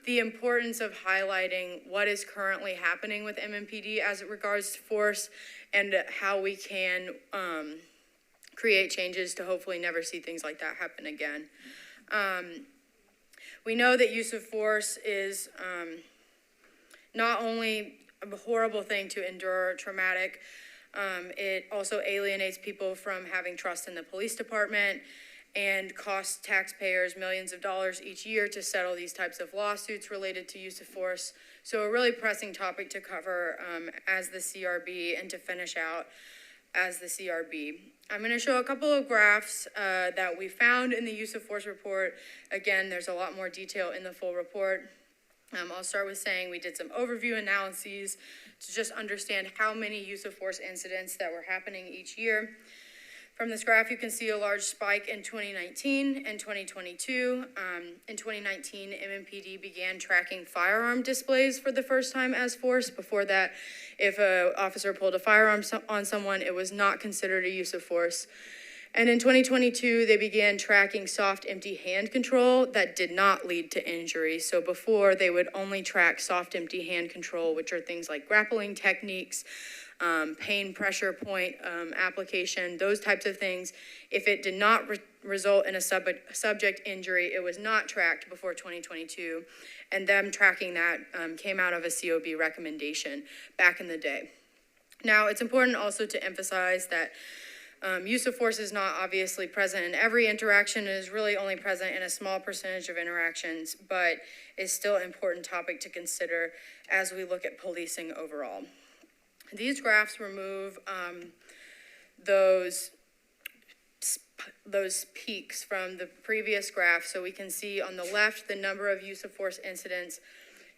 the importance of highlighting what is currently happening with MMPD as it regards to force, and how we can create changes to hopefully never see things like that happen again. We know that use of force is not only a horrible thing to endure, traumatic, it also alienates people from having trust in the police department, and costs taxpayers millions of dollars each year to settle these types of lawsuits related to use of force. So a really pressing topic to cover as the CRB and to finish out as the CRB. I'm going to show a couple of graphs that we found in the use of force report. Again, there's a lot more detail in the full report. I'll start with saying we did some overview analyses to just understand how many use of force incidents that were happening each year. From this graph, you can see a large spike in 2019 and 2022. In 2019, MMPD began tracking firearm displays for the first time as force. Before that, if an officer pulled a firearm on someone, it was not considered a use of force. And in 2022, they began tracking soft, empty hand control that did not lead to injury. So before, they would only track soft, empty hand control, which are things like grappling techniques, pain pressure point application, those types of things. If it did not result in a subject injury, it was not tracked before 2022. And them tracking that came out of a COB recommendation back in the day. Now, it's important also to emphasize that use of force is not obviously present in every interaction. It is really only present in a small percentage of interactions, but is still an important topic to consider as we look at policing overall. These graphs remove those peaks from the previous graph. So we can see on the left the number of use of force incidents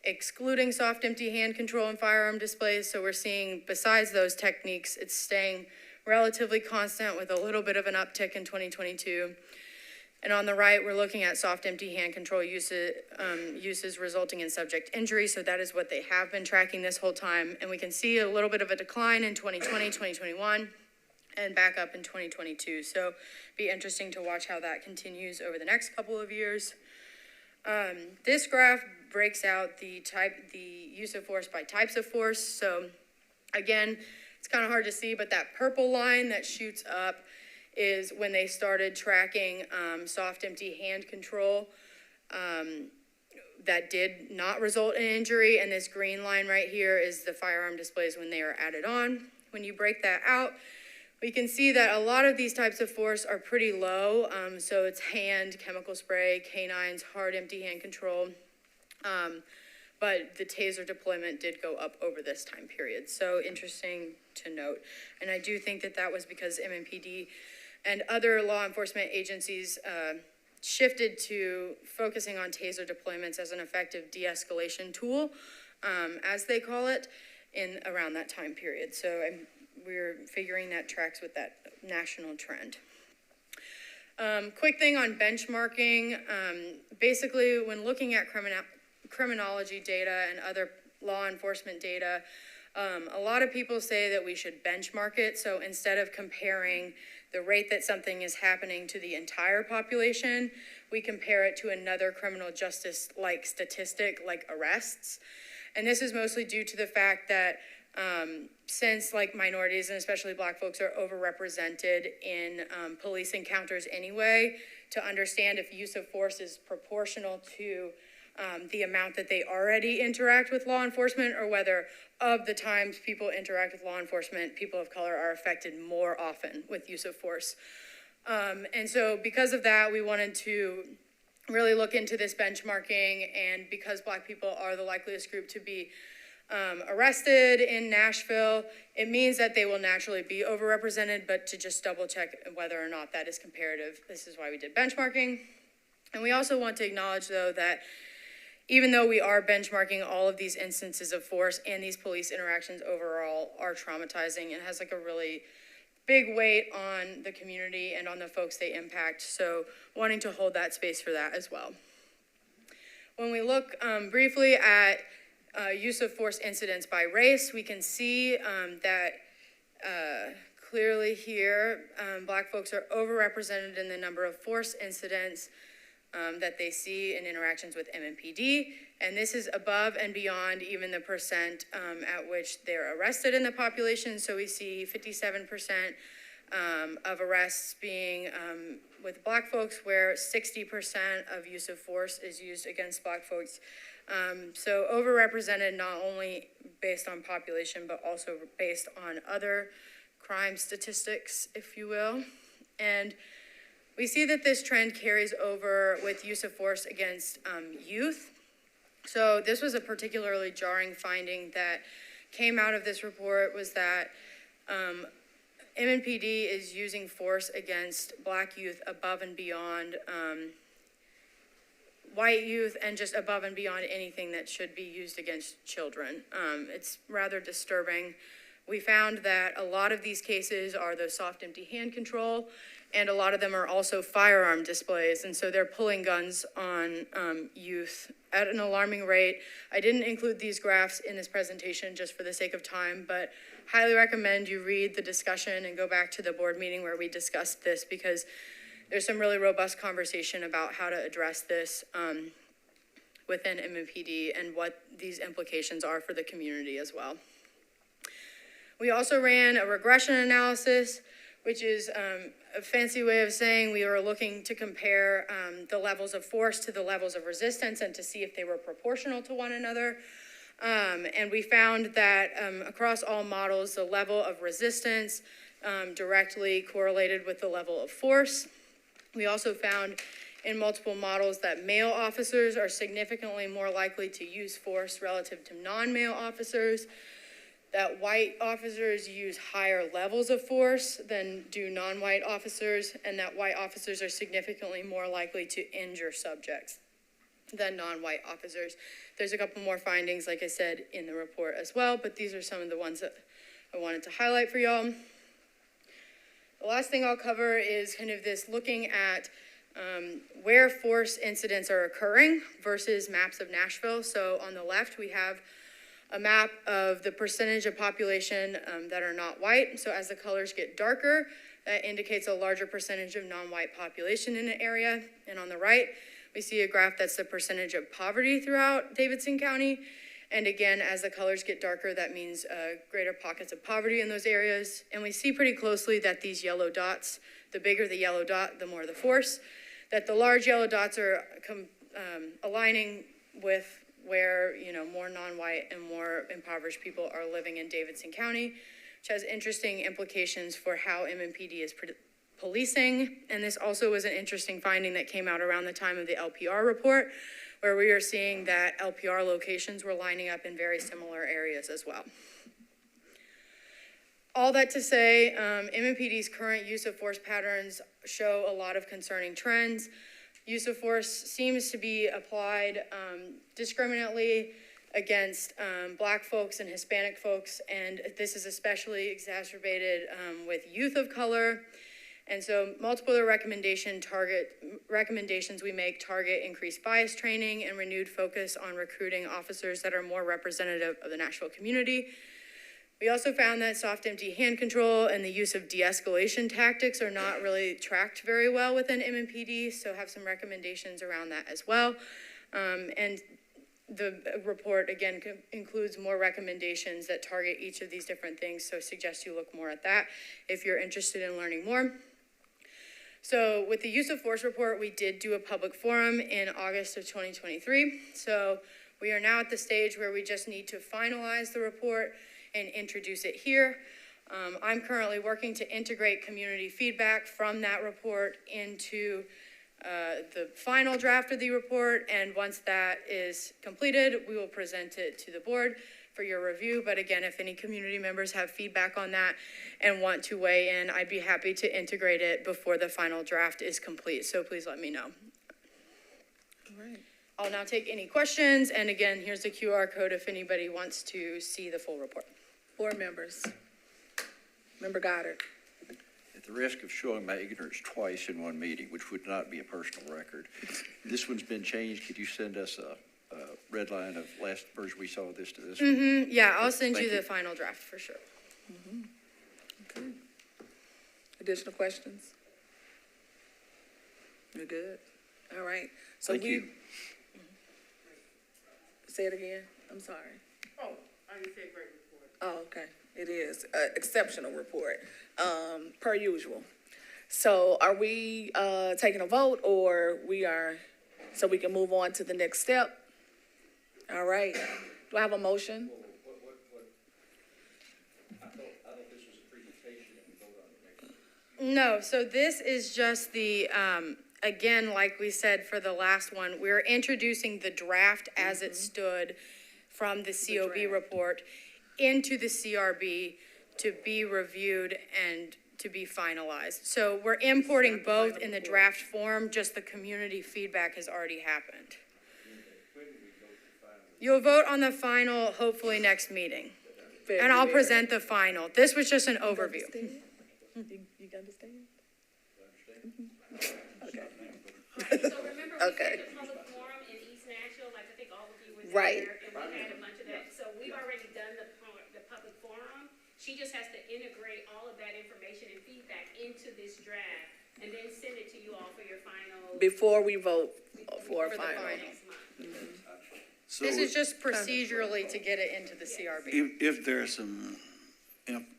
excluding soft empty hand control and firearm displays. So we're seeing, besides those techniques, it's staying relatively constant with a little bit of an uptick in 2022. And on the right, we're looking at soft empty hand control uses resulting in subject injury. So that is what they have been tracking this whole time. And we can see a little bit of a decline in 2020, 2021, and back up in 2022. So be interesting to watch how that continues over the next couple of years. This graph breaks out the use of force by types of force. So again, it's kind of hard to see, but that purple line that shoots up is when they started tracking soft empty hand control that did not result in injury. And this green line right here is the firearm displays when they are added on. When you break that out, we can see that a lot of these types of force are pretty low. So it's hand, chemical spray, canines, hard empty hand control. But the taser deployment did go up over this time period. So interesting to note. And I do think that that was because MMPD and other law enforcement agencies shifted to focusing on taser deployments as an effective de-escalation tool, as they call it, in around that time period. So we're figuring that tracks with that national trend. Quick thing on benchmarking. Basically, when looking at criminology data and other law enforcement data, a lot of people say that we should benchmark it. So instead of comparing the rate that something is happening to the entire population, we compare it to another criminal justice-like statistic, like arrests. And this is mostly due to the fact that since like minorities and especially Black folks are overrepresented in police encounters anyway, to understand if use of force is proportional to the amount that they already interact with law enforcement, or whether of the times people interact with law enforcement, people of color are affected more often with use of force. And so because of that, we wanted to really look into this benchmarking, and because Black people are the likeliest group to be arrested in Nashville, it means that they will naturally be overrepresented, but to just double check whether or not that is comparative, this is why we did benchmarking. And we also want to acknowledge, though, that even though we are benchmarking, all of these instances of force and these police interactions overall are traumatizing and has like a really big weight on the community and on the folks they impact. So wanting to hold that space for that as well. When we look briefly at use of force incidents by race, we can see that clearly here, Black folks are overrepresented in the number of force incidents that they see in interactions with MMPD, and this is above and beyond even the percent at which they're arrested in the population. So we see 57% of arrests being with Black folks, where 60% of use of force is used against Black folks. So overrepresented not only based on population, but also based on other crime statistics, if you will. And we see that this trend carries over with use of force against youth. So this was a particularly jarring finding that came out of this report, was that MNPD is using force against Black youth above and beyond white youth, and just above and beyond anything that should be used against children. It's rather disturbing. We found that a lot of these cases are the soft empty hand control, and a lot of them are also firearm displays, and so they're pulling guns on youth at an alarming rate. I didn't include these graphs in this presentation just for the sake of time, but highly recommend you read the discussion and go back to the board meeting where we discussed this, because there's some really robust conversation about how to address this within MMPD and what these implications are for the community as well. We also ran a regression analysis, which is a fancy way of saying we were looking to compare the levels of force to the levels of resistance and to see if they were proportional to one another. And we found that across all models, the level of resistance directly correlated with the level of force. We also found in multiple models that male officers are significantly more likely to use force relative to non-male officers, that white officers use higher levels of force than do non-white officers, and that white officers are significantly more likely to injure subjects than non-white officers. There's a couple more findings, like I said, in the report as well, but these are some of the ones that I wanted to highlight for y'all. The last thing I'll cover is kind of this looking at where force incidents are occurring versus maps of Nashville. So on the left, we have a map of the percentage of population that are not white. So as the colors get darker, that indicates a larger percentage of non-white population in an area. And on the right, we see a graph that's the percentage of poverty throughout Davidson County. And again, as the colors get darker, that means greater pockets of poverty in those areas. And we see pretty closely that these yellow dots, the bigger the yellow dot, the more the force, that the large yellow dots are aligning with where, you know, more non-white and more impoverished people are living in Davidson County, which has interesting implications for how MMPD is policing. And this also was an interesting finding that came out around the time of the LPR report, where we are seeing that LPR locations were lining up in very similar areas as well. All that to say, MMPD's current use of force patterns show a lot of concerning trends. Use of force seems to be applied discriminately against Black folks and Hispanic folks, and this is especially exacerbated with youth of color. And so multiple of the recommendations we make target increased bias training and renewed focus on recruiting officers that are more representative of the Nashville community. We also found that soft empty hand control and the use of de-escalation tactics are not really tracked very well within MMPD, so have some recommendations around that as well. And the report, again, includes more recommendations that target each of these different things, so suggest you look more at that if you're interested in learning more. So with the use of force report, we did do a public forum in August of 2023. So we are now at the stage where we just need to finalize the report and introduce it here. I'm currently working to integrate community feedback from that report into the final draft of the report, and once that is completed, we will present it to the board for your review. But again, if any community members have feedback on that and want to weigh in, I'd be happy to integrate it before the final draft is complete, so please let me know. All right. I'll now take any questions, and again, here's the QR code if anybody wants to see the full report. Board members. Member Goddard. At the risk of showing my ignorance twice in one meeting, which would not be a personal record, this one's been changed. Could you send us a red line of last version we saw this to this one? Yeah, I'll send Thank you the final draft for sure. Okay. Additional questions? You're good? All right. So Thank you. Say it again. I'm sorry. Oh, I just said great report. Oh, okay. It is exceptional report, per usual. So are we taking a vote, or we are, so we can move on to the next step? All right. Do I have a motion? I thought this was a presentation and we vote on it next. No, so this is just the, again, like we said for the last one, we're introducing the draft as it stood from the COB report into the CRB to be reviewed and to be finalized. So we're importing both in the draft form, just the community feedback has already happened. You'll vote on the final, hopefully next meeting. And I'll present the final. This was just an overview. You understand? Okay. So remember, we Okay. did the public forum in East Nashville, like I think all of you were Right. there, and we had a bunch of that. So we've already done the public forum. She just has to integrate all of that information and feedback into this draft, and then send it to you all for your final. Before we vote for a the final. Next month. So This is just procedurally to get it into the CRB. if there's some,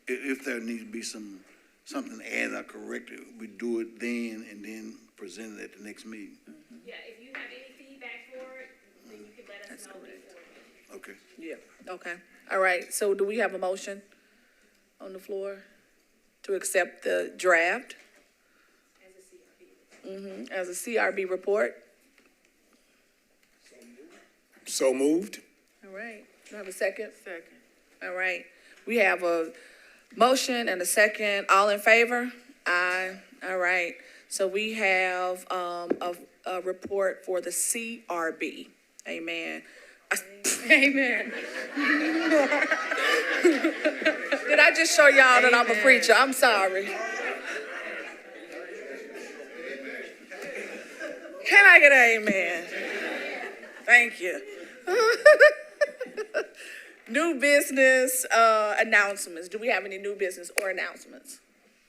if there needs to be something added or corrected, we do it then and then present it at the next meeting. Yeah, if you have any feedback for it, then you can let us know before. Okay. Yeah, okay. All right, so do we have a motion on the floor to accept the draft? As a CRB report? So moved. All right, do I have a second? Second. All right, We have a motion and a second. All in favor? Aye. All right. So we have, a report for the CRB. Amen. Amen. Did I just show y'all that I'm a preacher? I'm sorry. Can I get an amen? Thank you. New business, announcements. Do we have any new business or announcements?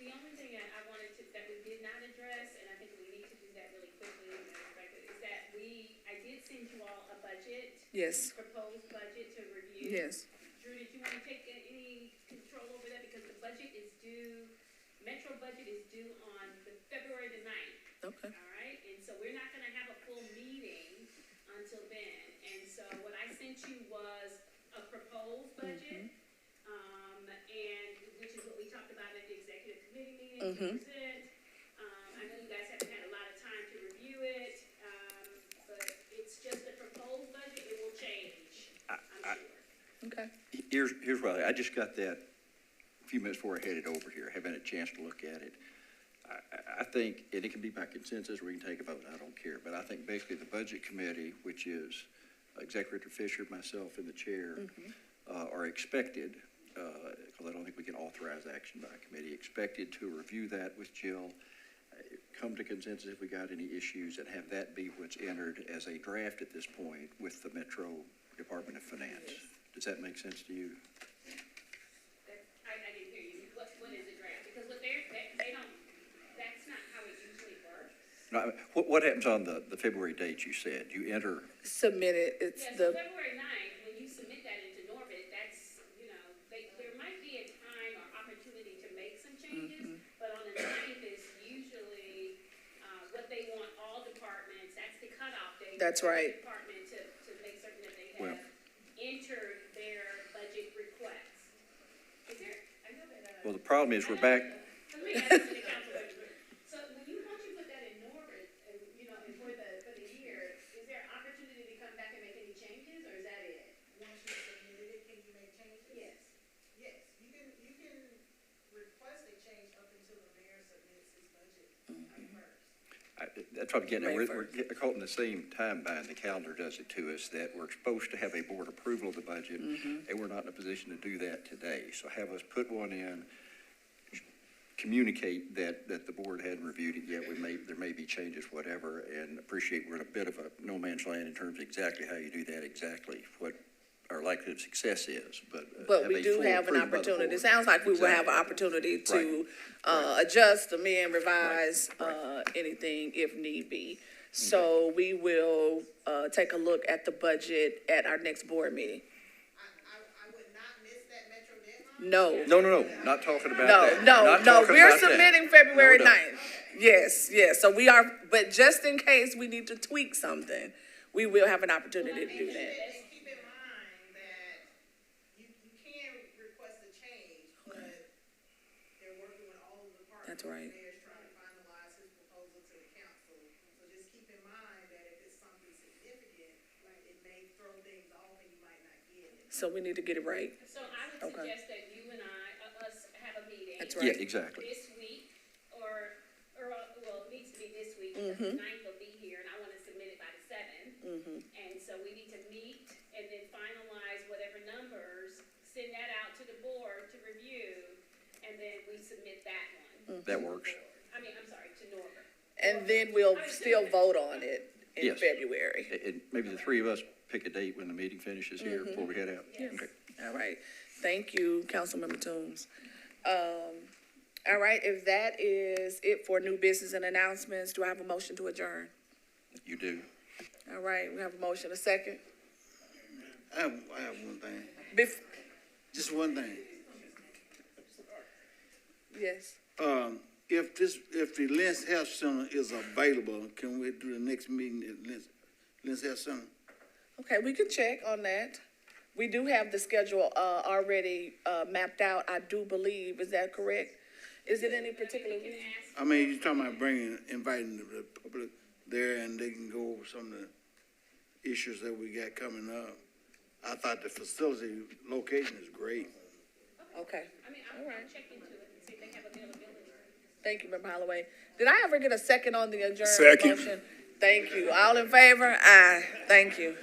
The only thing I wanted to, that we did not address, and I think we need to do that really quickly, is that I did send you all a budget. Yes. Proposed budget to review. Yes. Drew, did you want to take any control over that? Because the budget is due, Metro budget is due on February the 9th. Okay. All right, and so we're not gonna have a full meeting until then. And so what I sent you was a proposed budget, and which is what we talked about at the executive committee meeting to present. I know you guys haven't had a lot of time to review it, but it's just a proposed budget. It will change, I'm sure. Okay. Here's what I just got that a few minutes before I headed over here, haven't had a chance to look at it. I think, and it can be by consensus, or we can take a vote, I don't care, but I think basically the budget committee, which is Executive Fisher, myself, and the chair, are expected, because I don't think we can authorize action by a committee, expected to review that with Jill, come to consensus if we got any issues, and have that be what's entered as a draft at this point with the Metro Department of Finance. Does that make sense to you? I didn't hear you. What is the draft? Because what they don't, that's not how it usually works. No, what happens on the February date you said? You enter, Submit it. It's So the, February 9th, when you submit that into Norbit, that's, there might be a time or opportunity to make some changes, but on the 9th is usually, what they want all departments, that's the cutoff date. That's for right. every department to make certain that they Well- have entered their budget request. Is there, I know that, well, the problem is we're back, let me ask the council member. So once you put that in Norbit, and, and for the year, is there an opportunity to come back and make any changes, or is that it? Once you submitted it, can you make changes? Yes. Yes, you can request a change up until the mayor submits his budget first. that's what I'm getting at. May We're getting caught in the same time bind the calendar does it to us, that we're supposed to have a board approval of the budget, and we're not in a position to do that today. So have us put one in, communicate that the board hadn't reviewed it yet. There may be changes, whatever, and appreciate we're in a bit of a no man's land in terms of exactly how you do that, exactly what our likelihood of success is, but. but we a do full have an approval by the opportunity. It board. sounds like we will have an Exactly. opportunity to, adjust, amend, revise, anything if need be. So we will, take a look at the budget at our next board meeting. I would not miss that Metro deadline. No. No, not talking about No, that. no, Not no, talking we're about that. submitting February No, no. 9th. Yes, so we are, but just in case we need to tweak something, we will have an opportunity to do that. And keep in mind that you can request a change, but they're working with all of the departments. That's right. The mayor's trying to finalize his proposal to the council. So just keep in mind that if it's something significant, it may throw things off and you might not get it. So we need to get it right. So I would Okay. suggest that you and us have a meeting. That's Yeah, right. exactly. This week, well, it needs to be this week, because the 9th will be here, and I want to submit it by the 7th. And so we need to meet and then finalize whatever numbers, send that out to the board to review, and then we submit that one. That works. I'm sorry, to Norbert. And then we'll still vote on it in Yes. February. And maybe the three of us pick a date when the meeting finishes here before we head out. Okay. All right. Thank you, Councilmember Toombs. All right, if that is it for new business and announcements, do I have a motion to adjourn? You do. All right, we have a motion, a second. I have one thing, Bef- just one thing. yes. If the Lens Health Center is available, can we do the next meeting at Lens Health Center? Okay, we can check on that. We do have the schedule, already, mapped out, I do believe. Is that correct? Is it any particular reason? I mean, you're talking about inviting the public there and they can go over some of the issues that we got coming up. I thought the facility location is great. Okay, I mean, all right. I'll check into it and see if they have availability. Thank you, Member Holloway. Did I ever get a second on the adjournment Second. motion? Thank you. All in favor? Aye. Thank you.